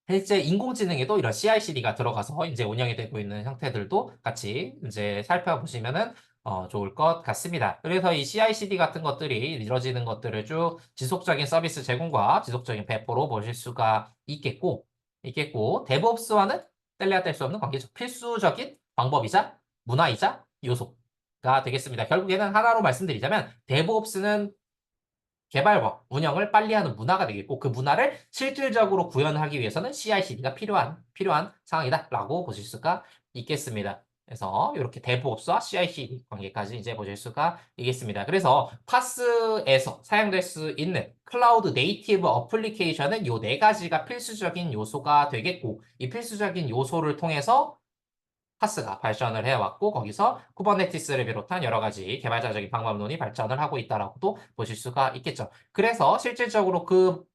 실제 인공지능에도 이런 CI/CD가 들어가서 이제 운영이 되고 있는 형태들도 같이 이제 살펴보시면은 좋을 것 같습니다. 그래서 이 CI/CD 같은 것들이 이루어지는 것들을 쭉 지속적인 서비스 제공과 지속적인 배포로 보실 수가 있겠고, 데브옵스와는 뗄래야 뗄 수 없는 관계죠. 필수적인 방법이자 문화이자 요소가 되겠습니다. 결국에는 하나로 말씀드리자면 데브옵스는 개발과 운영을 빨리 하는 문화가 되겠고 그 문화를 실질적으로 구현하기 위해서는 CI/CD가 필요한 상황이다라고 보실 수가 있겠습니다. 그래서 이렇게 데브옵스와 CI/CD 관계까지 이제 보실 수가 있겠습니다. 그래서 파스에서 사용될 수 있는 클라우드 네이티브 어플리케이션은 이 네 가지가 필수적인 요소가 되겠고 이 필수적인 요소를 통해서 파스가 발전을 해왔고 거기서 쿠버네티스를 비롯한 여러 가지 개발자적인 방법론이 발전을 하고 있다라고도 보실 수가 있겠죠. 그래서 실질적으로 그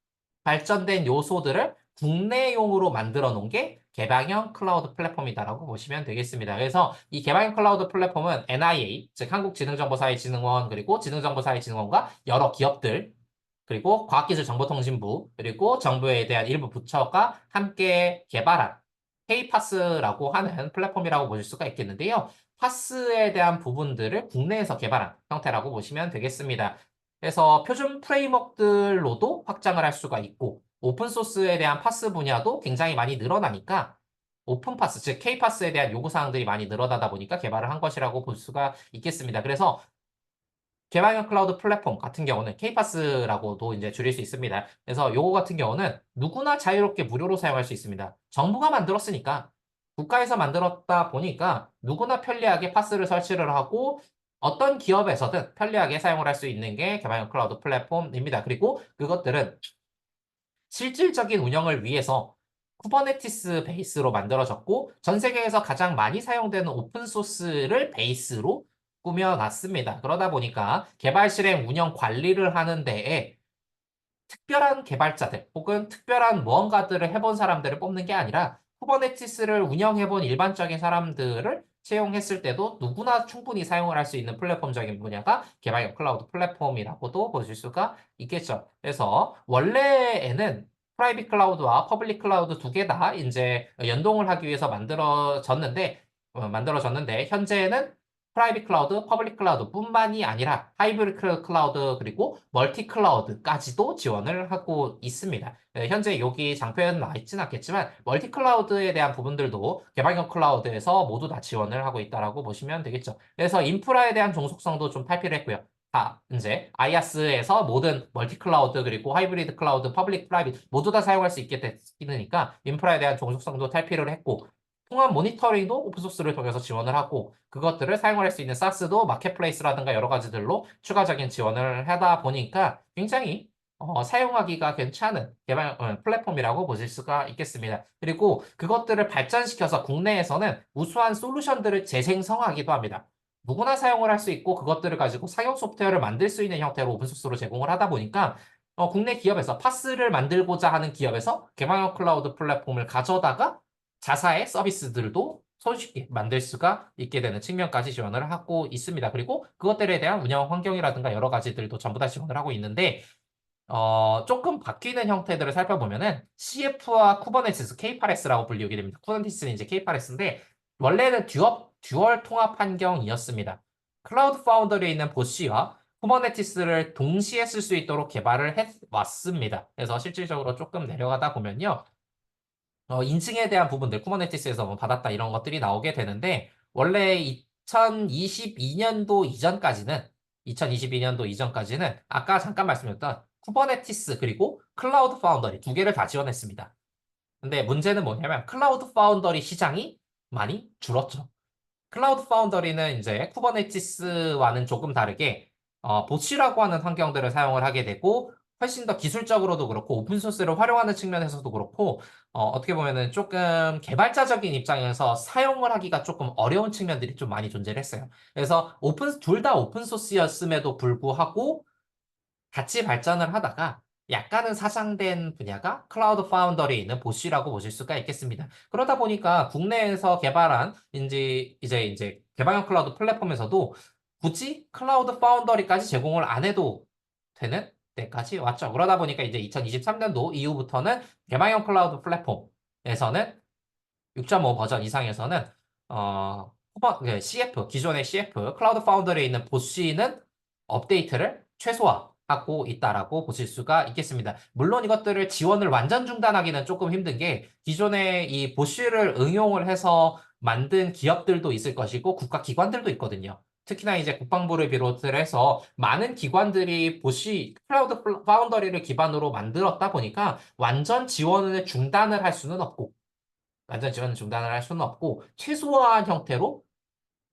발전된 요소들을 국내용으로 만들어 놓은 게 개방형 클라우드 플랫폼이다라고 보시면 되겠습니다. 그래서 이 개방형 클라우드 플랫폼은 NIA, 즉 한국지능정보사회진흥원 그리고 지능정보사회진흥원과 여러 기업들 그리고 과학기술정보통신부 그리고 정부에 대한 일부 부처가 함께 개발한 K파스라고 하는 플랫폼이라고 보실 수가 있겠는데요. 파스에 대한 부분들을 국내에서 개발한 형태라고 보시면 되겠습니다. 그래서 표준 프레임워크들로도 확장을 할 수가 있고 오픈소스에 대한 파스 분야도 굉장히 많이 늘어나니까 오픈파스, 즉 K파스에 대한 요구사항들이 많이 늘어나다 보니까 개발을 한 것이라고 볼 수가 있겠습니다. 그래서 개방형 클라우드 플랫폼 같은 경우는 K파스라고도 이제 줄일 수 있습니다. 그래서 요거 같은 경우는 누구나 자유롭게 무료로 사용할 수 있습니다. 정부가 만들었으니까 국가에서 만들었다 보니까 누구나 편리하게 파스를 설치를 하고 어떤 기업에서든 편리하게 사용을 할 수 있는 게 개방형 클라우드 플랫폼입니다. 그리고 그것들은 실질적인 운영을 위해서 쿠버네티스 베이스로 만들어졌고 전 세계에서 가장 많이 사용되는 오픈소스를 베이스로 꾸며놨습니다. 그러다 보니까 개발 실행 운영 관리를 하는 데에 특별한 개발자들 혹은 특별한 무언가들을 해본 사람들을 뽑는 게 아니라 쿠버네티스를 운영해본 일반적인 사람들을 채용했을 때도 누구나 충분히 사용을 할 수 있는 플랫폼적인 분야가 개발형 클라우드 플랫폼이라고도 보실 수가 있겠죠. 그래서 원래에는 프라이빗 클라우드와 퍼블릭 클라우드 두 개 다 이제 연동을 하기 위해서 만들어졌는데 현재는 프라이빗 클라우드, 퍼블릭 클라우드 뿐만이 아니라 하이브리드 클라우드 그리고 멀티 클라우드까지도 지원을 하고 있습니다. 현재 여기 장표에는 나와 있지는 않겠지만 멀티 클라우드에 대한 부분들도 개방형 클라우드에서 모두 다 지원을 하고 있다라고 보시면 되겠죠. 그래서 인프라에 대한 종속성도 좀 탈피를 했고요. 이제 IaaS에서 모든 멀티 클라우드 그리고 하이브리드 클라우드, 퍼블릭, 프라이빗 모두 다 사용할 수 있게 되니까 인프라에 대한 종속성도 탈피를 했고 통합 모니터링도 오픈소스를 통해서 지원을 하고 그것들을 사용할 수 있는 사스도 마켓플레이스라든가 여러 가지들로 추가적인 지원을 하다 보니까 굉장히 사용하기가 괜찮은 개발 플랫폼이라고 보실 수가 있겠습니다. 그리고 그것들을 발전시켜서 국내에서는 우수한 솔루션들을 재생성하기도 합니다. 누구나 사용을 할 수 있고 그것들을 가지고 상용 소프트웨어를 만들 수 있는 형태로 오픈소스로 제공을 하다 보니까 국내 기업에서 파스를 만들고자 하는 기업에서 개방형 클라우드 플랫폼을 가져다가 자사의 서비스들도 손쉽게 만들 수가 있게 되는 측면까지 지원을 하고 있습니다. 그리고 그것들에 대한 운영 환경이라든가 여러 가지들도 전부 다 지원을 하고 있는데 조금 바뀌는 형태들을 살펴보면은 CF와 쿠버네티스, K8S라고 불리게 됩니다. 쿠버네티스는 이제 K8S인데 원래는 듀얼 통합 환경이었습니다. 클라우드 파운더리에 있는 보쉬와 쿠버네티스를 동시에 쓸 수 있도록 개발을 해 왔습니다. 그래서 실질적으로 조금 내려가다 보면요. 인증에 대한 부분들, 쿠버네티스에서 뭐 받았다 이런 것들이 나오게 되는데, 원래 2022년도 이전까지는, 아까 잠깐 말씀드렸던 쿠버네티스 그리고 클라우드 파운더리 두 개를 다 지원했습니다. 근데 문제는 뭐냐면, 클라우드 파운더리 시장이 많이 줄었죠. 클라우드 파운더리는 이제 쿠버네티스와는 조금 다르게 보쉬라고 하는 환경들을 사용을 하게 되고 훨씬 더 기술적으로도 그렇고 오픈소스를 활용하는 측면에서도 그렇고 어떻게 보면은 조금 개발자적인 입장에서 사용을 하기가 조금 어려운 측면들이 좀 많이 존재를 했어요. 그래서 둘 다 오픈소스였음에도 불구하고 같이 발전을 하다가 약간은 사장된 분야가 클라우드 파운더리에 있는 보쉬라고 보실 수가 있겠습니다. 그러다 보니까 국내에서 개발한 이제 개방형 클라우드 플랫폼에서도 굳이 클라우드 파운더리까지 제공을 안 해도 되는 때까지 왔죠. 그러다 보니까 이제 2023년도 이후부터는 개방형 클라우드 플랫폼에서는 6.5 버전 이상에서는 CF 기존의 CF 클라우드 파운더리에 있는 보쉬는 업데이트를 최소화하고 있다라고 보실 수가 있겠습니다. 물론 이것들을 지원을 완전 중단하기는 조금 힘든 게 기존에 이 보쉬를 응용을 해서 만든 기업들도 있을 것이고 국가 기관들도 있거든요. 특히나 이제 국방부를 비롯을 해서 많은 기관들이 보쉬 클라우드 파운더리를 기반으로 만들었다 보니까 완전 지원을 중단을 할 수는 없고 완전 지원 중단을 할 수는 없고 최소한 형태로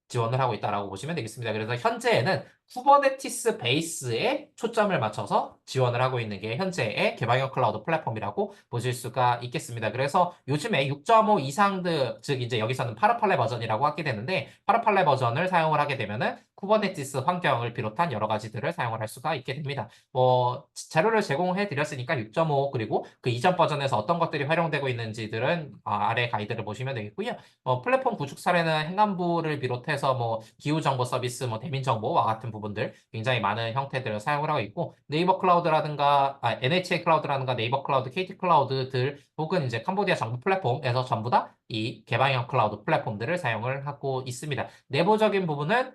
지원을 하고 있다라고 보시면 되겠습니다. 그래서 현재에는 쿠버네티스 베이스에 초점을 맞춰서 지원을 하고 있는 게 현재의 개방형 클라우드 플랫폼이라고 보실 수가 있겠습니다. 그래서 요즘에 6.5 이상들, 즉 이제 여기서는 파라팔레 버전이라고 하게 되는데 파라팔레 버전을 사용을 하게 되면은 쿠버네티스 환경을 비롯한 여러 가지들을 사용을 할 수가 있게 됩니다. 뭐 자료를 제공해 드렸으니까 6.5 그리고 그 이전 버전에서 어떤 것들이 활용되고 있는지들은 아래 가이드를 보시면 되겠고요. 플랫폼 구축 사례는 행안부를 비롯해서 뭐 기후정보 서비스, 뭐 대민정보와 같은 부분들 굉장히 많은 형태들을 사용을 하고 있고 네이버 클라우드라든가 NHA 클라우드라든가 네이버 클라우드, KT 클라우드들 혹은 이제 캄보디아 정부 플랫폼에서 전부 다 이 개방형 클라우드 플랫폼들을 사용을 하고 있습니다. 내부적인 부분은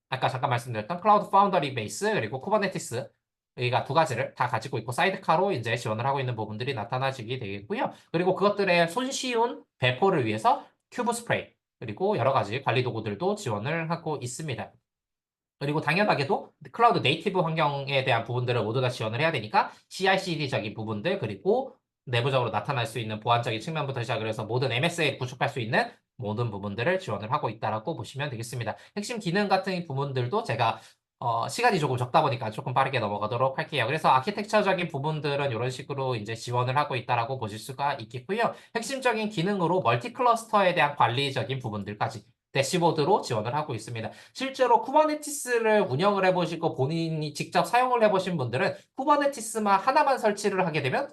아까 잠깐 말씀드렸던 클라우드 파운더리 베이스 그리고 쿠버네티스 여기가 두 가지를 다 가지고 있고 사이드카로 이제 지원을 하고 있는 부분들이 나타나지게 되겠고요. 그리고 그것들의 손쉬운 배포를 위해서 큐브 스프레이 그리고 여러 가지 관리 도구들도 지원을 하고 있습니다. 그리고 당연하게도 클라우드 네이티브 환경에 대한 부분들을 모두 다 지원을 해야 되니까 CI/CD적인 부분들 그리고 내부적으로 나타날 수 있는 보안적인 측면부터 시작을 해서 모든 MS에 구축할 수 있는 모든 부분들을 지원을 하고 있다라고 보시면 되겠습니다. 핵심 기능 같은 부분들도 제가 시간이 조금 적다 보니까 조금 빠르게 넘어가도록 할게요. 그래서 아키텍처적인 부분들은 이런 식으로 이제 지원을 하고 있다라고 보실 수가 있겠고요. 핵심적인 기능으로 멀티 클러스터에 대한 관리적인 부분들까지 대시보드로 지원을 하고 있습니다. 실제로 쿠버네티스를 운영을 해보시고 본인이 직접 사용을 해보신 분들은 쿠버네티스만 하나만 설치를 하게 되면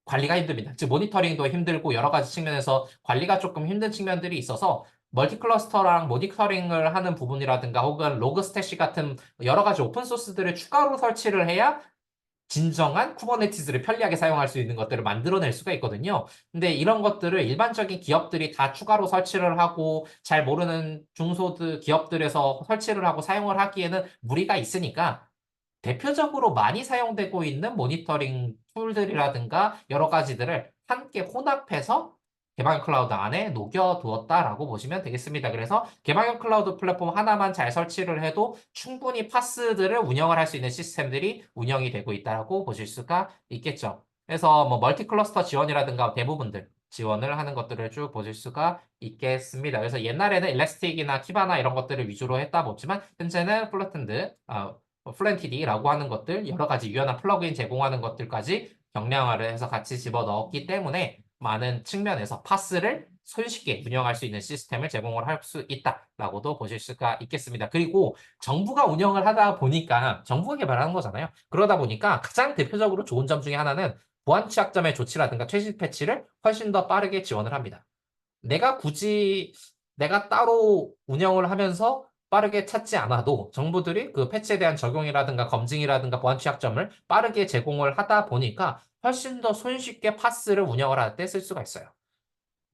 관리가 힘듭니다. 즉 모니터링도 힘들고 여러 가지 측면에서 관리가 조금 힘든 측면들이 있어서 멀티 클러스터랑 모니터링을 하는 부분이라든가 혹은 로그 스태시 같은 여러 가지 오픈 소스들을 추가로 설치를 해야 진정한 쿠버네티스를 편리하게 사용할 수 있는 것들을 만들어낼 수가 있거든요. 근데 이런 것들을 일반적인 기업들이 다 추가로 설치를 하고 잘 모르는 중소드 기업들에서 설치를 하고 사용을 하기에는 무리가 있으니까 대표적으로 많이 사용되고 있는 모니터링 툴들이라든가 여러 가지들을 함께 혼합해서 개방형 클라우드 안에 녹여두었다라고 보시면 되겠습니다. 그래서 개방형 클라우드 플랫폼 하나만 잘 설치를 해도 충분히 파스들을 운영을 할 수 있는 시스템들이 운영이 되고 있다고 보실 수가 있겠죠. 그래서 뭐 멀티 클러스터 지원이라든가 대부분들 지원을 하는 것들을 쭉 보실 수가 있겠습니다. 그래서 옛날에는 일라스틱이나 키바나 이런 것들을 위주로 했다 보지만 현재는 플러튼드, 플랜티디라고 하는 것들, 여러 가지 유연한 플러그인 제공하는 것들까지 경량화를 해서 같이 집어넣었기 때문에 많은 측면에서 파스를 손쉽게 운영할 수 있는 시스템을 제공을 할 수 있다라고도 보실 수가 있겠습니다. 그리고 정부가 운영을 하다 보니까 정부가 개발하는 거잖아요. 그러다 보니까 가장 대표적으로 좋은 점 중에 하나는 보안 취약점의 조치라든가 최신 패치를 훨씬 더 빠르게 지원을 합니다. 내가 굳이 내가 따로 운영을 하면서 빠르게 찾지 않아도 정부들이 그 패치에 대한 적용이라든가 검증이라든가 보안 취약점을 빠르게 제공을 하다 보니까 훨씬 더 손쉽게 파스를 운영을 할 때 쓸 수가 있어요.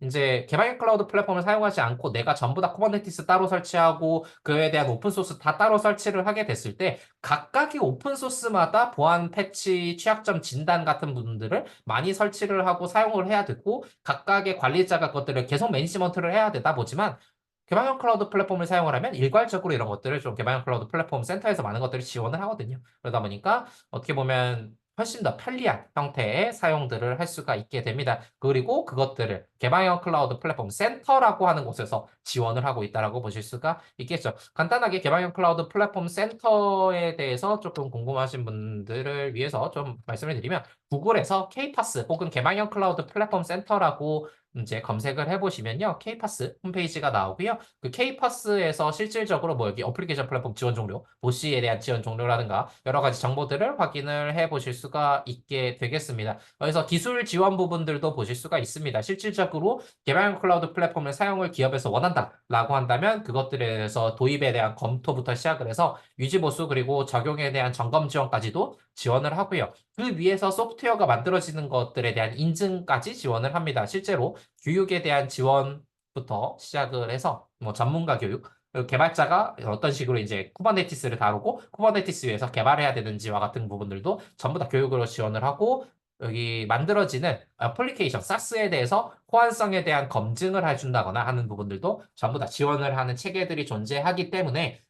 이제 개방형 클라우드 플랫폼을 사용하지 않고 내가 전부 다 쿠버네티스 따로 설치하고 그에 대한 오픈소스 다 따로 설치를 하게 됐을 때 각각의 오픈소스마다 보안 패치 취약점 진단 같은 부분들을 많이 설치를 하고 사용을 해야 되고 각각의 관리자가 그것들을 계속 매니지먼트를 해야 되다 보지만 개방형 클라우드 플랫폼을 사용을 하면 일괄적으로 이런 것들을 좀 개방형 클라우드 플랫폼 센터에서 많은 것들을 지원을 하거든요. 그러다 보니까 어떻게 보면 훨씬 더 편리한 형태의 사용들을 할 수가 있게 됩니다. 그리고 그것들을 개방형 클라우드 플랫폼 센터라고 하는 곳에서 지원을 하고 있다라고 보실 수가 있겠죠. 간단하게 개방형 클라우드 플랫폼 센터에 대해서 조금 궁금하신 분들을 위해서 좀 말씀을 드리면 구글에서 K파스 혹은 개방형 클라우드 플랫폼 센터라고 이제 검색을 해보시면요. K파스 홈페이지가 나오고요. 그 K파스에서 실질적으로 뭐 여기 어플리케이션 플랫폼 지원 종료, 보시에 대한 지원 종료라든가 여러 가지 정보들을 확인을 해보실 수가 있게 되겠습니다. 그래서 기술 지원 부분들도 보실 수가 있습니다. 실질적으로 개발 클라우드 플랫폼을 사용을 기업에서 원한다라고 한다면 그것들에 대해서 도입에 대한 검토부터 시작을 해서 유지 보수 그리고 적용에 대한 점검 지원까지도 지원을 하고요. 그 위에서 소프트웨어가 만들어지는 것들에 대한 인증까지 지원을 합니다. 실제로 교육에 대한 지원부터 시작을 해서 뭐 전문가 교육, 그리고 개발자가 어떤 식으로 이제 쿠버네티스를 다루고 쿠버네티스 위에서 개발해야 되는지와 같은 부분들도 전부 다 교육으로 지원을 하고 여기 만들어지는 애플리케이션, 사스에 대해서 호환성에 대한 검증을 해준다거나 하는 부분들도 전부 다 지원을 하는 체계들이 존재하기 때문에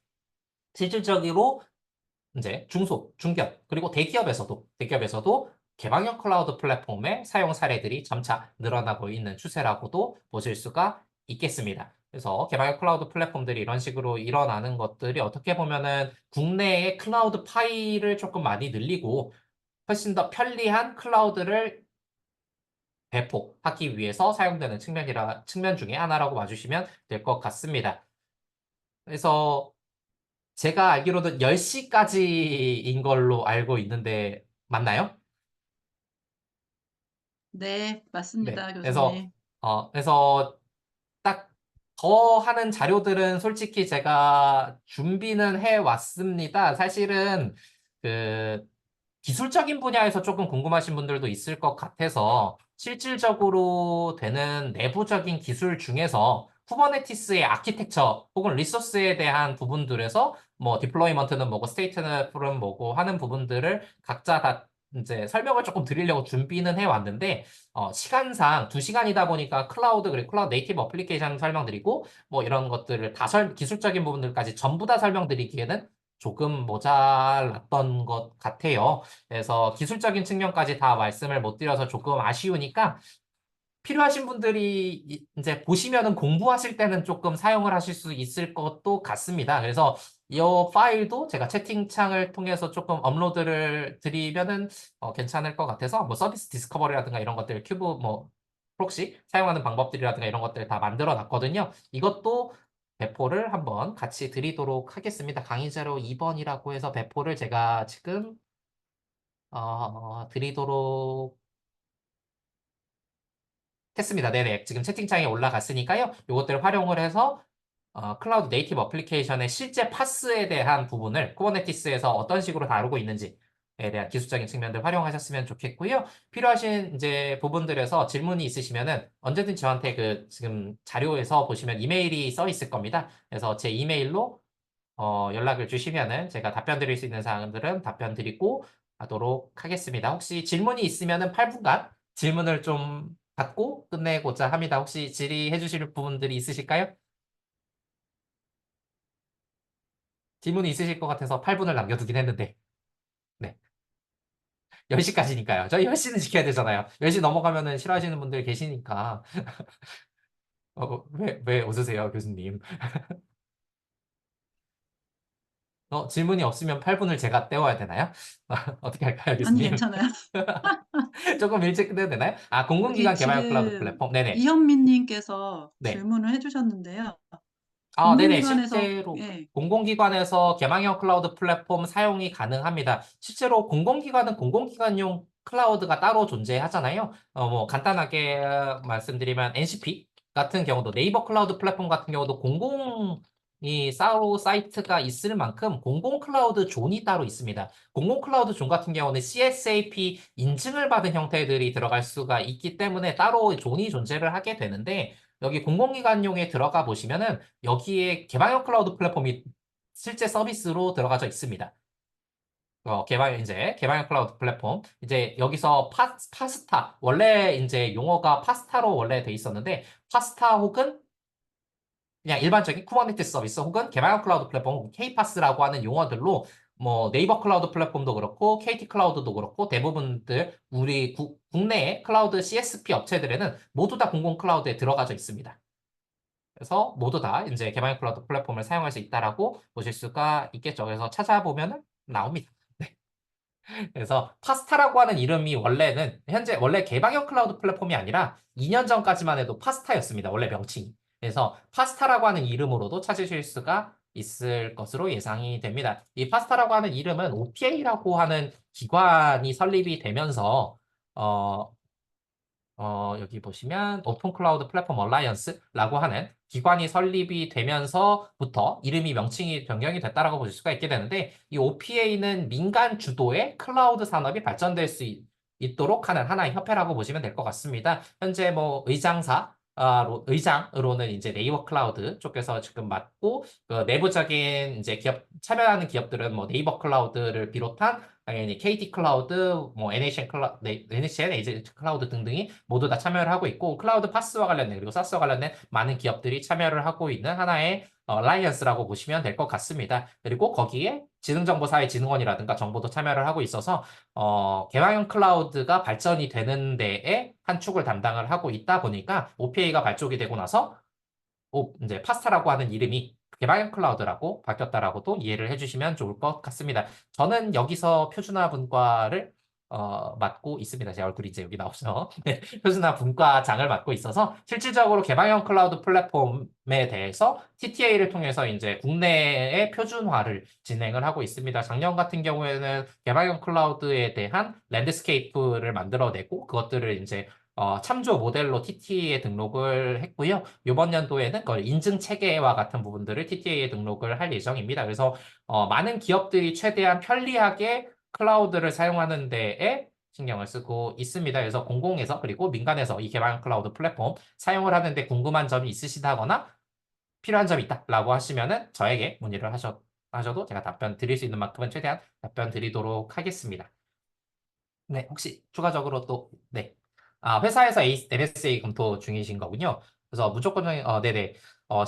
실질적으로 이제 중소, 중견, 그리고 대기업에서도 개방형 클라우드 플랫폼의 사용 사례들이 점차 늘어나고 있는 추세라고도 보실 수가 있겠습니다. 그래서 개방형 클라우드 플랫폼들이 이런 식으로 일어나는 것들이 어떻게 보면은 국내의 클라우드 파일을 조금 많이 늘리고 훨씬 더 편리한 클라우드를 배포하기 위해서 사용되는 측면 중에 하나라고 봐주시면 될 것 같습니다. 그래서 제가 알기로는 10시까지인 걸로 알고 있는데 맞나요? 네, 네. 맞습니다, 그래서 교수님. 그래서 딱 더 하는 자료들은 솔직히 제가 준비는 해 왔습니다. 사실은 그 기술적인 분야에서 조금 궁금하신 분들도 있을 것 같아서 실질적으로 되는 내부적인 기술 중에서 쿠버네티스의 아키텍처 혹은 리소스에 대한 부분들에서 뭐 디플로이먼트는 뭐고 스테이트는 뭐고 하는 부분들을 각자 다 이제 설명을 조금 드리려고 준비는 해왔는데 시간상 2시간이다 보니까 클라우드 그리고 클라우드 네이티브 어플리케이션 설명드리고 뭐 이런 것들을 기술적인 부분들까지 전부 다 설명드리기에는 조금 모자랐던 것 같아요. 그래서 기술적인 측면까지 다 말씀을 못 드려서 조금 아쉬우니까 필요하신 분들이 이제 보시면은 공부하실 때는 조금 사용을 하실 수 있을 것도 같습니다. 그래서 이 파일도 제가 채팅창을 통해서 조금 업로드를 드리면은 괜찮을 것 같아서 뭐 서비스 디스커버리라든가 이런 것들 큐브 뭐 프록시 사용하는 방법들이라든가 이런 것들 다 만들어 놨거든요. 이것도 배포를 한번 같이 드리도록 하겠습니다. 강의 자료 2번이라고 해서 배포를 제가 지금 드리도록 했습니다. 네네. 지금 채팅창에 올라갔으니까요. 이것들을 활용을 해서 클라우드 네이티브 어플리케이션의 실제 파스에 대한 부분을 쿠버네티스에서 어떤 식으로 다루고 있는지에 대한 기술적인 측면들 활용하셨으면 좋겠고요. 필요하신 이제 부분들에서 질문이 있으시면은 언제든 저한테 그 지금 자료에서 보시면 이메일이 써 있을 겁니다. 그래서 제 이메일로 연락을 주시면은 제가 답변 드릴 수 있는 사항들은 답변 드리고 하도록 하겠습니다. 혹시 질문이 있으면은 8분간 질문을 좀 받고 끝내고자 합니다. 혹시 질의해 주실 부분들이 있으실까요? 질문이 있으실 것 같아서 8분을 남겨두긴 했는데. 네. 10시까지니까요. 저희 10시는 지켜야 되잖아요. 10시 넘어가면은 싫어하시는 분들 계시니까. 왜 웃으세요, 교수님? 질문이 없으면 8분을 제가 때워야 되나요? 어떻게 할까요, 아니, 교수님? 괜찮아요. 조금 일찍 끝내도 되나요? 여기 공공기관 개발 클라우드 지금 플랫폼. 네네. 이현민님께서 네. 질문을 해주셨는데요. 네네. 공공기관에서, 실제로 예, 공공기관에서 개방형 클라우드 플랫폼 사용이 가능합니다. 실제로 공공기관은 공공기관용 클라우드가 따로 존재하잖아요. 뭐 간단하게 말씀드리면 NCP 같은 경우도 네이버 클라우드 플랫폼 같은 경우도 공공이 따로 사이트가 있을 만큼 공공 클라우드 존이 따로 있습니다. 공공 클라우드 존 같은 경우는 CSAP 인증을 받은 형태들이 들어갈 수가 있기 때문에 따로 존이 존재를 하게 되는데 여기 공공기관용에 들어가 보시면은 여기에 개방형 클라우드 플랫폼이 실제 서비스로 들어가져 있습니다. 개방형 클라우드 플랫폼. 이제 여기서 파스타. 원래 이제 용어가 파스타로 원래 돼 있었는데, 파스타 혹은 그냥 일반적인 쿠버네티스 서비스 혹은 개방형 클라우드 플랫폼 혹은 K파스라고 하는 용어들로 뭐 네이버 클라우드 플랫폼도 그렇고 KT 클라우드도 그렇고 대부분들 우리 국내의 클라우드 CSP 업체들에는 모두 다 공공 클라우드에 들어가져 있습니다. 그래서 모두 다 이제 개방형 클라우드 플랫폼을 사용할 수 있다라고 보실 수가 있겠죠. 그래서 찾아보면은 나옵니다. 네. 그래서 파스타라고 하는 이름이 원래는 현재 원래 개방형 클라우드 플랫폼이 아니라 2년 전까지만 해도 파스타였습니다. 원래 명칭이. 그래서 파스타라고 하는 이름으로도 찾으실 수가 있을 것으로 예상이 됩니다. 이 파스타라고 하는 이름은 OPA라고 하는 기관이 설립이 되면서 여기 보시면 오픈 클라우드 플랫폼 얼라이언스라고 하는 기관이 설립이 되면서부터 이름이 명칭이 변경이 됐다라고 보실 수가 있게 되는데 이 OPA는 민간 주도의 클라우드 산업이 발전될 수 있도록 하는 하나의 협회라고 보시면 될 것 같습니다. 현재 뭐 의장으로는 이제 네이버 클라우드 쪽에서 지금 맡고 그 내부적인 이제 참여하는 기업들은 뭐 네이버 클라우드를 비롯한 당연히 KT 클라우드, 뭐 NHN 에이전트 클라우드 등등이 모두 다 참여를 하고 있고 클라우드 파스와 관련된 그리고 사스와 관련된 많은 기업들이 참여를 하고 있는 하나의 라이언스라고 보시면 될 것 같습니다. 그리고 거기에 지능정보사회진흥원이라든가 정보도 참여를 하고 있어서 개방형 클라우드가 발전이 되는 데에 한 축을 담당을 하고 있다 보니까 OPA가 발족이 되고 나서 이제 파스타라고 하는 이름이 개방형 클라우드라고 바뀌었다라고도 이해를 해주시면 좋을 것 같습니다. 저는 여기서 표준화 분과를 맡고 있습니다. 제 얼굴이 이제 여기 나오죠. 네, 표준화 분과장을 맡고 있어서 실질적으로 개방형 클라우드 플랫폼에 대해서 TTA를 통해서 이제 국내의 표준화를 진행을 하고 있습니다. 작년 같은 경우에는 개방형 클라우드에 대한 랜드스케이프를 만들어내고 그것들을 이제 참조 모델로 TTA에 등록을 했고요. 이번 연도에는 그 인증 체계와 같은 부분들을 TTA에 등록을 할 예정입니다. 그래서 많은 기업들이 최대한 편리하게 클라우드를 사용하는 데에 신경을 쓰고 있습니다. 그래서 공공에서 그리고 민간에서 이 개방 클라우드 플랫폼 사용을 하는데 궁금한 점이 있으시다거나 필요한 점이 있다라고 하시면은 저에게 문의를 하셔도 제가 답변 드릴 수 있는 만큼은 최대한 답변 드리도록 하겠습니다. 네, 혹시 추가적으로 또, 네. 회사에서 MSA 검토 중이신 거군요. 그래서 무조건적인, 네네.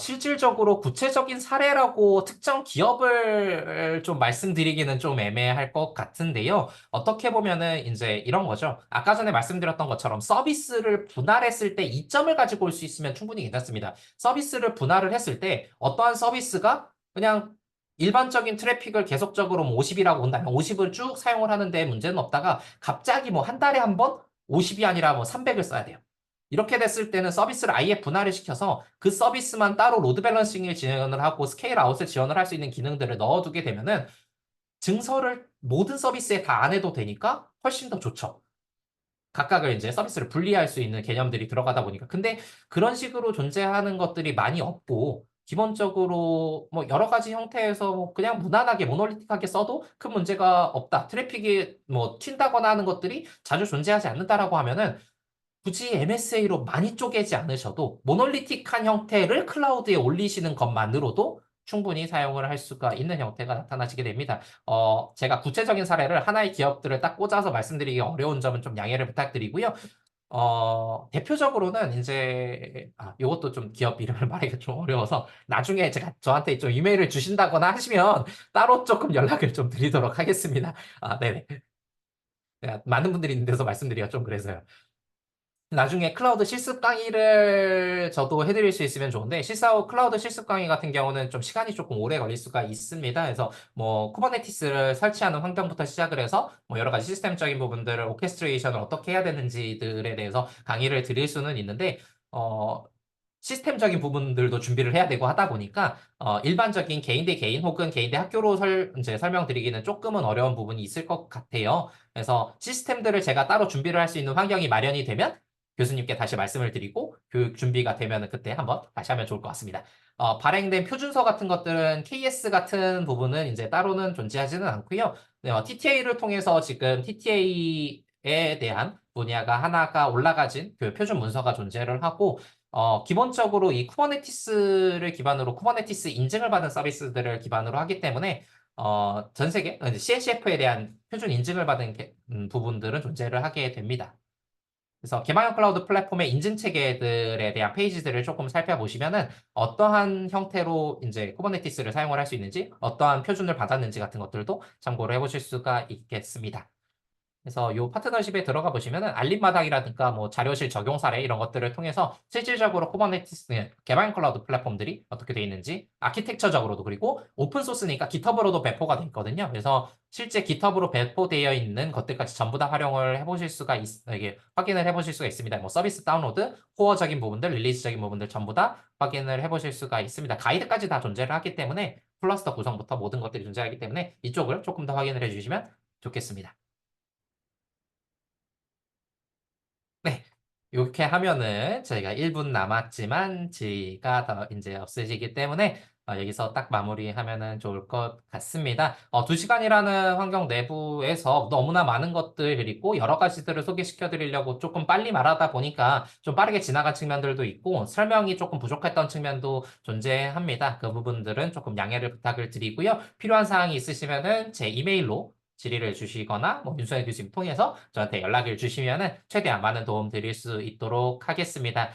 실질적으로 구체적인 사례라고 특정 기업을 좀 말씀드리기는 좀 애매할 것 같은데요. 어떻게 보면은 이제 이런 거죠. 아까 전에 말씀드렸던 것처럼 서비스를 분할했을 때 이점을 가지고 올 수 있으면 충분히 괜찮습니다. 서비스를 분할을 했을 때 어떠한 서비스가 그냥 일반적인 트래픽을 계속적으로 뭐 50이라고 온다면 50을 쭉 사용을 하는데 문제는 없다가 갑자기 뭐 한 달에 한 번 50이 아니라 뭐 300을 써야 돼요. 이렇게 됐을 때는 서비스를 아예 분할을 시켜서 그 서비스만 따로 로드 밸런싱을 지원을 하고 스케일 아웃을 지원을 할 수 있는 기능들을 넣어두게 되면은 증설을 모든 서비스에 다 안 해도 되니까 훨씬 더 좋죠. 각각을 이제 서비스를 분리할 수 있는 개념들이 들어가다 보니까. 근데 그런 식으로 존재하는 것들이 많이 없고, 기본적으로 뭐 여러 가지 형태에서 뭐 그냥 무난하게 모놀리틱하게 써도 큰 문제가 없다. 트래픽이 뭐 튄다거나 하는 것들이 자주 존재하지 않는다라고 하면은 굳이 MSA로 많이 쪼개지 않으셔도 모놀리틱한 형태를 클라우드에 올리시는 것만으로도 충분히 사용을 할 수가 있는 형태가 나타나시게 됩니다. 제가 구체적인 사례를 하나의 기업들을 딱 꽂아서 말씀드리기 어려운 점은 좀 양해를 부탁드리고요. 대표적으로는 이제, 요것도 좀 기업 이름을 말하기가 좀 어려워서 나중에 제가 저한테 좀 이메일을 주신다거나 하시면 따로 조금 연락을 좀 드리도록 하겠습니다. 네네. 많은 분들이 있는 데서 말씀드리기가 좀 그래서요. 나중에 클라우드 실습 강의를 저도 해드릴 수 있으면 좋은데 클라우드 실습 강의 같은 경우는 좀 시간이 조금 오래 걸릴 수가 있습니다. 그래서 뭐 쿠버네티스를 설치하는 환경부터 시작을 해서 뭐 여러 가지 시스템적인 부분들을 오케스트레이션을 어떻게 해야 되는지들에 대해서 강의를 드릴 수는 있는데 시스템적인 부분들도 준비를 해야 되고 하다 보니까 일반적인 개인 대 개인 혹은 개인 대 학교로 이제 설명드리기는 조금은 어려운 부분이 있을 것 같아요. 그래서 시스템들을 제가 따로 준비를 할 수 있는 환경이 마련이 되면 교수님께 다시 말씀을 드리고 교육 준비가 되면 그때 한번 다시 하면 좋을 것 같습니다. 발행된 표준서 같은 것들은 KS 같은 부분은 이제 따로는 존재하지는 않고요. TTA를 통해서 지금 TTA에 대한 분야가 하나가 올라가진 그 표준 문서가 존재를 하고 기본적으로 이 쿠버네티스를 기반으로 쿠버네티스 인증을 받은 서비스들을 기반으로 하기 때문에 전 세계 CNCF에 대한 표준 인증을 받은 부분들은 존재를 하게 됩니다. 그래서 개방형 클라우드 플랫폼의 인증 체계들에 대한 페이지들을 조금 살펴보시면은 어떠한 형태로 이제 쿠버네티스를 사용을 할 수 있는지, 어떠한 표준을 받았는지 같은 것들도 참고를 해보실 수가 있겠습니다. 그래서 이 파트너십에 들어가 보시면은 알림마당이라든가 뭐 자료실 적용 사례 이런 것들을 통해서 실질적으로 쿠버네티스 개발 클라우드 플랫폼들이 어떻게 되어 있는지 아키텍처적으로도 그리고 오픈 소스니까 깃허브로도 배포가 돼 있거든요. 그래서 실제 깃허브로 배포되어 있는 것들까지 전부 다 활용을 해보실 수가 이게 확인을 해보실 수가 있습니다. 뭐 서비스 다운로드, 코어적인 부분들, 릴리즈적인 부분들 전부 다 확인을 해보실 수가 있습니다. 가이드까지 다 존재를 하기 때문에 클러스터 구성부터 모든 것들이 존재하기 때문에 이쪽을 조금 더 확인을 해주시면 좋겠습니다. 네. 이렇게 하면은 저희가 1분 남았지만 지가 더 이제 없어지기 때문에 여기서 딱 마무리하면은 좋을 것 같습니다. 2시간이라는 환경 내부에서 너무나 많은 것들 그리고 여러 가지들을 소개시켜 드리려고 조금 빨리 말하다 보니까 좀 빠르게 지나간 측면들도 있고 설명이 조금 부족했던 측면도 존재합니다. 그 부분들은 조금 양해를 부탁을 드리고요. 필요한 사항이 있으시면은 제 이메일로 질의를 주시거나 뭐 윤수현 교수님 통해서 저한테 연락을 주시면은 최대한 많은 도움 드릴 수 있도록 하겠습니다.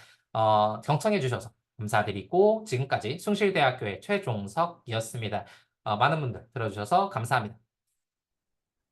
경청해 주셔서 감사드리고 지금까지 숭실대학교의 최종석이었습니다. 많은 분들 들어주셔서 감사합니다.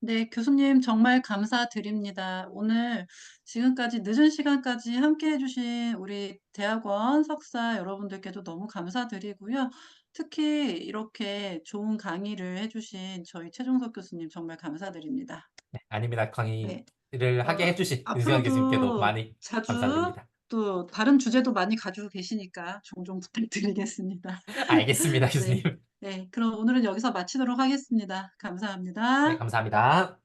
네, 교수님 정말 감사드립니다. 오늘 지금까지 늦은 시간까지 함께 해주신 우리 대학원 석사 여러분들께도 너무 감사드리고요. 특히 이렇게 좋은 강의를 해주신 저희 최종석 교수님 정말 감사드립니다. 네, 아닙니다. 네, 강의를 하게 해주신 윤수현 교수님께도 앞으로도 많이 자주 감사드립니다. 또 다른 주제도 많이 가지고 계시니까 종종 부탁드리겠습니다. 알겠습니다, 네, 교수님. 네, 그럼 오늘은 여기서 마치도록 하겠습니다. 네, 감사합니다. 감사합니다.